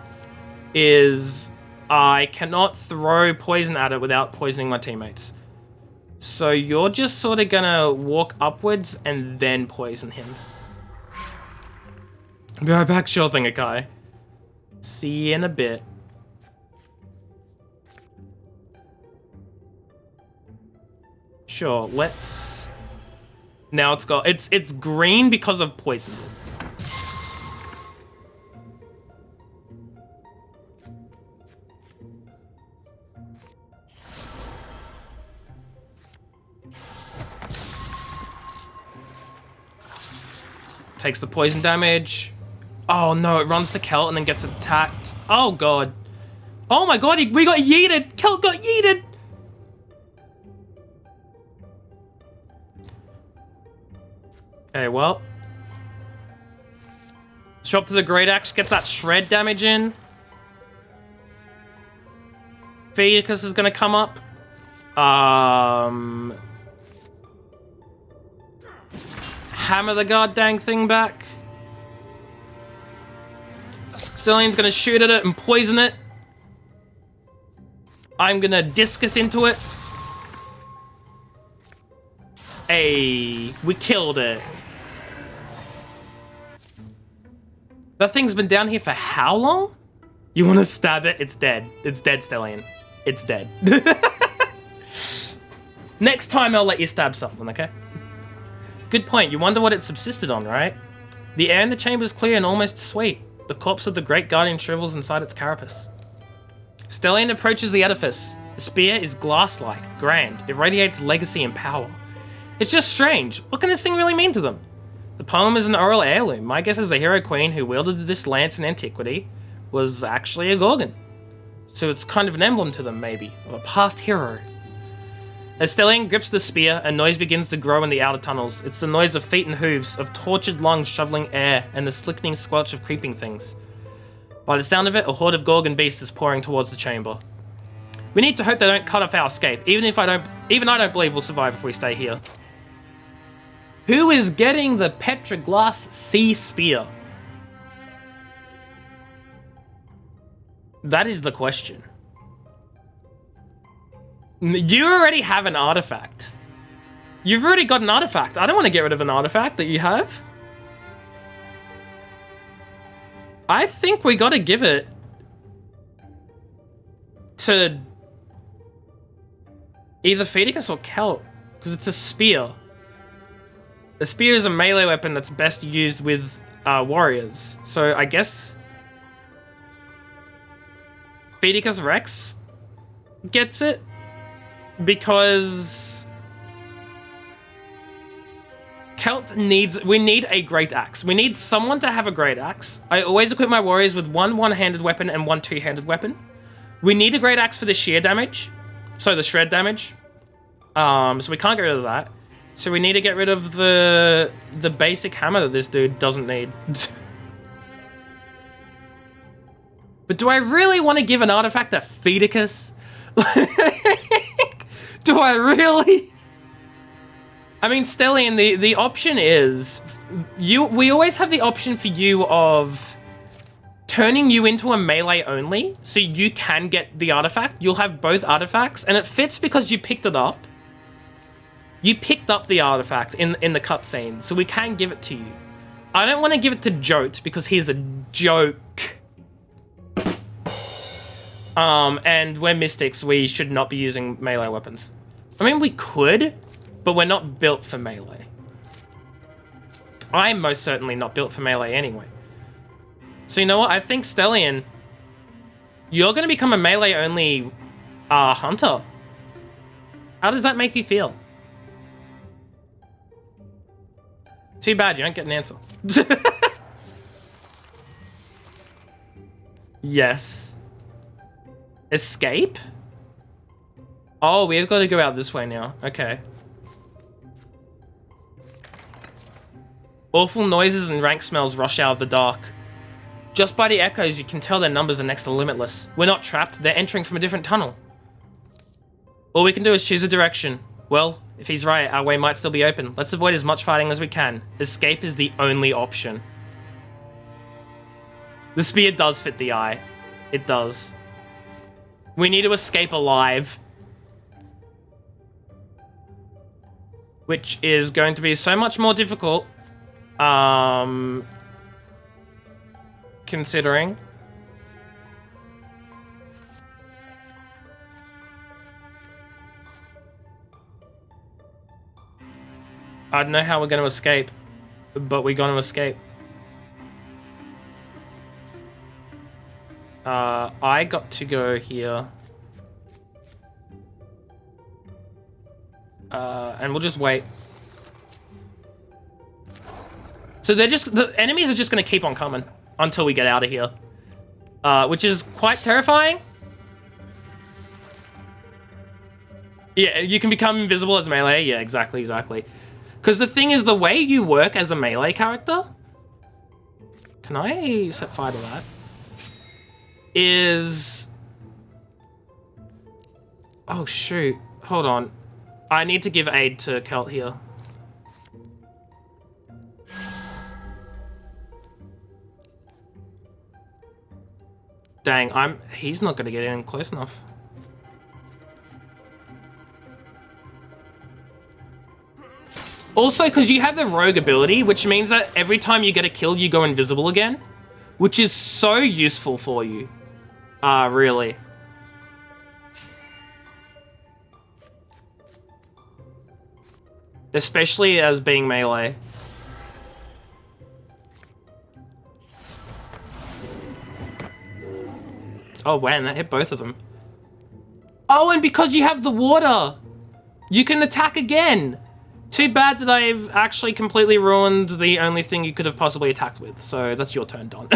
is I cannot throw poison at it without poisoning my teammates. So you're just sort of gonna walk upwards and then poison him. Be right back, sure thing, Akai. See you in a bit. Sure, let's... Now it's green because of poison. Takes the poison damage. Oh no, it runs to Kelt and then gets attacked. Oh god. Oh my god, we got yeeted! Kelt got yeeted! Okay, well. Shop to the Great Axe, gets that shred damage in. Feticus is gonna come up. Hammer the goddamn thing back. Stellian's gonna shoot at it and poison it. I'm gonna discus into it. Hey, we killed it. That thing's been down here for how long? You wanna stab it? It's dead. It's dead, Stellian. It's dead. Next time I'll let you stab something, okay? Good point. You wonder what it subsisted on, right? The air in the chamber is clear and almost sweet. The corpse of the great guardian shrivels inside its carapace. Stellian approaches the edifice. The spear is glass-like, grand. It radiates legacy and power. It's just strange. What can this thing really mean to them? The poem is an oral heirloom. My guess is the hero queen who wielded this lance in antiquity was actually a Gorgon. So it's kind of an emblem to them, maybe, of a past hero. As Stellian grips the spear, a noise begins to grow in the outer tunnels. It's the noise of feet and hooves, of tortured lungs shoveling air, and the slickening squelch of creeping things. By the sound of it, a horde of Gorgon beasts is pouring towards the chamber. We need to hope they don't cut off our escape, even I don't believe we'll survive if we stay here. Who is getting the Petroglass Sea Spear? That is the question. You already have an artifact. You've already got an artifact. I don't want to get rid of an artifact that you have. I think we gotta give it to either Feticus or Kelt, because it's a spear. A spear is a melee weapon that's best used with warriors. So I guess Feticus Rex gets it. Because Kelt we need a great axe. We need someone to have a great axe. I always equip my warriors with one one-handed weapon and one two-handed weapon. We need a great axe for the shear damage. So the shred damage. So we can't get rid of that. So we need to get rid of the basic hammer that this dude doesn't need. But do I really want to give an artifact to Feticus? Do I really? I mean, Stellian, the option is... We always have the option for you of turning you into a melee only, so you can get the artifact. You'll have both artifacts, and it fits because you picked it up. You picked up the artifact in the cutscene, so we can give it to you. I don't want to give it to Jote, because he's a joke. And we're mystics, we should not be using melee weapons. I mean, we could, but we're not built for melee. I'm most certainly not built for melee anyway. So you know what? I think, Stellian, you're going to become a melee-only hunter. How does that make you feel? Too bad you don't get an answer. Yes. Escape? Oh, we've got to go out this way now. Okay. Awful noises and rank smells rush out of the dark. Just by the echoes, you can tell their numbers are next to limitless. We're not trapped, they're entering from a different tunnel. All we can do is choose a direction. Well, if he's right, our way might still be open. Let's avoid as much fighting as we can. Escape is the only option. The spear does fit the eye. It does. We need to escape alive. Which is going to be so much more difficult. Considering. I don't know how we're going to escape, but we're going to escape. I got to go here. And we'll just wait. So the enemies are just going to keep on coming until we get out of here. Which is quite terrifying. Yeah, you can become invisible as melee. Yeah, exactly. Because the thing is, the way you work as a melee character... Can I set fire to that? Is... Oh, shoot. Hold on. I need to give aid to Kelt here. Dang, he's not gonna get in close enough. Also, because you have the rogue ability, which means that every time you get a kill, you go invisible again, which is so useful for you. Really. Especially as being melee. Oh, man, that hit both of them. Oh, and because you have the water, you can attack again. Too bad that I've actually completely ruined the only thing you could have possibly attacked with. So that's your turn, Don.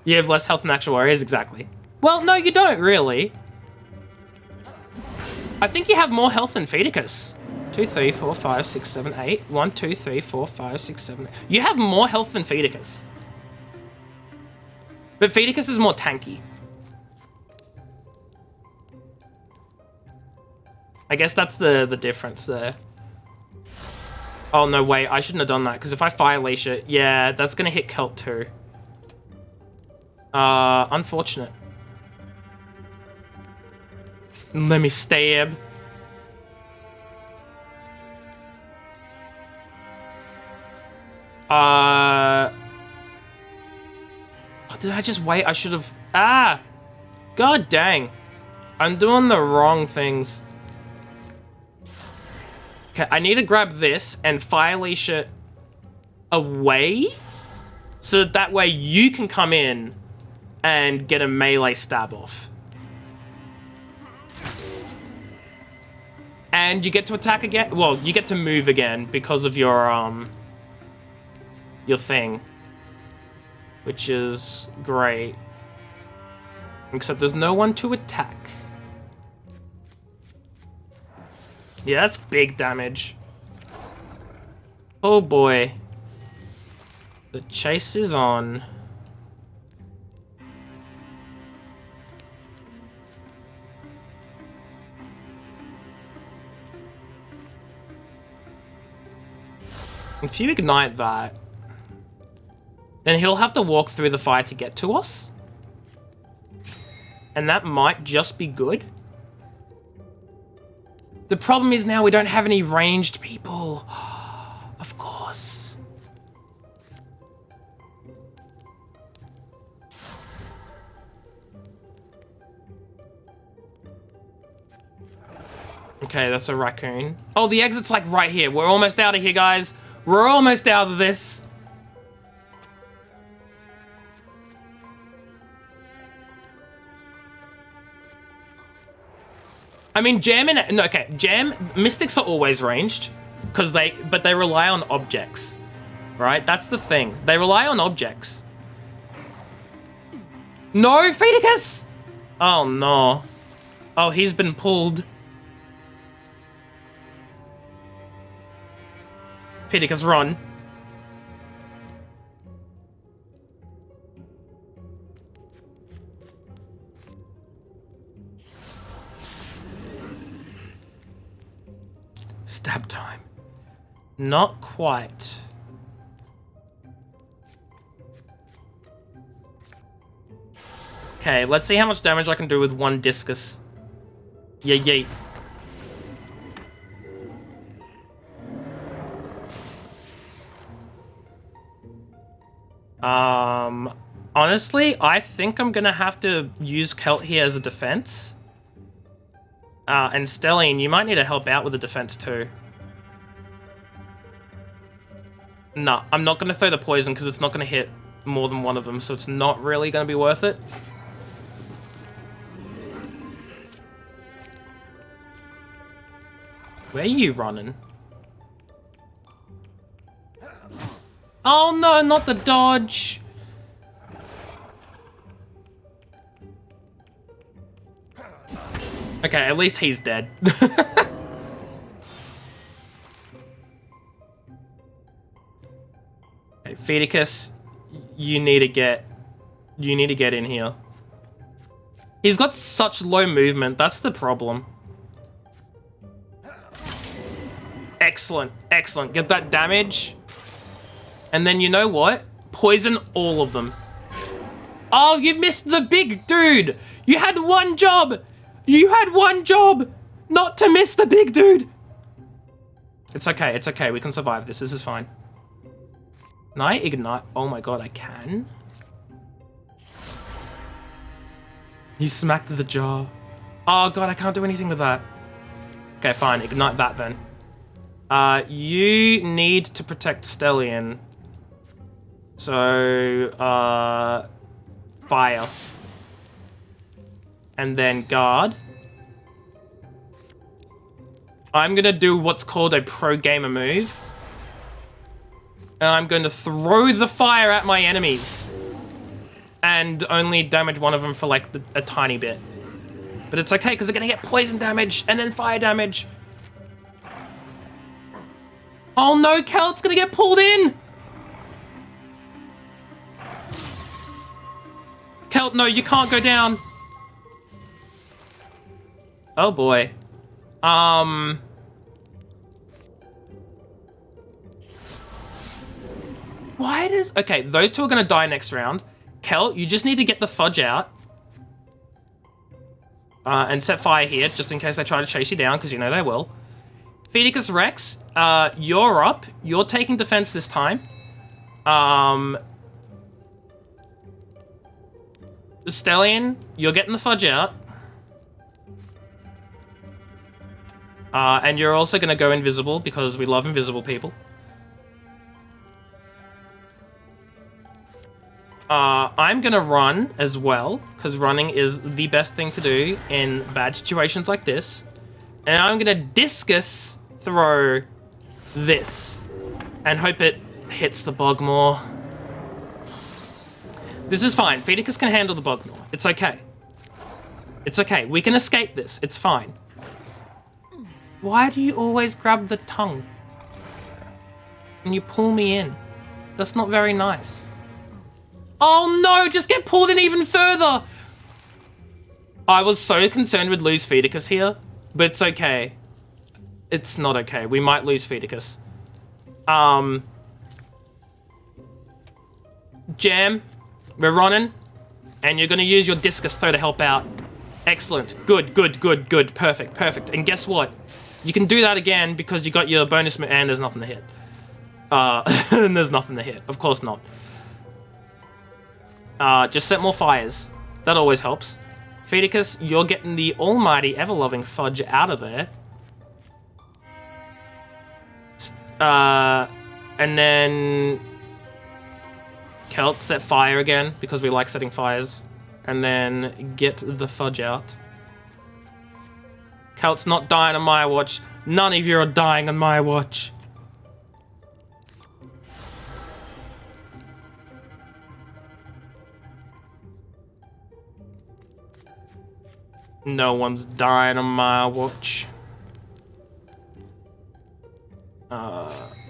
You have less health than actual warriors, exactly. Well, no, you don't, really. I think you have more health than Feticus. 2, 3, 4, 5, 6, 7, 8. 1, 2, 3, 4, 5, 6, 7, 8. You have more health than Feticus. But Feticus is more tanky. I guess that's the difference there. Oh, no, wait. I shouldn't have done that, because if I Fire Leash it, yeah, that's going to hit Kelt too. Unfortunate. Let me stab. Oh, did I just wait? I should have... Ah! God dang. I'm doing the wrong things. Okay, I need to grab this and Fire Leash it away, so that way you can come in and get a melee stab off. And you get to attack again. Well, you get to move again because of your thing, which is great. Except there's no one to attack. Yeah, that's big damage. Oh boy. The chase is on. If you ignite that, then he'll have to walk through the fire to get to us. And that might just be good. The problem is now we don't have any ranged people. Of course. Okay, that's a raccoon. Oh, the exit's like right here. We're almost out of here, guys. We're almost out of this. I mean, Jam, Mystics are always ranged, but they rely on objects, right? That's the thing. They rely on objects. No, Feticus! Oh, no. Oh, he's been pulled. Feticus, run. Stab time. Not quite. Okay, let's see how much damage I can do with one discus. Yeah, yeet. Honestly, I think I'm gonna have to use Celt here as a defense. And Stellian, you might need to help out with the defense too. No, I'm not gonna throw the poison because it's not gonna hit more than one of them, so it's not really gonna be worth it. Where are you running? Oh no, not the dodge! Okay, at least he's dead. Okay, Feticus, you need to get in here. He's got such low movement, that's the problem. Excellent, excellent. Get that damage. And then you know what? Poison all of them. Oh, you missed the big dude! You had one job! You had one job! Not to miss the big dude! It's okay, it's okay. We can survive this. This is fine. Can I ignite? Oh my god, I can? He smacked the jar. Oh god, I can't do anything with that. Okay, fine. Ignite that then. You need to protect Stellian. So, fire. And then guard. I'm gonna do what's called a pro gamer move. And I'm going to throw the fire at my enemies. And only damage one of them for like a tiny bit. But it's okay because they're gonna get poison damage and then fire damage. Oh no, Celt's gonna get pulled in! Celt, no, you can't go down. Oh boy. Why does... Okay, those two are gonna die next round. Celt, you just need to get the fudge out. And set fire here, just in case they try to chase you down, because you know they will. Feticus Rex, you're up. You're taking defense this time. Stellian, you're getting the fudge out. And you're also going to go invisible, because we love invisible people. I'm going to run as well, because running is the best thing to do in bad situations like this. And I'm going to discus throw this and hope it hits the Bogmore. This is fine. Feticus can handle the Bogmore. It's okay. It's okay. We can escape this. It's fine. Why do you always grab the tongue? And you pull me in? That's not very nice. Oh no, just get pulled in even further! I was so concerned we'd lose Feticus here, but it's okay. It's not okay. We might lose Feticus. Jam, we're running, and you're gonna use your discus throw to help out. Excellent. Good, good, good, good. Perfect, perfect. And guess what? You can do that again because you got your bonus and there's nothing to hit. And there's nothing to hit. Of course not. Just set more fires. That always helps. Feticus, you're getting the almighty ever-loving fudge out of there. And then... Celt, set fire again, because we like setting fires. And then get the fudge out. Celt's not dying on my watch. None of you are dying on my watch. No one's dying on my watch.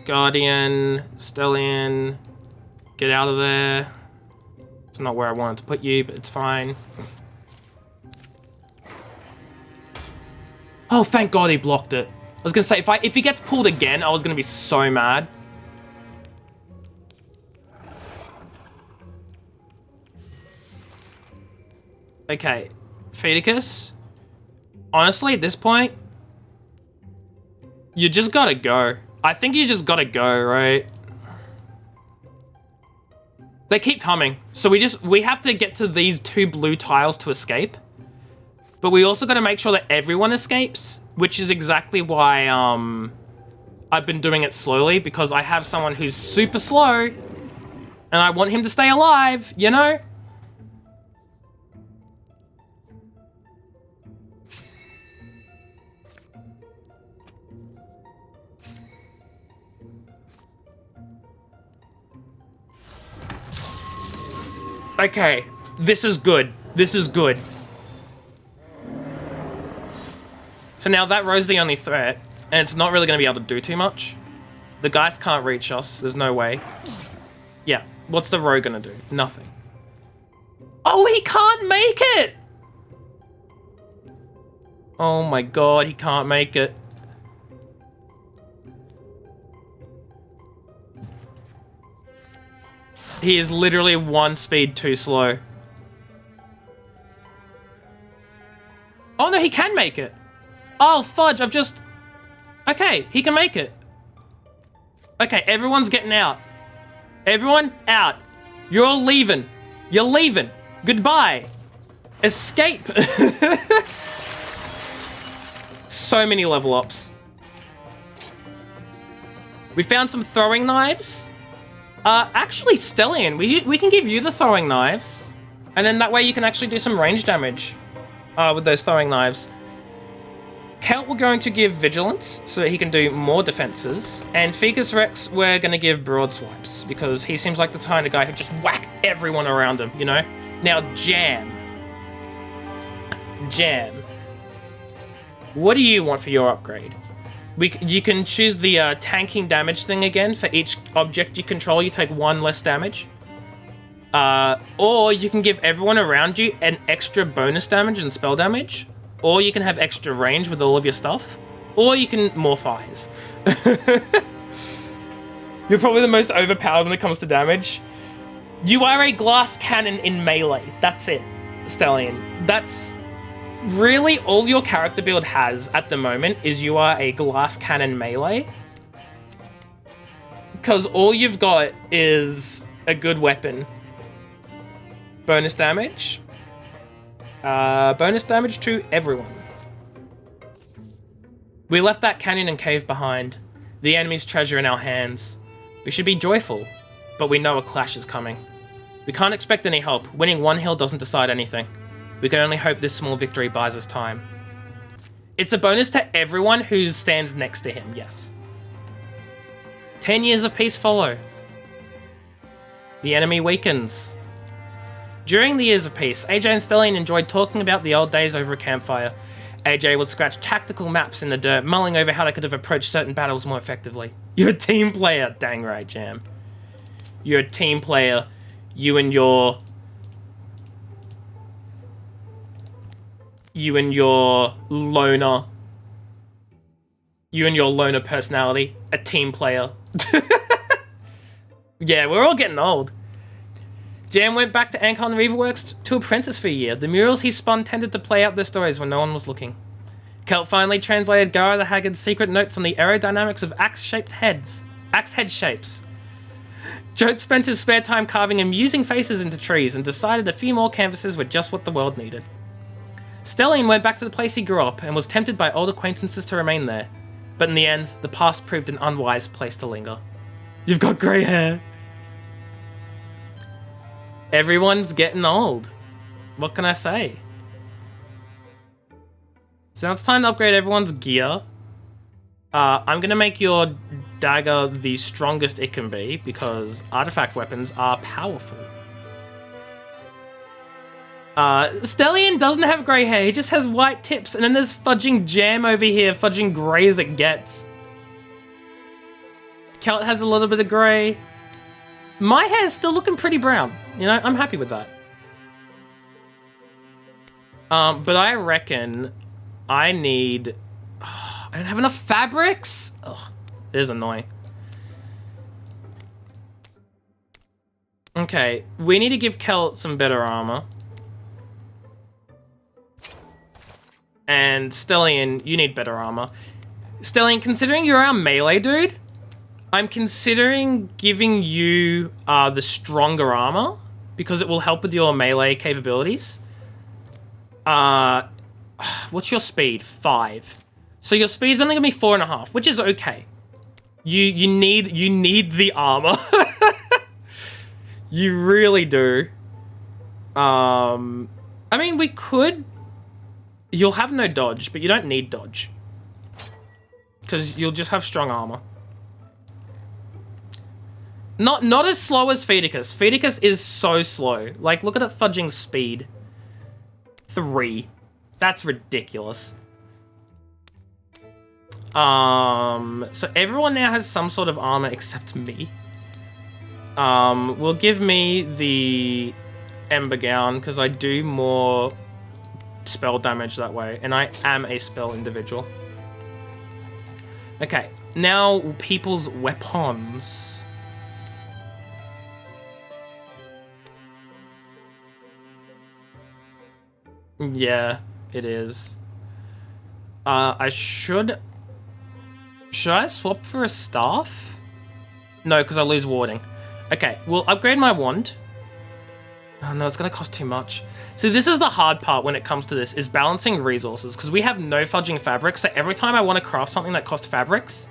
Guardian, Stellian, get out of there. It's not where I wanted to put you, but it's fine. Oh, thank God he blocked it. was gonna say, if he gets pulled again, I was gonna be so mad. Okay, Feticus. Honestly, at this point, you just gotta go. I think you just gotta go, right? They keep coming. So we have to get to these 2 blue tiles to escape. But we also gotta make sure that everyone escapes, which is exactly why I've been doing it slowly, because I have someone who's super slow and I want him to stay alive, you know? Okay, this is good. This is good. So now that row's the only threat, and it's not really going to be able to do too much. The guys can't reach us. There's no way. Yeah, what's the row going to do? Nothing. Oh, he can't make it! Oh my god, he can't make it. He is literally 1 speed too slow. Oh no, he can make it. Oh, fudge, I've just... Okay, he can make it. Okay, everyone's getting out. Everyone out. You're all leaving. You're leaving. Goodbye. Escape. So many level ups. We found some throwing knives. Actually, Stellian, we can give you the throwing knives. And then that way you can actually do some range damage with those throwing knives. Kelt, we're going to give Vigilance so that he can do more defenses. And Fegus Rex, we're going to give Broad Swipes because he seems like the kind of guy who just whack everyone around him, you know? Now, Jam. Jam. What do you want for your upgrade? You can choose the tanking damage thing again. For each object you control, you take 1 less damage. Or you can give everyone around you an extra bonus damage and spell damage. Or you can have extra range with all of your stuff. Or you can morph eyes. You're probably the most overpowered when it comes to damage. You are a glass cannon in melee. That's it, Stellian. That's really all your character build has at the moment is you are a glass cannon melee. Because all you've got is a good weapon. Bonus damage. Bonus damage to everyone. We left that canyon and cave behind. The enemy's treasure in our hands. We should be joyful, but we know a clash is coming. We can't expect any help. Winning 1 hill doesn't decide anything. We can only hope this small victory buys us time. It's a bonus to everyone who stands next to him, yes. 10 years of peace follow. The enemy weakens. During the years of peace, AJ and Stellian enjoyed talking about the old days over a campfire. AJ would scratch tactical maps in the dirt, mulling over how they could have approached certain battles more effectively. You're a team player. Dang right, Jam. You're a team player. You and your loner. You and your loner personality. A team player. Yeah, we're all getting old. Jam went back to Ancon Reaverworks to apprentice for a year. The murals he spun tended to play out their stories when no one was looking. Kelt finally translated Gara the Haggard's secret notes on the aerodynamics of axe head shapes. Jote spent his spare time carving amusing faces into trees and decided a few more canvases were just what the world needed. Stellian went back to the place he grew up and was tempted by old acquaintances to remain there. But in the end, the past proved an unwise place to linger. You've got grey hair. Everyone's getting old. What can I say? So now it's time to upgrade everyone's gear. I'm going to make your dagger the strongest it can be because artifact weapons are powerful. Stellian doesn't have grey hair. He just has white tips. And then there's fudging Jam over here, fudging grey as it gets. Kelt has a little bit of grey. My hair's still looking pretty brown. You know, I'm happy with that. But I reckon I need I don't have enough fabrics? Ugh, it is annoying. Okay, we need to give Kelt some better armor. And Stellian, you need better armor. Stellian, considering you're our melee dude, I'm considering giving you the stronger armor because it will help with your melee capabilities. What's your speed? 5. So your speed's only gonna be 4.5, which is okay. You need the armor. You really do. I mean, we could. You'll have no dodge, but you don't need dodge because you'll just have strong armor. Not as slow as Fedicus. Fedicus is so slow. Like, look at that fudging speed. 3. That's ridiculous. So everyone now has some sort of armor except me. Will give me the Ember Gown because I do more spell damage that way, and I am a spell individual. Okay, now people's weapons. Yeah, it is. Should I swap for a staff? No, because I lose warding. Okay, we'll upgrade my wand. Oh no, it's gonna cost too much. See, this is the hard part when it comes to this, is balancing resources, because we have no fudging fabrics, so every time I want to craft something that costs fabrics,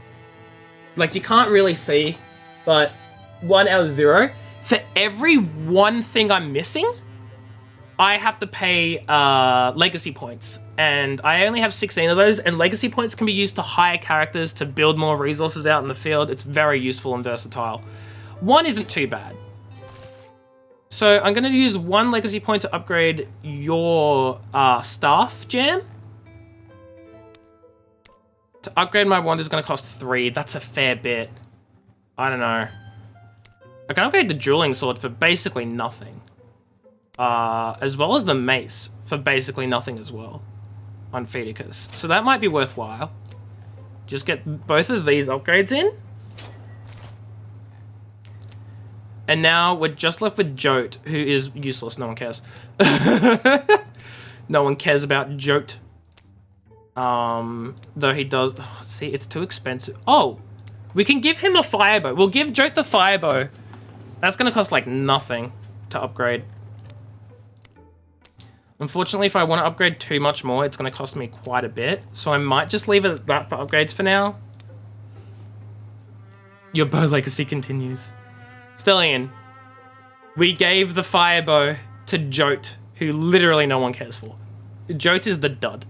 like, you can't really see, but 1 out of 0, for every one thing I'm missing, I have to pay legacy points, and I only have 16 of those, and legacy points can be used to hire characters to build more resources out in the field. It's very useful and versatile. 1 isn't too bad. So I'm going to use 1 legacy point to upgrade your staff, Jam. To upgrade my wand is going to cost 3. That's a fair bit. I don't know. I can upgrade the dueling sword for basically nothing. As well as the mace for basically nothing as well on Fedicus. So that might be worthwhile. Just get both of these upgrades in. And now we're just left with Jote, who is useless. No one cares. No one cares about Jote. Though he does... Oh, see, it's too expensive. Oh! We can give him a firebow. We'll give Jote the firebow. That's going to cost, like, nothing to upgrade. Unfortunately, if I want to upgrade too much more, it's going to cost me quite a bit. So I might just leave it at that for upgrades for now. Your bow legacy continues. Stellian, we gave the firebow to Jote, who literally no one cares for. Jote is the dud.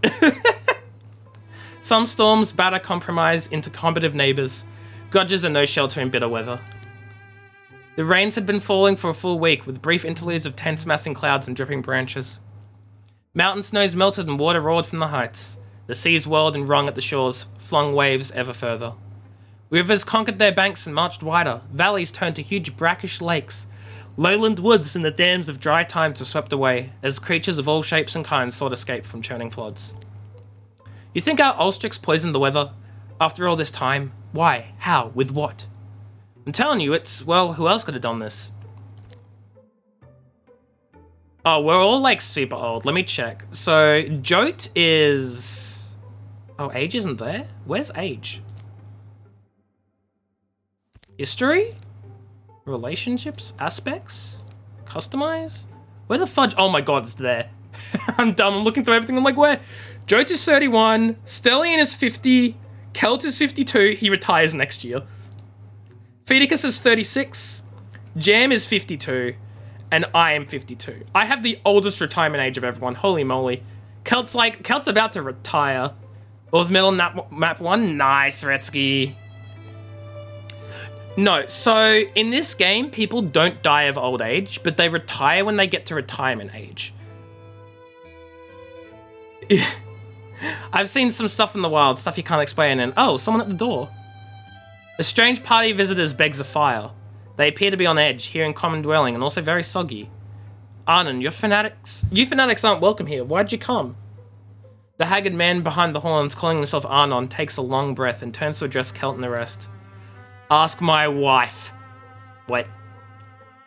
Some storms batter compromise into combative neighbours. Grudges are no shelter in bitter weather. The rains had been falling for a full week, with brief interludes of tense massing clouds and dripping branches. Mountain snows melted and water roared from the heights. The seas whirled and wrung at the shores, flung waves ever further. Rivers conquered their banks and marched wider. Valleys turned to huge brackish lakes. Lowland woods and the dams of dry times were swept away, as creatures of all shapes and kinds sought escape from churning floods. You think our Ulstrix poisoned the weather? After all this time? Why? How? With what? I'm telling you, it's, well, who else could have done this? Oh, we're all, like, super old. Let me check. So, Jote is... Oh, Age isn't there? Where's Age? History? Relationships? Aspects? Customize? Where the fudge? Oh my god, it's there. I'm dumb. I'm looking through everything. I'm like, where? Jote is 31. Stellian is 50. Kelt is 52. He retires next year. Fedicus is 36. Jam is 52. And I am 52. I have the oldest retirement age of everyone. Holy moly. Kelt's about to retire. Or the middle map 1. Nice, Retsky. No, so in this game, people don't die of old age, but they retire when they get to retirement age. I've seen some stuff in the wild, stuff you can't explain, and oh, someone at the door. A strange party of visitors begs a fire. They appear to be on edge, here in common dwelling, and also very soggy. Arnon, you fanatics aren't welcome here. Why'd you come? The haggard man behind the horns, calling himself Arnon, takes a long breath and turns to address Kelt and the rest. Ask my wife. What?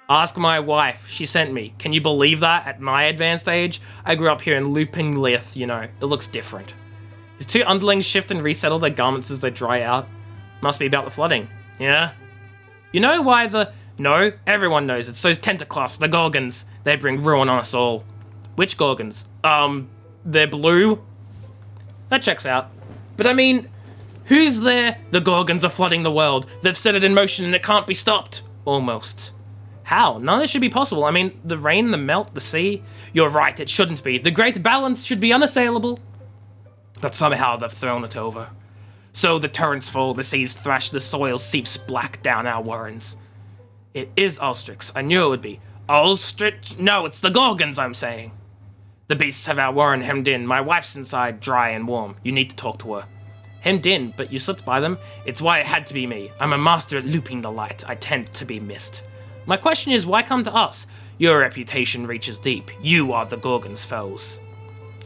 Ask my wife. She sent me. Can you believe that? At my advanced age, I grew up here in Wildermyth, you know. It looks different. His two underlings shift and resettle their garments as they dry out. Must be about the flooding. Yeah? You know why the... No, everyone knows. It's those Tentacloths, the Gorgons. They bring ruin on us all. Which Gorgons? They're blue? That checks out. But I mean, who's there? The Gorgons are flooding the world. They've set it in motion and it can't be stopped. Almost. How? None of this should be possible. I mean, the rain, the melt, the sea. You're right, it shouldn't be. The great balance should be unassailable. But somehow they've thrown it over. So the torrents fall, the seas thrash, the soil seeps black down our warrens. It is Ulstrix. I knew it would be. Ulstrix? No, it's the Gorgons, I'm saying. The beasts have our warren hemmed in. My wife's inside, dry and warm. You need to talk to her. Hemmed in, but you slipped by them. It's why it had to be me. I'm a master at looping the light. I tend to be missed. My question is, why come to us? Your reputation reaches deep. You are the Gorgons' foes.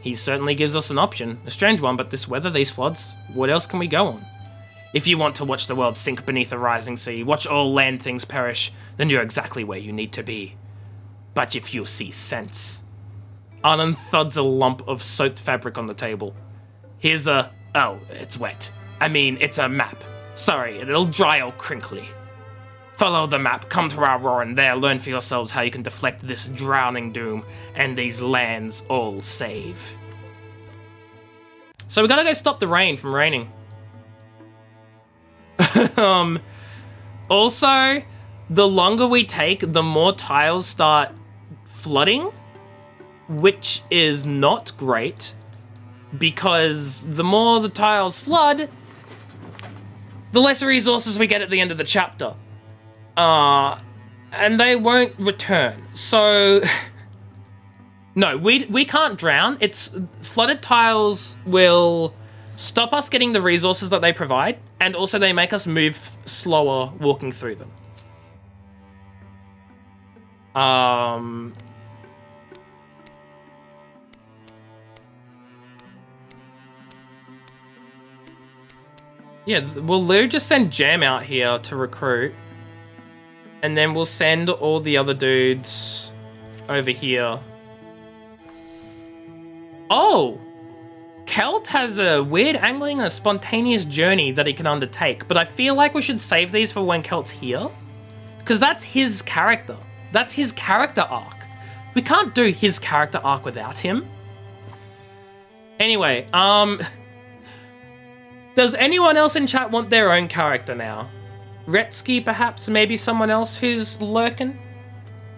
He certainly gives us an option. A strange one, but this weather, these floods, what else can we go on? If you want to watch the world sink beneath a rising sea, watch all land things perish, then you're exactly where you need to be. But if you see sense... Arnon thuds a lump of soaked fabric on the table. Here's a... Oh, it's wet. I mean, it's a map. Sorry, it'll dry all crinkly. Follow the map, come to our roar, and there learn for yourselves how you can deflect this drowning doom and these lands all save. So we gotta go stop the rain from raining. Also, the longer we take, the more tiles start flooding, which is not great, because the more the tiles flood, the less resources we get at the end of the chapter. And they won't return. So, no, we can't drown. It's flooded tiles will stop us getting the resources that they provide, and also they make us move slower walking through them. Yeah, we'll literally just send Jam out here to recruit. And then we'll send all the other dudes over here. Oh! Kelt has a weird angling and a spontaneous journey that he can undertake, but I feel like we should save these for when Kelt's here. Because that's his character. That's his character arc. We can't do his character arc without him. Anyway, does anyone else in chat want their own character now? Retsky, perhaps? Maybe someone else who's lurking?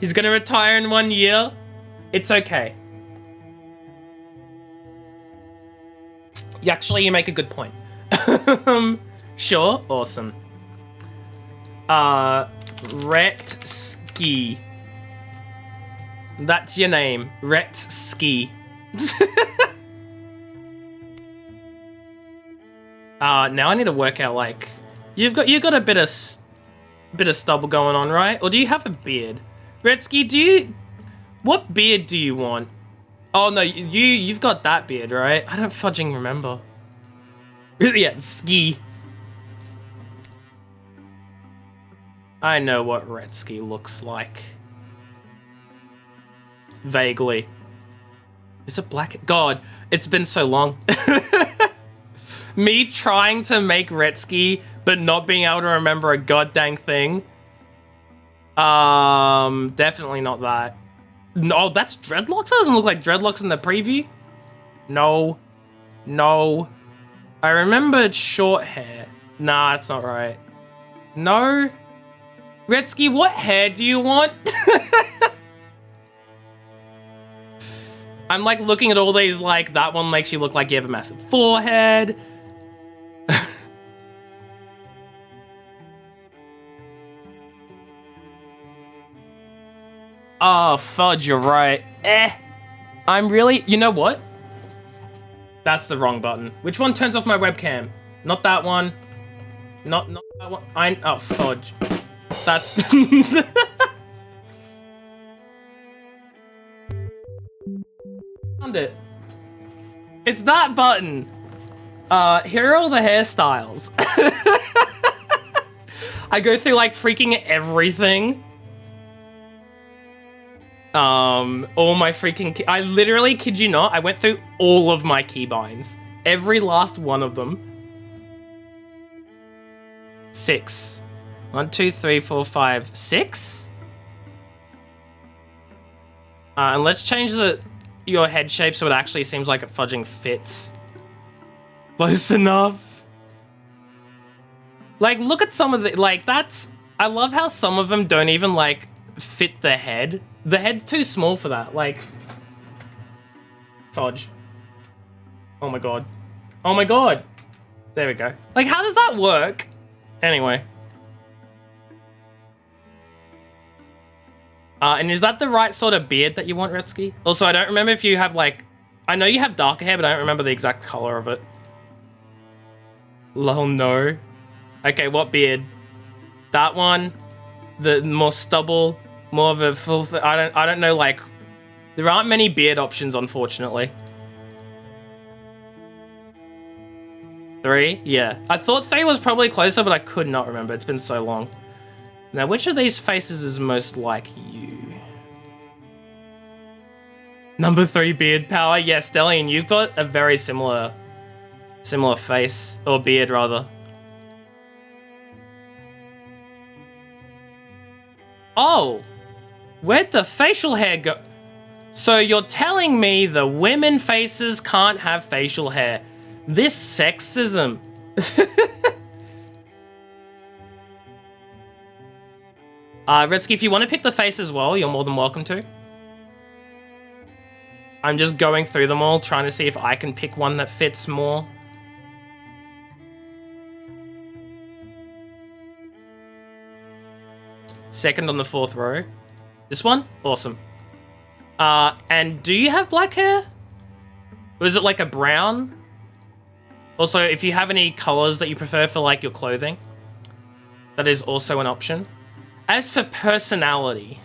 He's gonna retire in 1 year? It's okay. Actually, you make a good point. Sure, awesome. Retsky. That's your name, Retsky. Now I need to work out, like, you've got a bit of stubble going on, right? Or do you have a beard? Retsky, what beard do you want? Oh no, you've got that beard, right? I don't fudging remember. Yeah, ski. I know what Retsky looks like. Vaguely. Is it black? God, it's been so long. Me trying to make Retsky, but not being able to remember a goddamn thing. Definitely not that. No, that's dreadlocks? That doesn't look like dreadlocks in the preview. No. No. I remembered short hair. Nah, that's not right. No. Retsky, what hair do you want? I'm like looking at all these, like, that one makes you look like you have a massive forehead. Oh, fudge, you're right. I'm really... You know what? That's the wrong button. Which one turns off my webcam? Not that one. Not that one. Oh, fudge. That's... Found it. It's that button. Here are all the hairstyles. I go through like freaking everything. All my freaking... I literally, kid you not, I went through all of my keybinds. Every last one of them. 6. 1, 2, 3, 4, 5, 6? And let's change your head shape so it actually seems like it fudging fits. Close enough. Like, look at some of the... Like, that's... I love how some of them don't even, like, fit the head. The head's too small for that. Like... Fudge. Oh my god. Oh my god. There we go. Like, how does that work? Anyway. And is that the right sort of beard that you want, Retsky? Also, I don't remember if you have, like... I know you have darker hair, but I don't remember the exact color of it. Lol, no. Okay, what beard? That one? The more stubble? More of a full... I don't know, like... There aren't many beard options, unfortunately. 3? Yeah. I thought 3 was probably closer, but I could not remember. It's been so long. Now, which of these faces is most like you? Number 3, beard power. Yes, Stellian, you've got a very similar face. Or beard, rather. Oh! Where'd the facial hair go? So you're telling me the women faces can't have facial hair. This sexism. Retsky, if you want to pick the face as well, you're more than welcome to. I'm just going through them all, trying to see if I can pick one that fits more. Second on the 4th row. This one? Awesome. And do you have black hair? Or is it like a brown? Also, if you have any colors that you prefer for like your clothing, that is also an option. As for personality,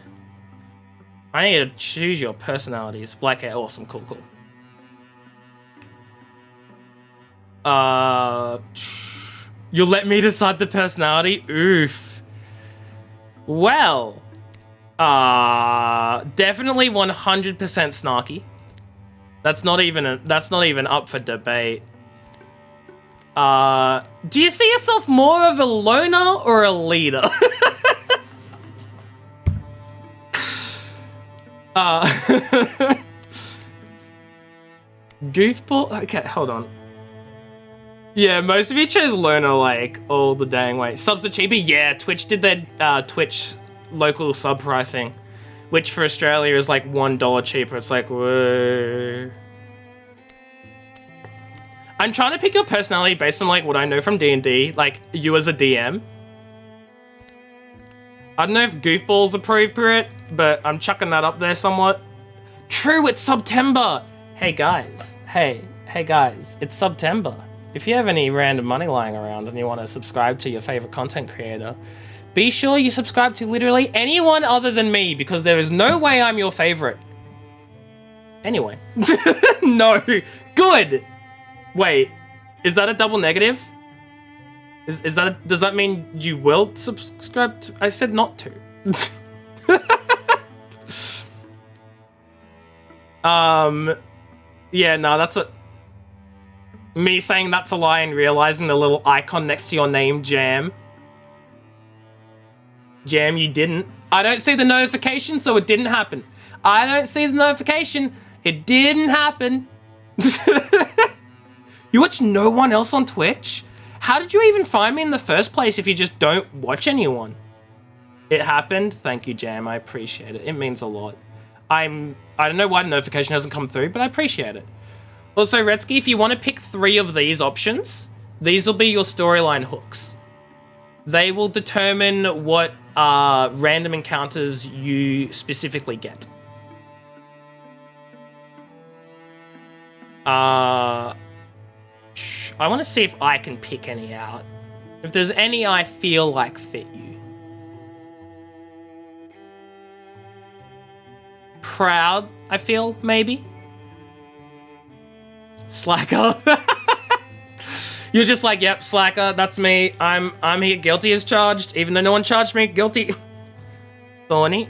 I need to choose your personalities. Black hair, awesome, cool, cool. You'll let me decide the personality? Oof. Well, definitely 100% snarky. That's not even up for debate. Do you see yourself more of a loner or a leader? Goofball? Okay, hold on. Yeah, most of you chose loner like all the dang way. Subs are cheaper? Yeah, Twitch did their Twitch local sub pricing, which for Australia is like $1 cheaper. It's like, whoa. I'm trying to pick your personality based on like what I know from D&D, like you as a DM. I don't know if goofball's appropriate, but I'm chucking that up there somewhat. True, it's September. Hey guys, hey guys, it's September. If you have any random money lying around and you want to subscribe to your favorite content creator, be sure you subscribe to literally anyone other than me, because there is no way I'm your favorite. Anyway. No. Good. Wait, is that a double negative? Is that does that mean you will subscribe to? I said not to. Yeah, no, that's a... Me saying that's a lie and realizing the little icon next to your name, Jam. Jam, you didn't. I don't see the notification, so it didn't happen. I don't see the notification. It didn't happen. You watch no one else on Twitch? How did you even find me in the first place if you just don't watch anyone? It happened. Thank you, Jam. I appreciate it. It means a lot. I don't know why the notification hasn't come through, but I appreciate it. Also, Retsky, if you want to pick 3 of these options, these will be your storyline hooks. They will determine what random encounters you specifically get. I want to see if I can pick any out. If there's any I feel like fit you. Proud, I feel, maybe. Slacker. You're just like, yep, slacker, that's me. I'm here, guilty as charged, even though no one charged me, guilty. Thorny,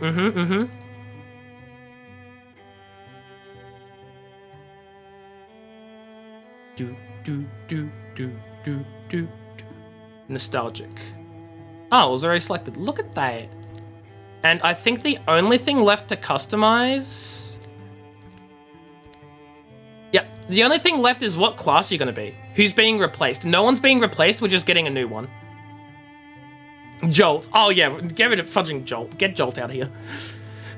Do. Nostalgic. Oh, it was already selected. Look at that. And I think the only thing left to customize... Yeah, the only thing left is what class you're going to be. Who's being replaced? No one's being replaced, we're just getting a new one. Jolt. Oh yeah, get rid of fudging Jolt. Get Jolt out of here.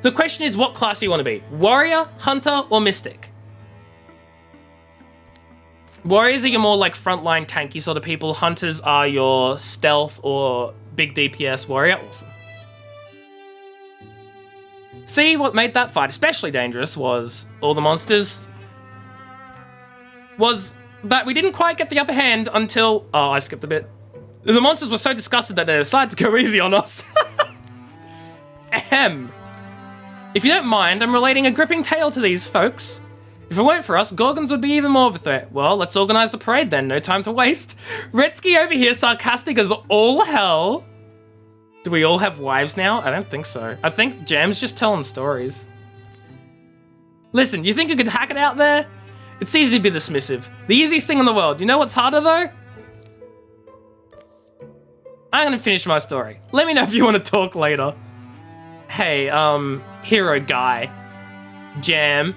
The question is, what class do you want to be? Warrior, Hunter, or Mystic? Warriors are your more like frontline tanky sort of people. Hunters are your stealth or big DPS warrior. Awesome. See, what made that fight especially dangerous was all the monsters. Was that we didn't quite get the upper hand until... Oh, I skipped a bit. The monsters were so disgusted that they decided to go easy on us. Ahem. If you don't mind, I'm relating a gripping tale to these folks. If it weren't for us, Gorgons would be even more of a threat. Well, let's organize the parade then. No time to waste. Retsky over here, sarcastic as all hell. Do we all have wives now? I don't think so. I think Jam's just telling stories. Listen, you think you could hack it out there? It's easy to be dismissive. The easiest thing in the world. You know what's harder though? I'm gonna finish my story. Let me know if you want to talk later. Hey, hero guy. Jam.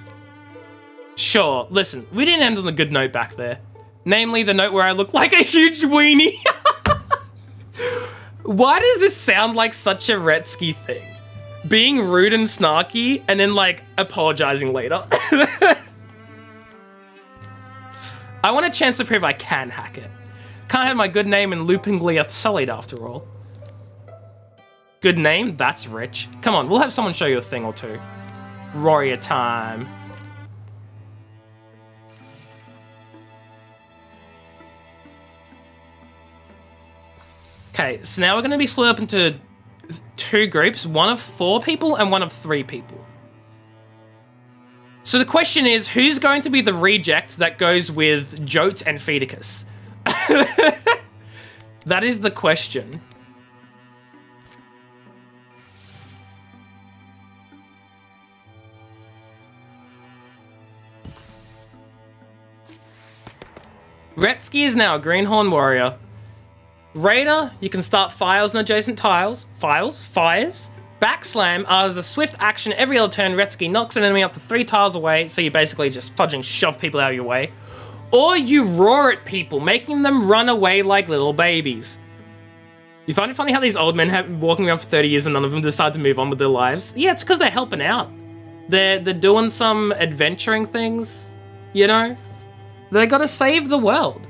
Sure, listen, we didn't end on a good note back there. Namely, the note where I look like a huge weenie. Why does this sound like such a Retsky thing? Being rude and snarky, and then, like, apologizing later. I want a chance to prove I can hack it. Can't have my good name and loopingly sullied after all. Good name? That's rich. Come on, we'll have someone show you a thing or two. Warrior time. Okay, so now we're going to be split up into two groups, one of 4 people and one of 3 people. So the question is, who's going to be the reject that goes with Jote and Feticus? That is the question. Retsky is now a Greenhorn Warrior. Raider, you can start fires and adjacent fires. Backslam as a swift action every other turn. Retsky knocks an enemy up to 3 tiles away, so you basically just fudging shove people out of your way. Or you roar at people, making them run away like little babies. You find it funny how these old men have been walking around for 30 years and none of them decide to move on with their lives? Yeah, it's because they're helping out. They're doing some adventuring things, you know? They gotta save the world.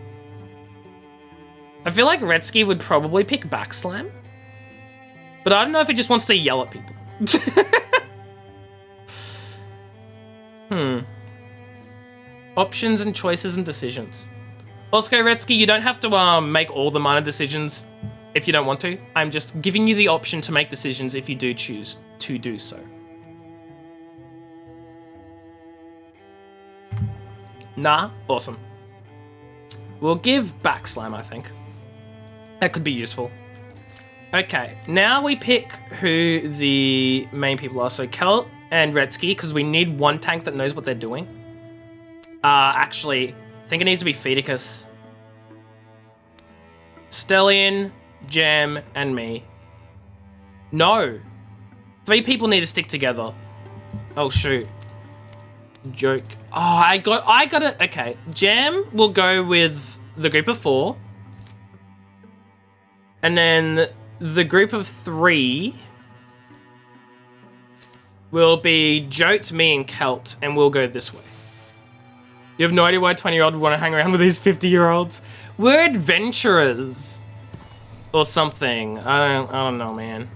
I feel like Retsky would probably pick Backslam. But I don't know if he just wants to yell at people. Options and choices and decisions. Also, Retsky, you don't have to make all the minor decisions if you don't want to. I'm just giving you the option to make decisions if you do choose to do so. Nah? Awesome. We'll give Backslam, I think. That could be useful. Okay, now we pick who the main people are. So Kelt and Retsky, because we need one tank that knows what they're doing. Actually, I think it needs to be Feticus. Stellian, Jam, and me. No. 3 people need to stick together. Oh, shoot. Joke. Oh, I got it. Okay, Jam will go with the group of 4. And then the group of 3 will be Jote, me, and Kelt, and we'll go this way. You have no idea why a 20-year-old would want to hang around with these 50-year-olds. We're adventurers. Or something. I don't know, man.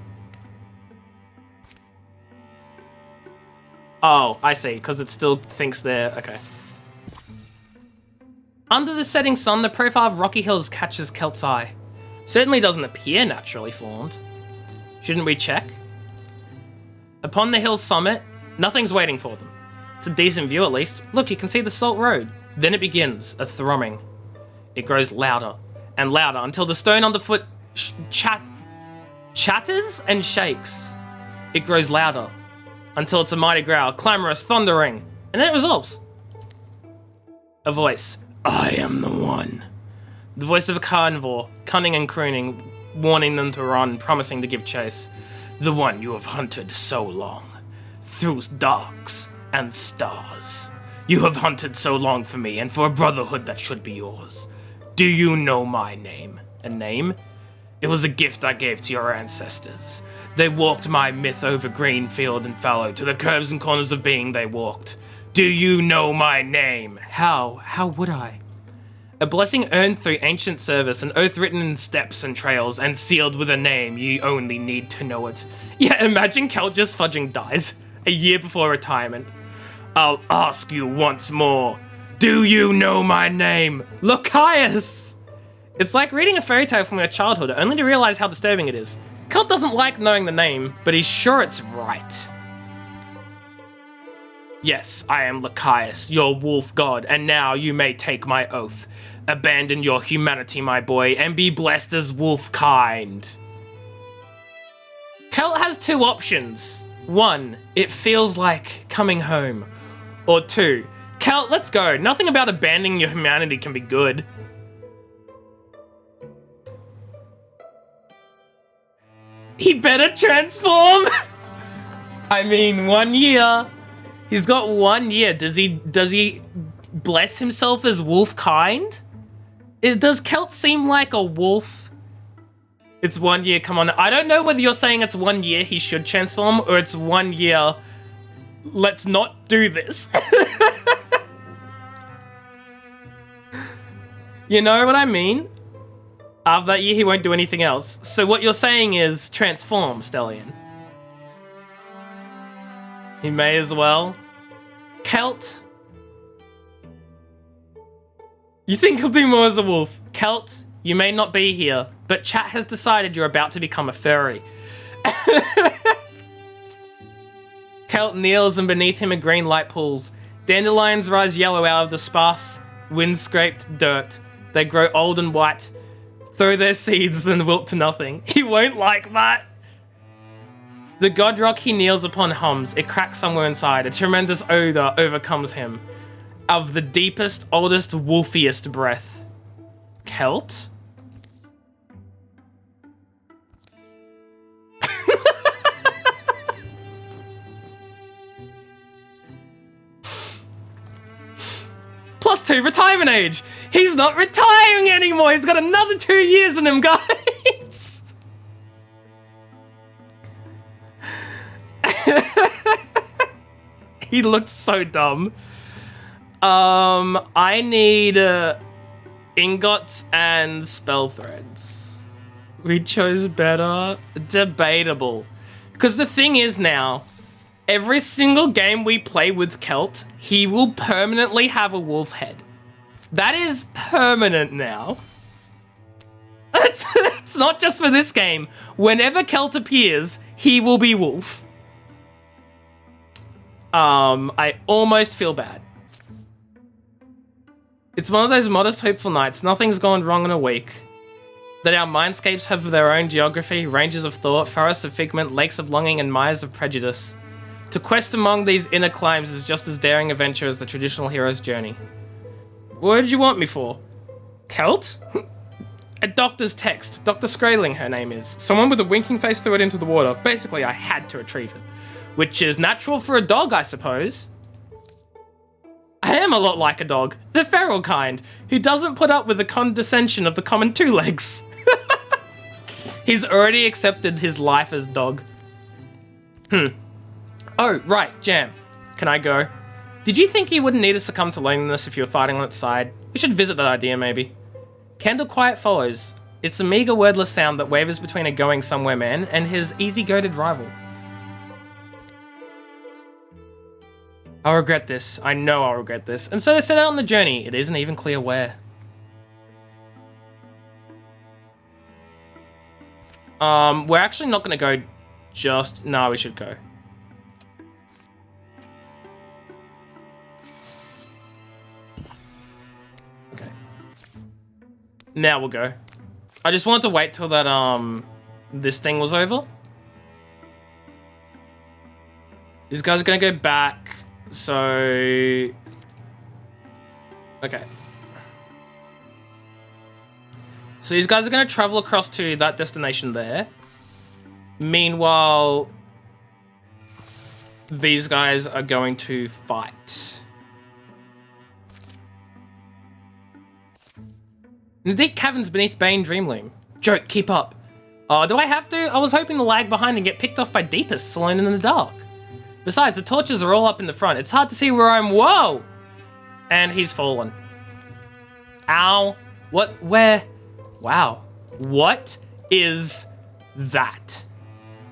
Oh, I see, because it still thinks they're... Okay. Under the setting sun, the profile of Rocky Hills catches Kelt's eye. Certainly doesn't appear naturally formed. Shouldn't we check? Upon the hill's summit, nothing's waiting for them. It's a decent view at least. Look, you can see the Salt Road. Then it begins, a thrumming. It grows louder and louder until the stone underfoot chatters and shakes. It grows louder until it's a mighty growl, clamorous, thundering, and then it resolves. A voice. I am the one. The voice of a carnivore, cunning and crooning, warning them to run, promising to give chase. The one you have hunted so long, through darks and stars. You have hunted so long for me, and for a brotherhood that should be yours. Do you know my name? A name? It was a gift I gave to your ancestors. They walked my myth over green field and fallow, to the curves and corners of being they walked. Do you know my name? How would I? A blessing earned through ancient service, an oath written in steps and trails, and sealed with a name, ye only need to know it. Yeah, imagine Kel just fudging dies, a year before retirement. I'll ask you once more. Do you know my name? Lucius! It's like reading a fairy tale from your childhood, only to realize how disturbing it is. Kel doesn't like knowing the name, but he's sure it's right. Yes, I am Lucius, your wolf god, and now you may take my oath. Abandon your humanity, my boy, and be blessed as wolf kind. Kel has two options. 1, it feels like coming home. Or 2, Kel, let's go. Nothing about abandoning your humanity can be good. He better transform! I mean, 1 year. He's got 1 year. Does he bless himself as wolf kind? Does Kelt seem like a wolf? It's 1 year, come on. I don't know whether you're saying it's 1 year he should transform, or it's 1 year, let's not do this. You know what I mean? After that year, he won't do anything else. So what you're saying is transform, Stellian. He may as well. Kelt. You think he'll do more as a wolf? Kelt, you may not be here, but chat has decided you're about to become a furry. Kelt kneels, and beneath him a green light pools. Dandelions rise yellow out of the sparse, wind-scraped dirt. They grow old and white, throw their seeds, then wilt to nothing. He won't like that. The god rock he kneels upon hums. It cracks somewhere inside. A tremendous odor overcomes him. Of the deepest, oldest, wolfiest breath. Kelt? +2 retirement age. He's not retiring anymore. He's got another 2 years in him, guys. He looks so dumb. I need ingots and spell threads. We chose better. Debatable. Because the thing is now, every single game we play with Kelt, he will permanently have a wolf head. That is permanent now. It's not just for this game. Whenever Kelt appears, he will be wolf. I almost feel bad. It's one of those modest, hopeful nights. Nothing's gone wrong in a week. That our mindscapes have their own geography, ranges of thought, forests of figment, lakes of longing, and mires of prejudice. To quest among these inner climes is just as daring a venture as the traditional hero's journey. What did you want me for? Kelt? A doctor's text. Dr. Skraling, her name is. Someone with a winking face threw it into the water. Basically, I had to retrieve it. Which is natural for a dog, I suppose. I am a lot like a dog. The feral kind, who doesn't put up with the condescension of the common two legs. He's already accepted his life as dog. Oh, right, Jam. Can I go? Did you think you wouldn't need to succumb to loneliness if you were fighting on its side? We should visit that idea, maybe. Candle quiet follows. It's a meager, wordless sound that wavers between a going somewhere man and his easy-goated rival. I'll regret this. I know I'll regret this. And so they set out on the journey. It isn't even clear where. We're actually not going to go just... No, we should go. Now we'll go. I just wanted to wait till that, this thing was over. These guys are gonna go back, so... Okay. So these guys are gonna travel across to that destination there. Meanwhile, these guys are going to fight. In the deep caverns beneath Bane Dreamloom. Joke, keep up. Oh, do I have to? I was hoping to lag behind and get picked off by Deepists alone in the dark. Besides, the torches are all up in the front. It's hard to see where I'm... Whoa! And he's fallen. Ow. What? Where? Wow. What is that?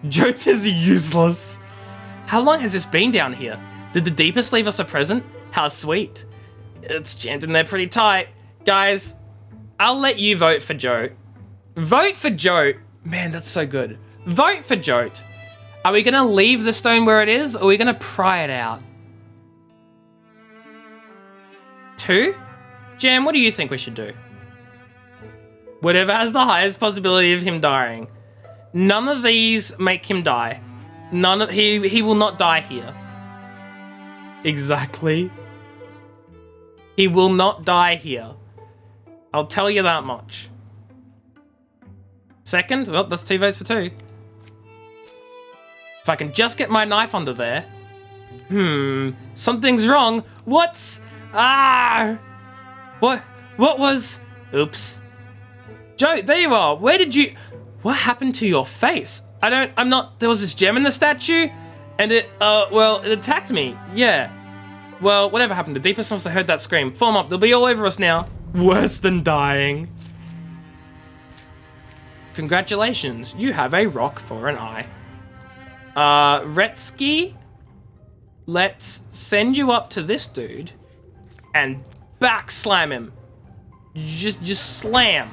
Jote is useless. How long has this been down here? Did the Deepest leave us a present? How sweet. It's jammed in there pretty tight. Guys, I'll let you vote for Jote. Vote for Jote. Man, that's so good. Vote for Jote. Are we gonna leave the stone where it is, or are we gonna pry it out? 2? Jam, what do you think we should do? Whatever has the highest possibility of him dying. None of these make him die. None of he will not die here. Exactly. He will not die here. I'll tell you that much. Second? Well, that's 2 votes for 2. If I can just get my knife under there. Something's wrong. What's... Ah! What was... Oops. Joe, there you are. Where did you... What happened to your face? I'm not... There was this gem in the statue, and it, well, it attacked me. Yeah. Well, whatever happened, the Deepest must have heard that scream. Form up, they'll be all over us now. Worse than dying. Congratulations, you have a rock for an eye. Retsky, let's send you up to this dude and back slam him. Just slam.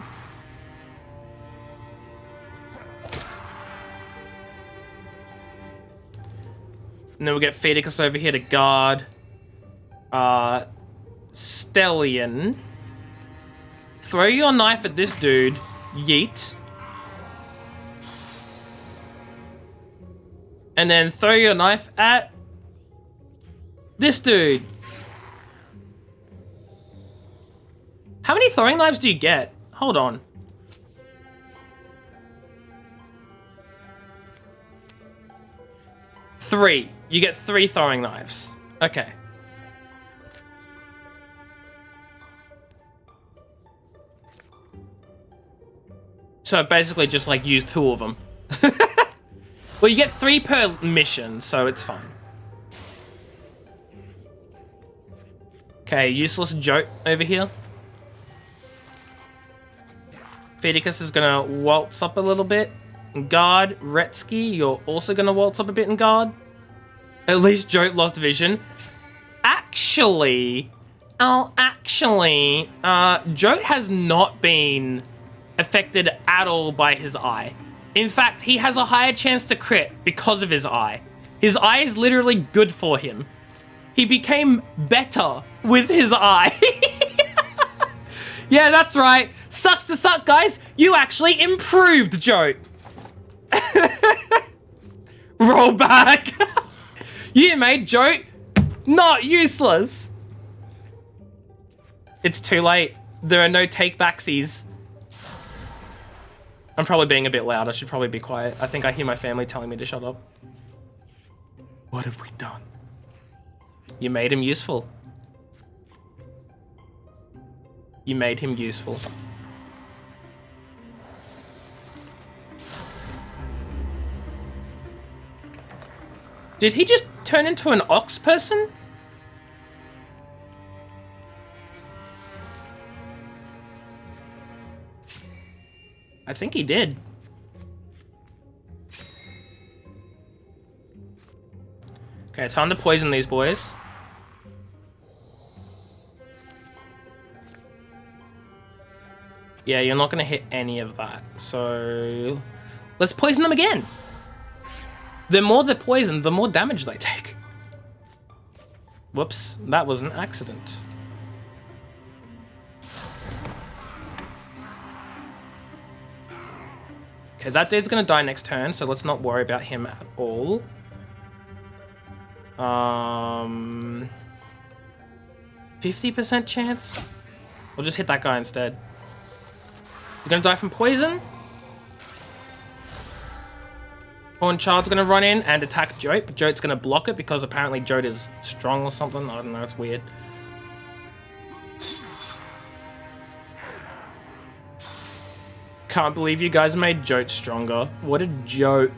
And then we'll get Fedicus over here to guard. Stellion. Throw your knife at this dude. Yeet. And then throw your knife at this dude. How many throwing knives do you get? Hold on. Three. You get 3 throwing knives. Okay. So basically just like use 2 of them. Well, you get 3 per mission, so it's fine. Okay, useless Jote over here. Fedicus is gonna waltz up a little bit. Guard, Retsky, you're also gonna waltz up a bit and guard. At least Jote lost vision. Actually, Jote has not been affected at all by his eye. In fact, he has a higher chance to crit because of his eye. His eye is literally good for him. He became better with his eye. Yeah, that's right. Sucks to suck, guys. You actually improved, Jote. Roll back. You made Jote not useless. It's too late. There are no take-backsies. I'm probably being a bit loud. I should probably be quiet. I think I hear my family telling me to shut up. What have we done? You made him useful. You made him useful. Did he just turn into an ox person? I think he did. Okay, time to poison these boys. Yeah, you're not gonna hit any of that. So let's poison them again. The more they're poisoned, the more damage they take. Whoops, that was an accident. Okay, that dude's gonna die next turn, so let's not worry about him at all. 50% chance? We'll just hit that guy instead. He's gonna die from poison. Horn Child's gonna run in and attack Jote, but Jote's gonna block it because apparently Jote is strong or something. I don't know, it's weird. Can't believe you guys made Jote stronger. What a joke.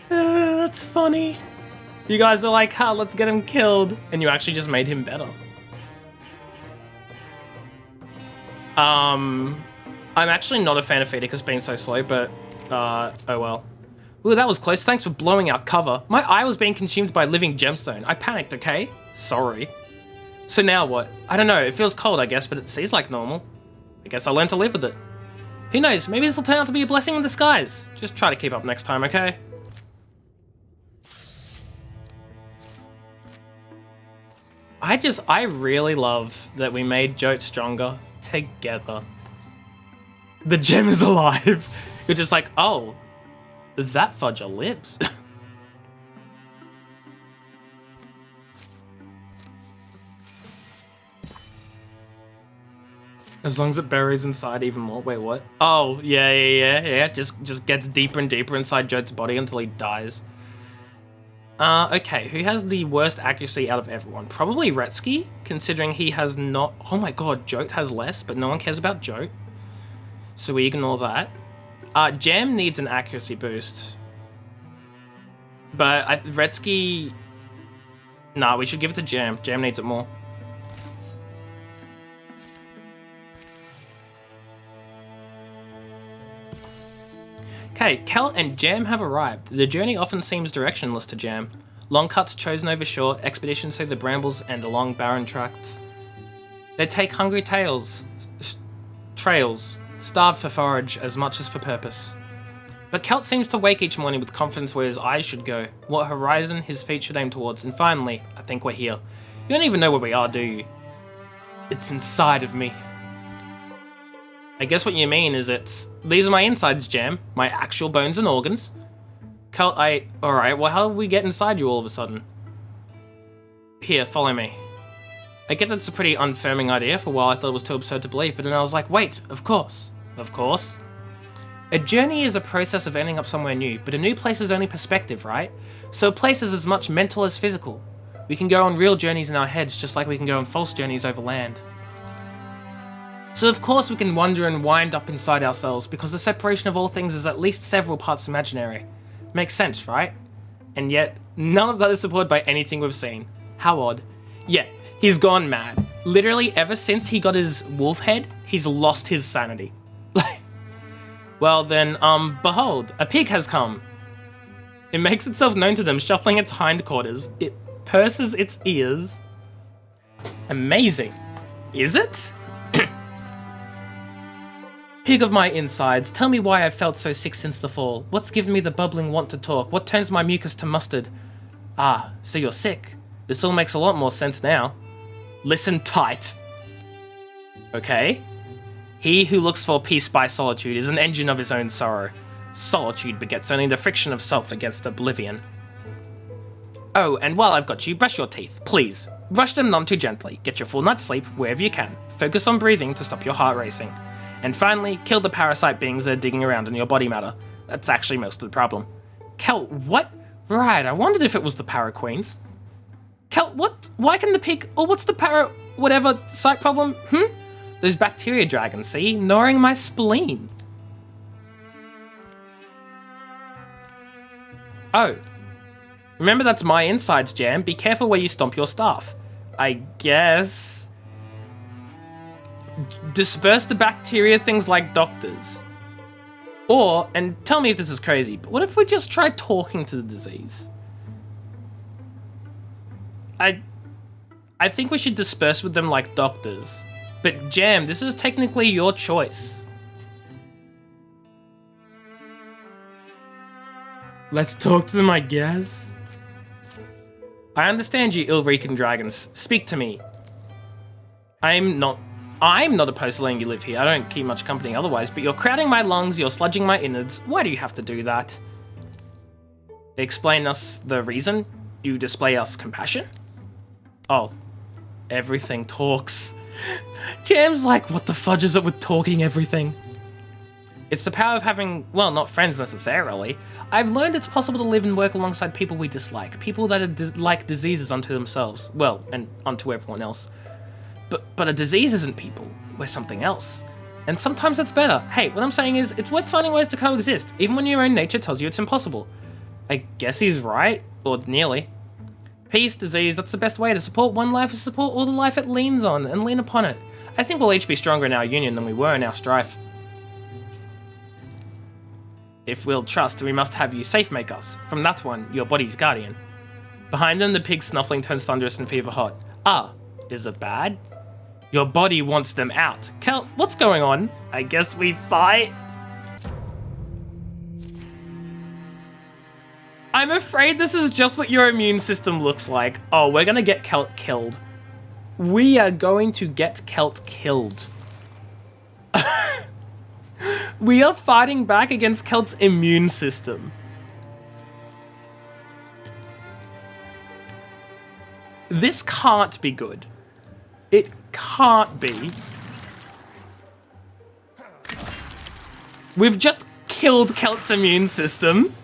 That's funny. You guys are like, huh, let's get him killed. And you actually just made him better. I'm actually not a fan of Feedicus being so slow, but, oh well. Ooh, that was close. Thanks for blowing our cover. My eye was being consumed by living gemstone. I panicked, okay? Sorry. So now what? I don't know. It feels cold, I guess, but it sees like normal. I guess I'll learn to live with it. Who knows? Maybe this will turn out to be a blessing in disguise. Just try to keep up next time, okay? I really love that we made Jote stronger together. The gem is alive. You're just like, oh, that fudger lives. As long as it buries inside even more. Wait, what? Oh, yeah. Just gets deeper and deeper inside Jote's body until he dies. Okay, who has the worst accuracy out of everyone? Probably Retsky, considering he has not... Oh my god, Jote has less, but no one cares about Jote. So we ignore that. Jam needs an accuracy boost. But Retsky... Nah, we should give it to Jam. Jam needs it more. Okay, Kelt and Jam have arrived. The journey often seems directionless to Jam. Long cuts chosen over short, expeditions through the brambles and along barren tracts. They take hungry trails, starved for forage as much as for purpose. But Kelt seems to wake each morning with confidence where his eyes should go, what horizon his feet should aim towards, and finally, I think we're here. You don't even know where we are, do you? It's inside of me. I guess what you mean is these are my insides, Jam. My actual bones and organs. Alright, well how did we get inside you all of a sudden? Here, follow me. I get that's a pretty unfirming idea. For a while I thought it was too absurd to believe, but then I was like, wait, of course. Of course. A journey is a process of ending up somewhere new, but a new place is only perspective, right? So a place is as much mental as physical. We can go on real journeys in our heads, just like we can go on false journeys over land. So of course we can wander and wind up inside ourselves, because the separation of all things is at least several parts imaginary. Makes sense, right? And yet, none of that is supported by anything we've seen. How odd. Yeah, he's gone mad. Literally, ever since he got his wolf head, he's lost his sanity. Well then, behold, a pig has come. It makes itself known to them, shuffling its hindquarters. It purses its ears. Amazing. Is it? Pig of my insides, tell me why I've felt so sick since the fall. What's given me the bubbling want to talk? What turns my mucus to mustard? Ah, so you're sick. This all makes a lot more sense now. Listen tight. Okay. He who looks for peace by solitude is an engine of his own sorrow. Solitude begets only the friction of self against oblivion. Oh, and while I've got you, brush your teeth, please. Brush them none too gently. Get your full night's sleep wherever you can. Focus on breathing to stop your heart racing. And finally, kill the parasite beings that are digging around in your body matter. That's actually most of the problem. Kel, what? Right, I wondered if it was the para-queens. Kel, what? Why can the pig... Or what's the whatever site problem? Those bacteria dragons, see? Gnawing my spleen. Oh. Remember that's my insides, Jam. Be careful where you stomp your staff. I guess... Disperse the bacteria, things like doctors. Or, and tell me if this is crazy, but what if we just try talking to the disease? I think we should disperse with them like doctors. But Jam, this is technically your choice. Let's talk to them, I guess. I understand you ill-reeking dragons. Speak to me. I'm not opposed to letting you live here. I don't keep much company otherwise, but you're crowding my lungs, you're sludging my innards. Why do you have to do that? Explain us the reason. You display us compassion? Oh, everything talks. Jam's like, what the fudge is it with talking everything? It's the power of having, well, not friends necessarily. I've learned it's possible to live and work alongside people we dislike. People that are like diseases unto themselves. Well, and unto everyone else. But a disease isn't people. We're something else. And sometimes that's better. Hey, what I'm saying is, it's worth finding ways to coexist, even when your own nature tells you it's impossible. I guess he's right, or nearly. Peace, disease, that's the best way to support one life is support all the life it leans on, and lean upon it. I think we'll each be stronger in our union than we were in our strife. If we'll trust, we must have you safe make us. From that one, your body's guardian. Behind them, the pig snuffling turns thunderous and fever hot. Ah, is it bad? Your body wants them out. Kel, what's going on? I guess we fight? I'm afraid this is just what your immune system looks like. Oh, we're gonna get Kelt killed. We are going to get Kelt killed. We are fighting back against Kelt's immune system. This can't be good. It can't be. We've just killed Kelt's immune system.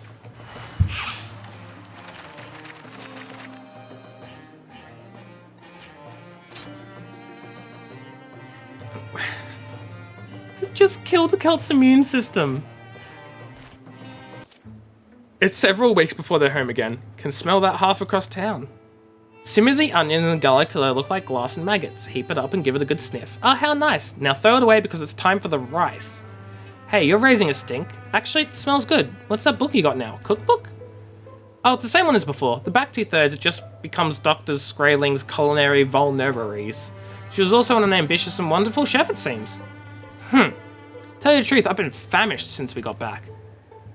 We've just killed Kelt's immune system. It's several weeks before they're home again. Can smell that half across town. Simmer the onion and the garlic till they look like glass and maggots. Heap it up and give it a good sniff. Ah, how nice. Now throw it away because it's time for the rice. Hey, you're raising a stink. Actually, it smells good. What's that book you got now? Cookbook? Oh, it's the same one as before. The back 2/3, it just becomes Dr. Scraling's culinary vulnerabilities. She was also an ambitious and wonderful chef, it seems. Tell you the truth, I've been famished since we got back.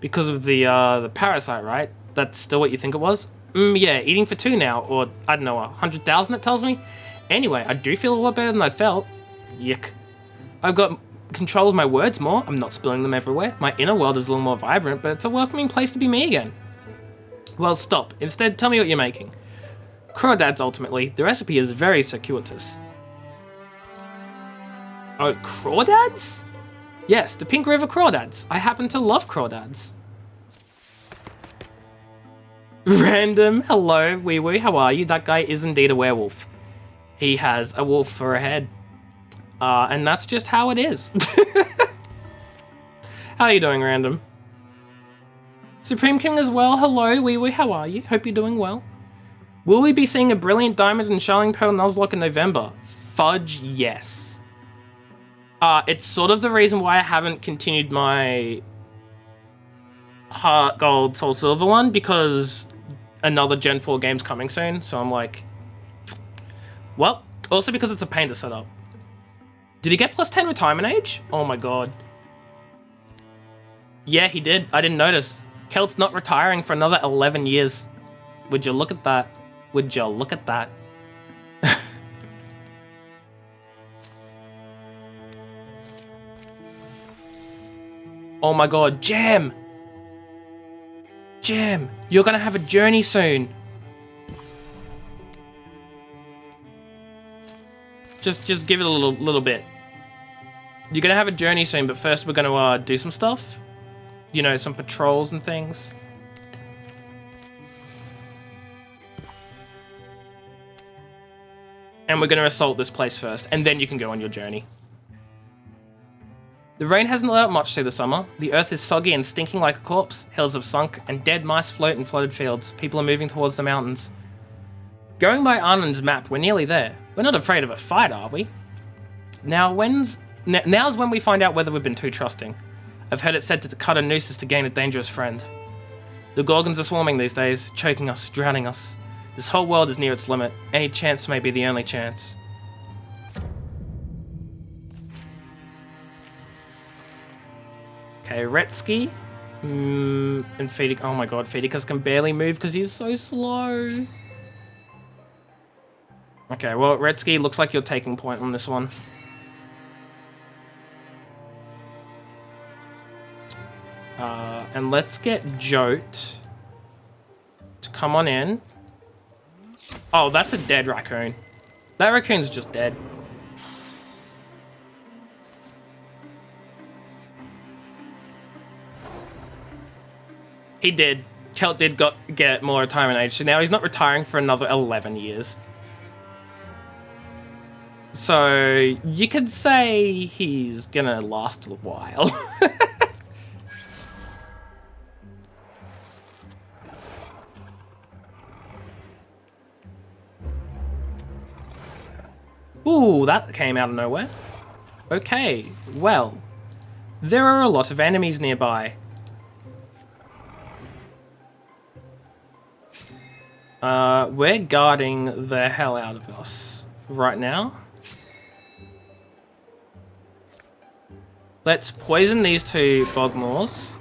Because of the parasite, right? That's still what you think it was? Yeah, eating for 2 now, or, I don't know, 100,000 it tells me? Anyway, I do feel a lot better than I felt. Yuck. I've got control of my words more, I'm not spilling them everywhere. My inner world is a little more vibrant, but it's a welcoming place to be me again. Well, stop. Instead, tell me what you're making. Crawdads, ultimately. The recipe is very circuitous. Oh, crawdads? Yes, the Pink River crawdads. I happen to love crawdads. Random, hello, wee wee, how are you? That guy is indeed a werewolf. He has a wolf for a head. And that's just how it is. How are you doing, Random? Supreme King as well, hello, wee wee, how are you? Hope you're doing well. Will we be seeing a brilliant Diamond and Shining Pearl Nuzlocke in November? Fudge, yes. It's sort of the reason why I haven't continued my Heart Gold Soul Silver one, because another Gen 4 game's coming soon, so I'm like, well, also because it's a pain to set up. Did he get plus 10 retirement age? Oh my god. Yeah, he did. I didn't notice. Kelt's not retiring for another 11 years. Would you look at that? Would you look at that? Oh my god, Jam! Jam, you're gonna have a journey soon. Just give it a little bit. You're gonna have a journey soon, but first we're gonna do some stuff. You know, some patrols and things. And we're gonna assault this place first, and then you can go on your journey. The rain hasn't let out much through the summer. The earth is soggy and stinking like a corpse. Hills have sunk, and dead mice float in flooded fields. People are moving towards the mountains. Going by Arnon's map, we're nearly there. We're not afraid of a fight, are we? Now's when we find out whether we've been too trusting. I've heard it said to cut a noose is to gain a dangerous friend. The Gorgons are swarming these days, choking us, drowning us. This whole world is near its limit. Any chance may be the only chance. Okay, Retsky. And Fidic. Oh my god, Fidicus can barely move because he's so slow. Okay, well, Redski, looks like you're taking point on this one. And let's get Jote to come on in. Oh, that's a dead raccoon. That raccoon's just dead. He did. Kelt did get more retirement age, so now he's not retiring for another 11 years. So you could say he's gonna last a while. Ooh, that came out of nowhere. Okay, well, there are a lot of enemies nearby. We're guarding the hell out of us right now. Let's poison these two Bogmores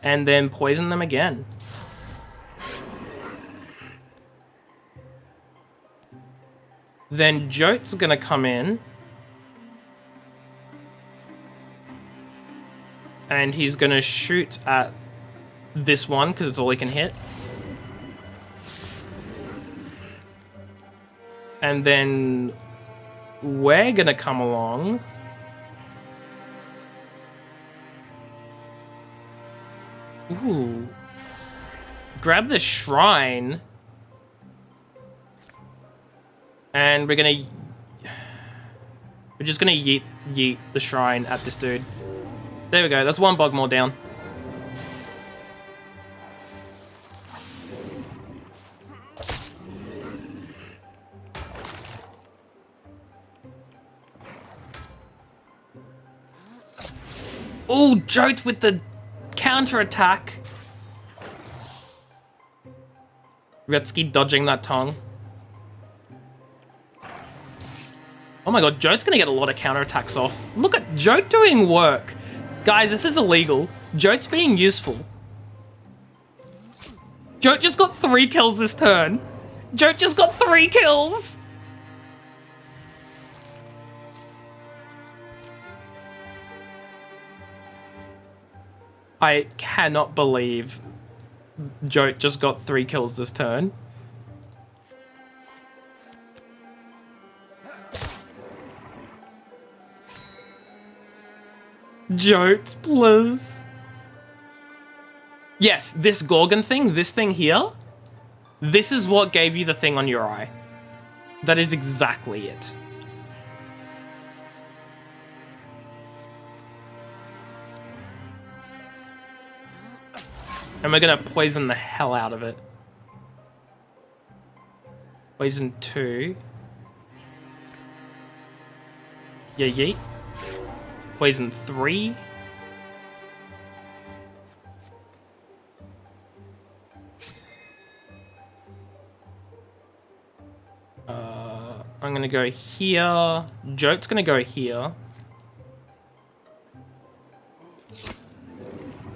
and then poison them again. Then Jote's gonna come in and he's gonna shoot at this one because it's all he can hit. And then we're gonna come along. Ooh. Grab the shrine. And we're just gonna yeet the shrine at this dude. There we go, that's one Bogmore down. Oh, Jote with the counter-attack. Retsky dodging that tongue. Oh my god, Jote's gonna get a lot of counterattacks off. Look at Jote doing work. Guys, this is illegal. Jote's being useful. Jote just got 3 kills this turn. Jote just got 3 kills! I cannot believe Jote just got 3 kills this turn. Jote, please. Yes, this Gorgon thing, this thing here, this is what gave you the thing on your eye. That is exactly it. And we're gonna poison the hell out of it. Poison 2. Yeah, yeet. Poison 3. I'm gonna go here. Jote's gonna go here.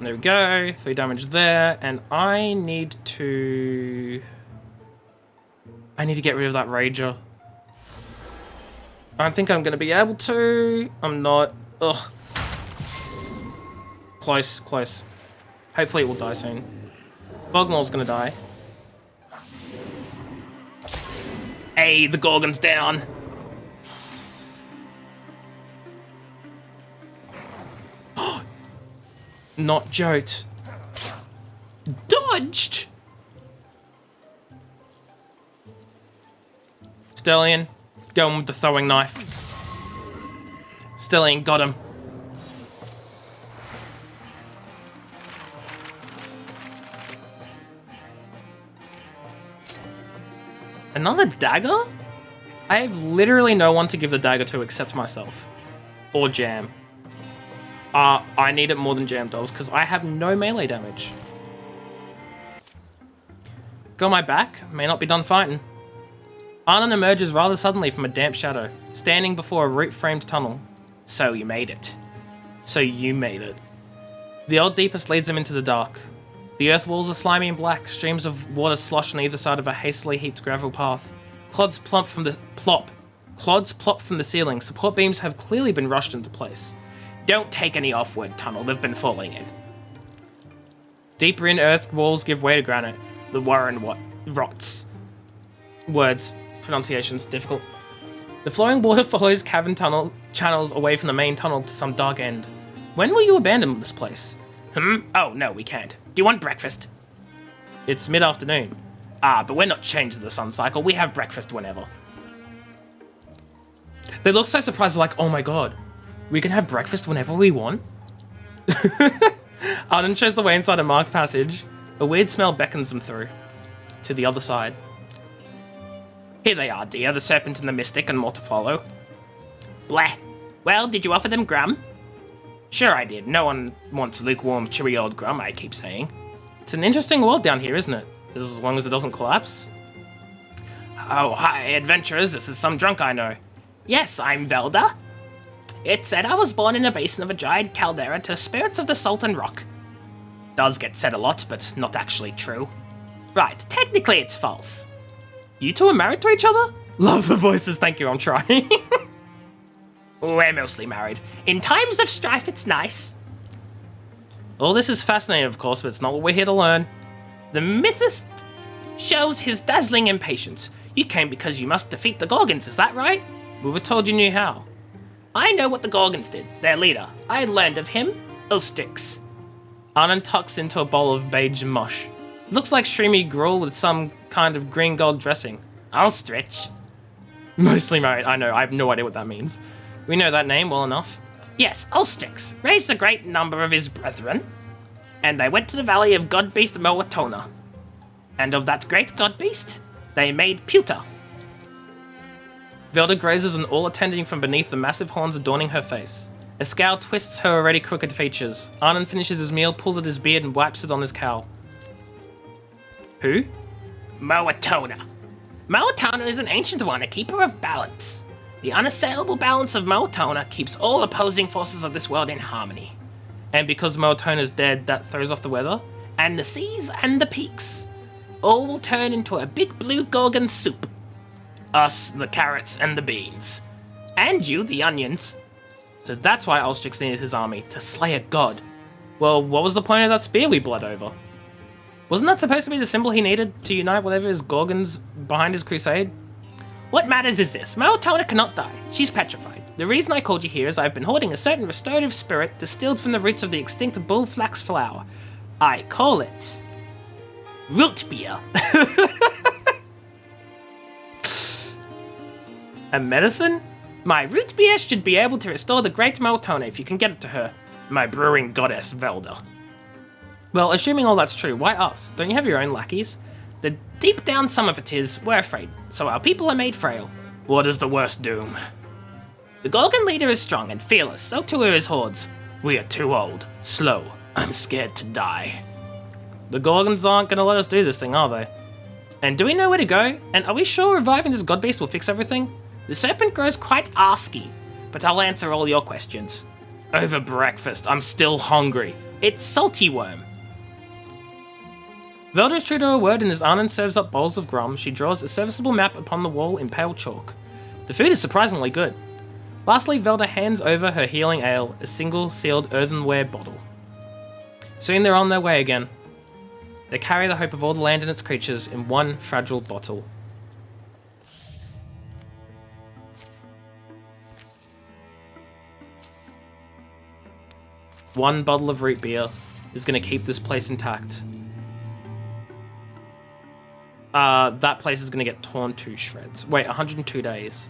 There we go, 3 damage there, and I need to get rid of that Rager. I don't think I'm gonna be able to. I'm not. Ugh. Close, close. Hopefully it will die soon. Bogmore's gonna die. Hey, the Gorgon's down. Not Jote. Dodged! Stellian, going with the throwing knife. Stellian got him. Another dagger? I have literally no one to give the dagger to except myself. Or Jam. I need it more than Jam does, because I have no melee damage. Got my back, may not be done fighting. Arnon emerges rather suddenly from a damp shadow, standing before a root-framed tunnel. So you made it. So you made it. The old deepest leads them into the dark. The earth walls are slimy and black, streams of water slosh on either side of a hastily heaped gravel path, Clods plop from the Clods plop from the ceiling. Support beams have clearly been rushed into place. Don't take any offward tunnel. They've been falling in. Deeper in, earth walls give way to granite. The warren rots. Words. Pronunciation's difficult. The flowing water follows cavern tunnel channels away from the main tunnel to some dark end. When will you abandon this place? Oh, no, we can't. Do you want breakfast? It's mid-afternoon. But we're not changed to the sun cycle. We have breakfast whenever. They look so surprised, like, oh my god, we can have breakfast whenever we want? Arden shows the way inside a marked passage. A weird smell beckons them through. To the other side. Here they are, dear, the serpent and the mystic, and more to follow. Bleh. Well, did you offer them Grum? Sure I did. No one wants lukewarm, cheery old Grum, I keep saying. It's an interesting world down here, isn't it? As long as it doesn't collapse. Oh, hi, adventurers. This is some drunk I know. Yes, I'm Velda. It said I was born in a basin of a giant caldera to spirits of the salt and rock. Does get said a lot, but not actually true. Right, technically it's false. You two are married to each other? Love the voices, thank you, I'm trying. We're mostly married. In times of strife, it's nice. All this is fascinating, of course, but it's not what we're here to learn. The mythist shows his dazzling impatience. You came because you must defeat the Gorgons, is that right? We were told you knew how. I know what the Gorgons did, their leader. I learned of him, Ostrix. Arnon tucks into a bowl of beige mush. It looks like streamy gruel with some kind of green gold dressing. I'll stretch. Mostly married, I know, I have no idea what that means. We know that name well enough. Yes, Ostrix raised a great number of his brethren, and they went to the valley of God-Beast Moatona. And of that great God-Beast, they made pewter. Velda grazes an all attending from beneath the massive horns adorning her face. A scowl twists her already crooked features. Arnon finishes his meal, pulls at his beard, and wipes it on his cowl. Who? Moatona. Moatona is an ancient one, a keeper of balance. The unassailable balance of Moatona keeps all opposing forces of this world in harmony. And because Moatona's dead, that throws off the weather? And the seas and the peaks. All will turn into a big blue Gorgon soup. Us, the carrots and the beans. And you, the onions. So that's why Ulstrix needed his army, to slay a god. Well, what was the point of that spear we bled over? Wasn't that supposed to be the symbol he needed to unite whatever his Gorgons behind his crusade? What matters is this. Moatona cannot die. She's petrified. The reason I called you here is I've been hoarding a certain restorative spirit distilled from the roots of the extinct bullflax flower. I call it... root beer. A medicine? My root beer should be able to restore the great Moatona if you can get it to her. My brewing goddess, Velda. Well, assuming all that's true, why us? Don't you have your own lackeys? The deep down some of it is, we're afraid, so our people are made frail. What is the worst doom? The Gorgon leader is strong and fearless, so too are his hordes. We are too old, slow, I'm scared to die. The Gorgons aren't gonna let us do this thing, are they? And do we know where to go? And are we sure reviving this god beast will fix everything? The serpent grows quite arsky, but I'll answer all your questions. Over breakfast, I'm still hungry. It's salty worm. Velda is true to her word, and as Arnon serves up bowls of Grum, she draws a serviceable map upon the wall in pale chalk. The food is surprisingly good. Lastly, Velda hands over her healing ale, a single sealed earthenware bottle. Soon they're on their way again. They carry the hope of all the land and its creatures in one fragile bottle. One bottle of root beer is going to keep this place intact. That place is going to get torn to shreds. Wait, 102 days.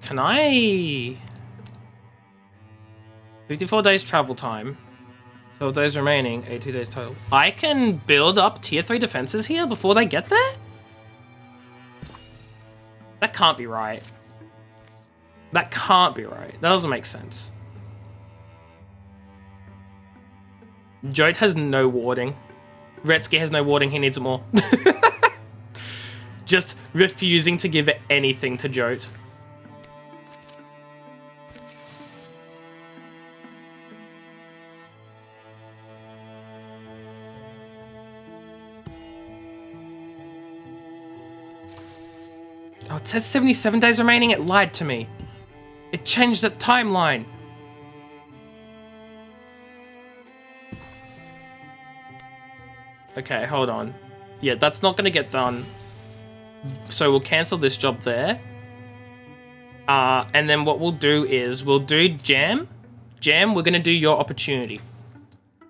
Can I... 54 days travel time. 12 days remaining, 82 days total. I can build up tier 3 defenses here before they get there? That can't be right. That can't be right. That doesn't make sense. Jote has no warding. Retsky has no warding, he needs it more. Just refusing to give anything to Jote. Oh, it says 77 days remaining. It lied to me. It changed the timeline. Okay, hold on. Yeah, that's not going to get done. So we'll cancel this job there. And then what we'll do is we'll do Jam. Jam, we're going to do your opportunity.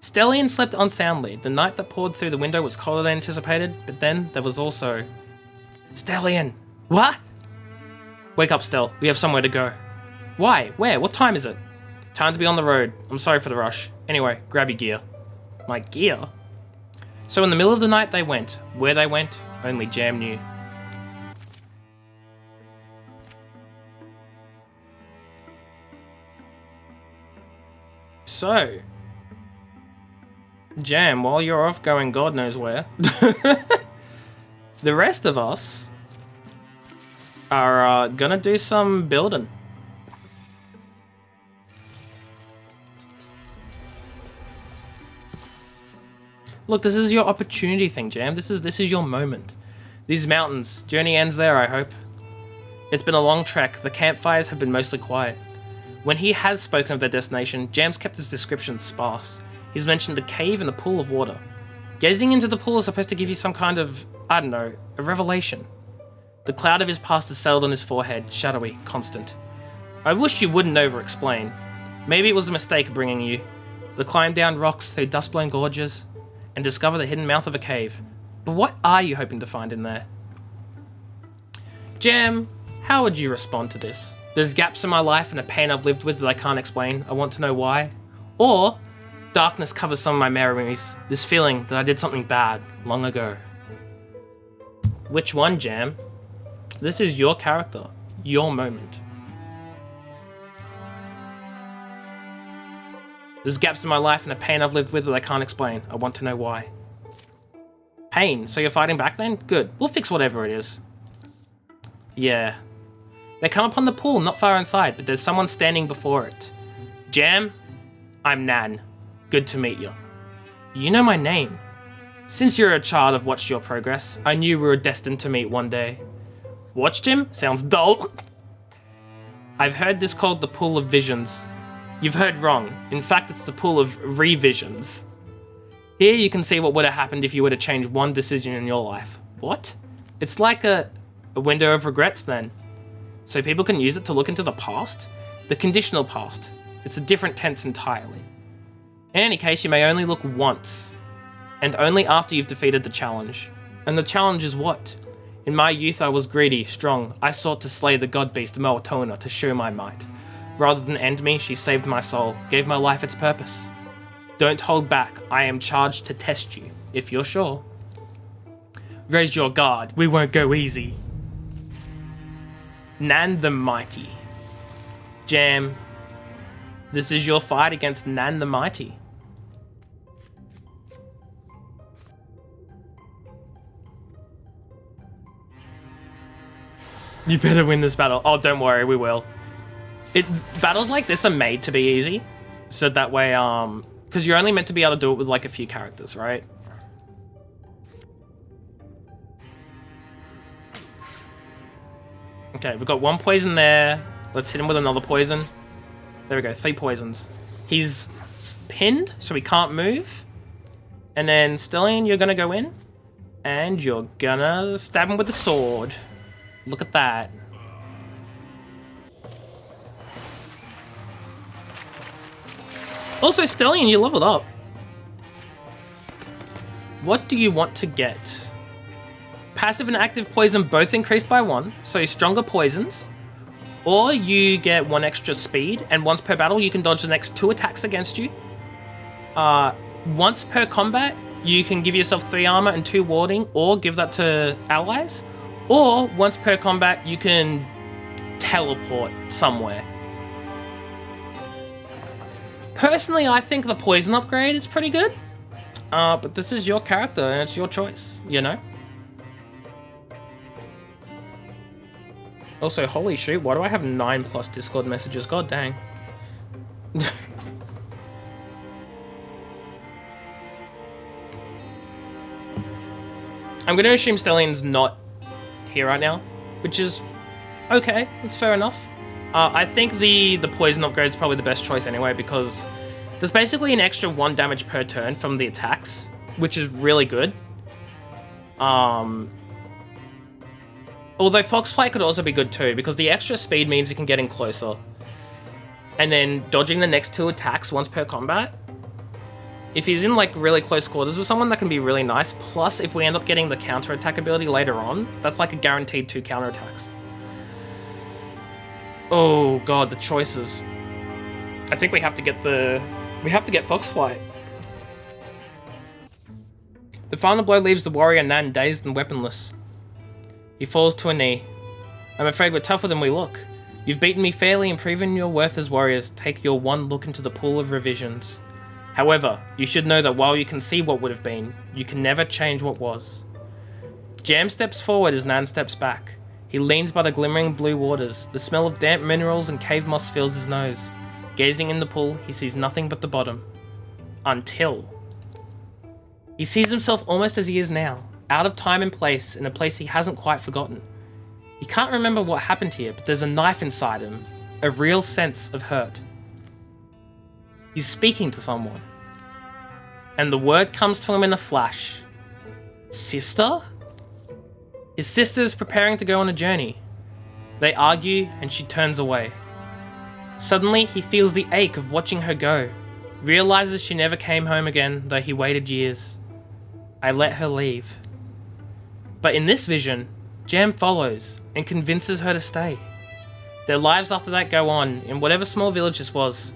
Stellian slept unsoundly. The night that poured through the window was colder than anticipated, but then there was also... Stellian! What? Wake up, Stell. We have somewhere to go. Why? Where? What time is it? Time to be on the road. I'm sorry for the rush. Anyway, grab your gear. My gear? So in the middle of the night they went. Where they went, only Jam knew. So, Jam, while you're off going God knows where, the rest of us are gonna do some building. Look, this is your opportunity thing, Jam. This is your moment. These mountains, journey ends there, I hope. It's been a long trek. The campfires have been mostly quiet. When he has spoken of their destination, Jam's kept his descriptions sparse. He's mentioned a cave and a pool of water. Gazing into the pool is supposed to give you some kind of, I don't know, a revelation. The cloud of his past has settled on his forehead, shadowy, constant. I wish you wouldn't over-explain. Maybe it was a mistake bringing you. The climb down rocks through dust-blown gorges, and discover the hidden mouth of a cave. But what are you hoping to find in there? Jam, how would you respond to this? There's gaps in my life and a pain I've lived with that I can't explain. I want to know why. Or, darkness covers some of my memories. This feeling that I did something bad long ago. Which one, Jam? This is your character. Your moment. There's gaps in my life and a pain I've lived with that I can't explain. I want to know why. Pain? So you're fighting back then? Good. We'll fix whatever it is. Yeah. They come upon the pool not far inside, but there's someone standing before it. Jam, I'm Nan. Good to meet you. You know my name. Since you're a child, I've watched your progress. I knew we were destined to meet one day. Watched him? Sounds dull. I've heard this called the Pool of Visions. You've heard wrong. In fact, it's the Pool of Revisions. Here you can see what would have happened if you were to change one decision in your life. What? It's like a window of regrets then. So people can use it to look into the past? The conditional past. It's a different tense entirely. In any case, you may only look once. And only after you've defeated the challenge. And the challenge is what? In my youth I was greedy, strong. I sought to slay the god beast Moatona to show my might. Rather than end me, she saved my soul, gave my life its purpose. Don't hold back. I am charged to test you, if you're sure. Raise your guard. We won't go easy. Nan the Mighty. Jam, this is your fight against Nan the Mighty. You better win this battle. Oh, don't worry, we will. Battles like this are made to be easy. So that way, because you're only meant to be able to do it with like a few characters, right? Okay, we've got one poison there. Let's hit him with another poison. There we go, 3 poisons. He's pinned, so he can't move. And then Stellian, you're gonna go in. And you're gonna stab him with the sword. Look at that. Also, Stellian, you leveled up. What do you want to get? Passive and active poison both increased by 1, so stronger poisons. Or you get 1 extra speed, and once per battle you can dodge the next 2 attacks against you. Once per combat, you can give yourself 3 armor and 2 warding, or give that to allies. Or once per combat, you can teleport somewhere. Personally, I think the poison upgrade is pretty good. But this is your character, and it's your choice, you know? Also, holy shoot, why do I have 9+ Discord messages? God dang. I'm going to assume Stellian's not here right now. which is okay. That's fair enough. I think the poison upgrade is probably the best choice anyway, because there's basically an extra 1 damage per turn from the attacks, which is really good. Although Foxflight could also be good too, because the extra speed means you can get in closer. And then dodging the next 2 attacks once per combat. If he's in like really close quarters with someone, that can be really nice. Plus, if we end up getting the counter attack ability later on, that's like a guaranteed 2 counter attacks. Oh god, the choices. I think we have to get Foxflight. The final blow leaves the warrior Nan dazed and weaponless. He falls to a knee. I'm afraid we're tougher than we look. You've beaten me fairly and proven your worth as warriors. Take your one look into the pool of revisions. However, you should know that while you can see what would have been, you can never change what was. Jam steps forward as Nan steps back. He leans by the glimmering blue waters. The smell of damp minerals and cave moss fills his nose. Gazing in the pool, he sees nothing but the bottom. Until he sees himself almost as he is now, out of time and place, in a place he hasn't quite forgotten. He can't remember what happened here, but there's a knife inside him, a real sense of hurt. He's speaking to someone, and the word comes to him in a flash. Sister? His sister is preparing to go on a journey. They argue, and she turns away. Suddenly, he feels the ache of watching her go, realizes she never came home again, though he waited years. I let her leave. But in this vision, Jam follows and convinces her to stay. Their lives after that go on in whatever small village this was.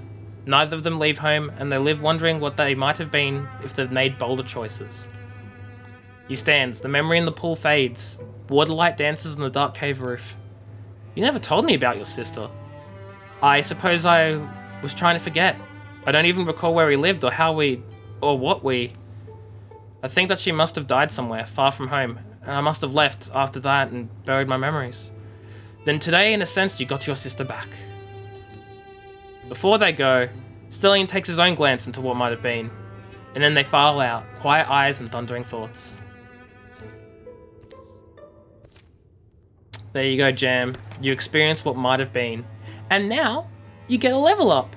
Neither of them leave home, and they live wondering what they might have been if they'd made bolder choices. He stands, the memory in the pool fades. Waterlight dances on the dark cave roof. You never told me about your sister. I suppose I was trying to forget. I don't even recall where we lived or what we... I think that she must have died somewhere, far from home, and I must have left after that and buried my memories. Then today, in a sense, you got your sister back. Before they go, Stellian takes his own glance into what might have been, and then they file out, quiet eyes and thundering thoughts. There you go, Jam. You experience what might have been. And now, you get a level up.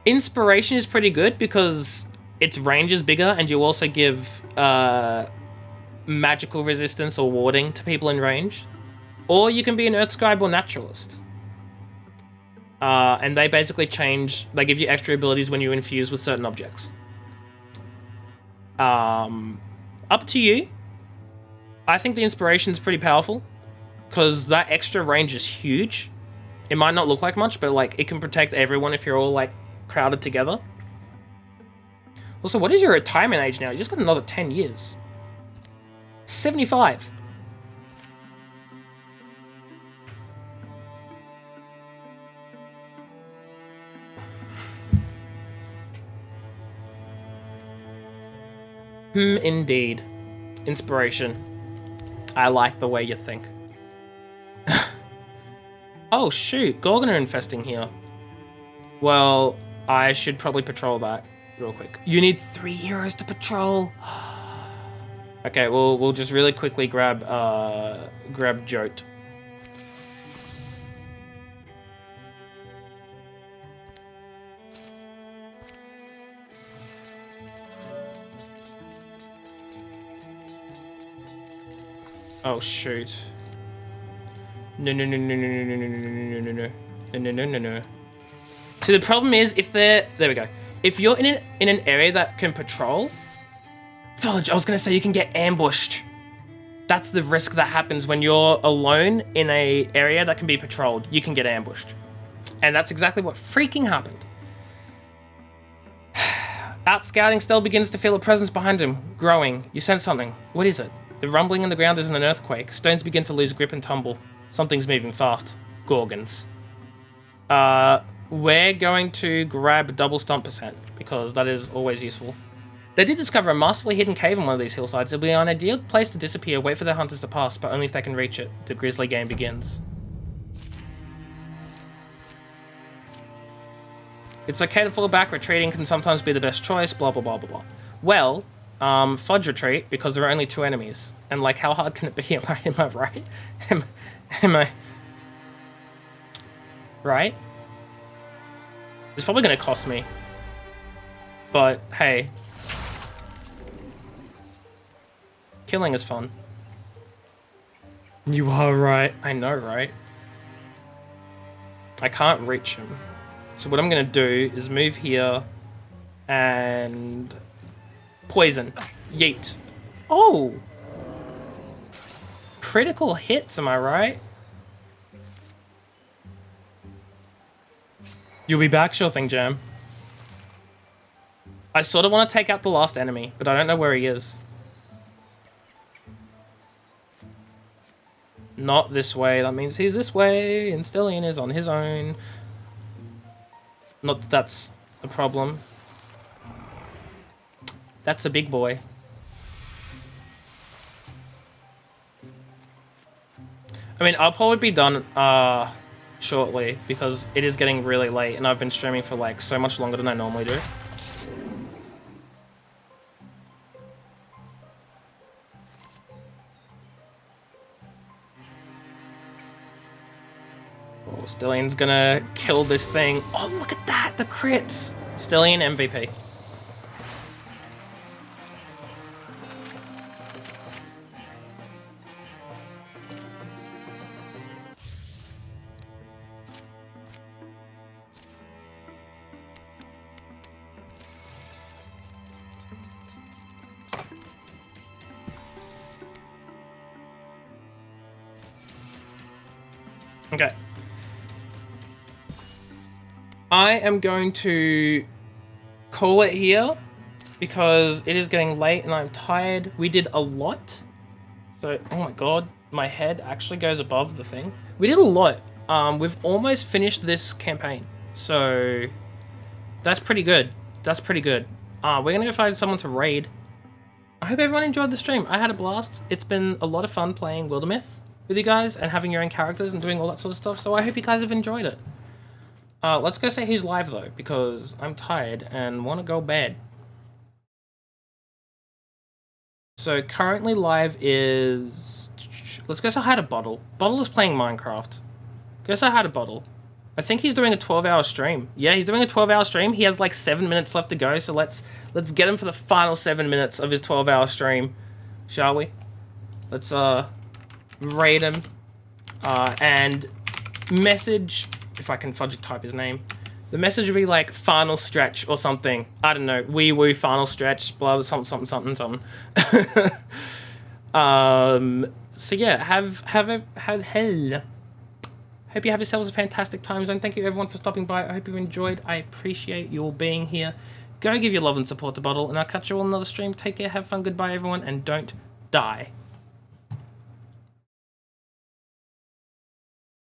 Inspiration is pretty good because its range is bigger, and you also give magical resistance or warding to people in range. Or you can be an Earth Scribe or Naturalist. And they basically they give you extra abilities when you infuse with certain objects. Up to you. I think the inspiration is pretty powerful because that extra range is huge. It might not look like much, but like it can protect everyone if you're all like crowded together. Also, what is your retirement age now? You just got another 10 years. 75. Indeed. Inspiration. I like the way you think. Oh shoot, Gorgon are infesting here. Well, I should probably patrol that real quick. You need 3 heroes to patrol. Okay, we'll just really quickly grab Jote. Oh shoot. No. So the problem is there we go. If you're in an area that can patrol, Fudge, I was gonna say you can get ambushed. That's the risk that happens when you're alone in a area that can be patrolled. You can get ambushed. And that's exactly what freaking happened. Out scouting, Stell begins to feel a presence behind him, growing. You sense something. What is it? The rumbling in the ground isn't an earthquake. Stones begin to lose grip and tumble. Something's moving fast. Gorgons. We're going to grab double stump percent, because that is always useful. They did discover a masterfully hidden cave on one of these hillsides. It'll be an ideal place to disappear, wait for their hunters to pass, but only if they can reach it. The grisly game begins. It's okay to fall back, retreating can sometimes be the best choice, blah blah blah blah blah. Well, Fudge Retreat because there are only 2 enemies. And, like, how hard can it be? Am I right? Am I... Right? It's probably going to cost me. But, hey. Killing is fun. You are right. I know, right? I can't reach him. So what I'm going to do is move here and poison. Yeet. Oh! Critical hits, am I right? You'll be back? Sure thing, Jam. I sort of want to take out the last enemy, but I don't know where he is. Not this way. That means he's this way, and Stellian is on his own. Not that that's a problem. That's a big boy. I mean, I'll probably be done shortly because it is getting really late and I've been streaming for like so much longer than I normally do. Oh, Stellian's gonna kill this thing. Oh, look at that, the crits. Stellian MVP. Okay. I am going to call it here because it is getting late and I'm tired. We did a lot. So, oh my god, my head actually goes above the thing. We did a lot. We've almost finished this campaign. So, that's pretty good. That's pretty good. We're going to go find someone to raid. I hope everyone enjoyed the stream. I had a blast. It's been a lot of fun playing Wildermyth with you guys and having your own characters and doing all that sort of stuff. So I hope you guys have enjoyed it. Let's go say who's live though, because I'm tired and want to go bed. So currently live is... Let's go say hi to Bottle. Bottle is playing Minecraft. Go say hi to Bottle. I think he's doing a 12-hour stream. Yeah, he's doing a 12-hour stream. He has like 7 minutes left to go, so let's get him for the final 7 minutes of his 12-hour stream, shall we? Let's raid him and message, if I can fudge type his name. The message would be like final stretch or something. I don't know. Wee woo final stretch. Blah blah something something something something. So yeah, have hell. Hope you have yourselves a fantastic time zone. Thank you everyone for stopping by. I hope you enjoyed. I appreciate you all being here. Go give your love and support to Bottle, and I'll catch you all on another stream. Take care. Have fun. Goodbye everyone, and don't die.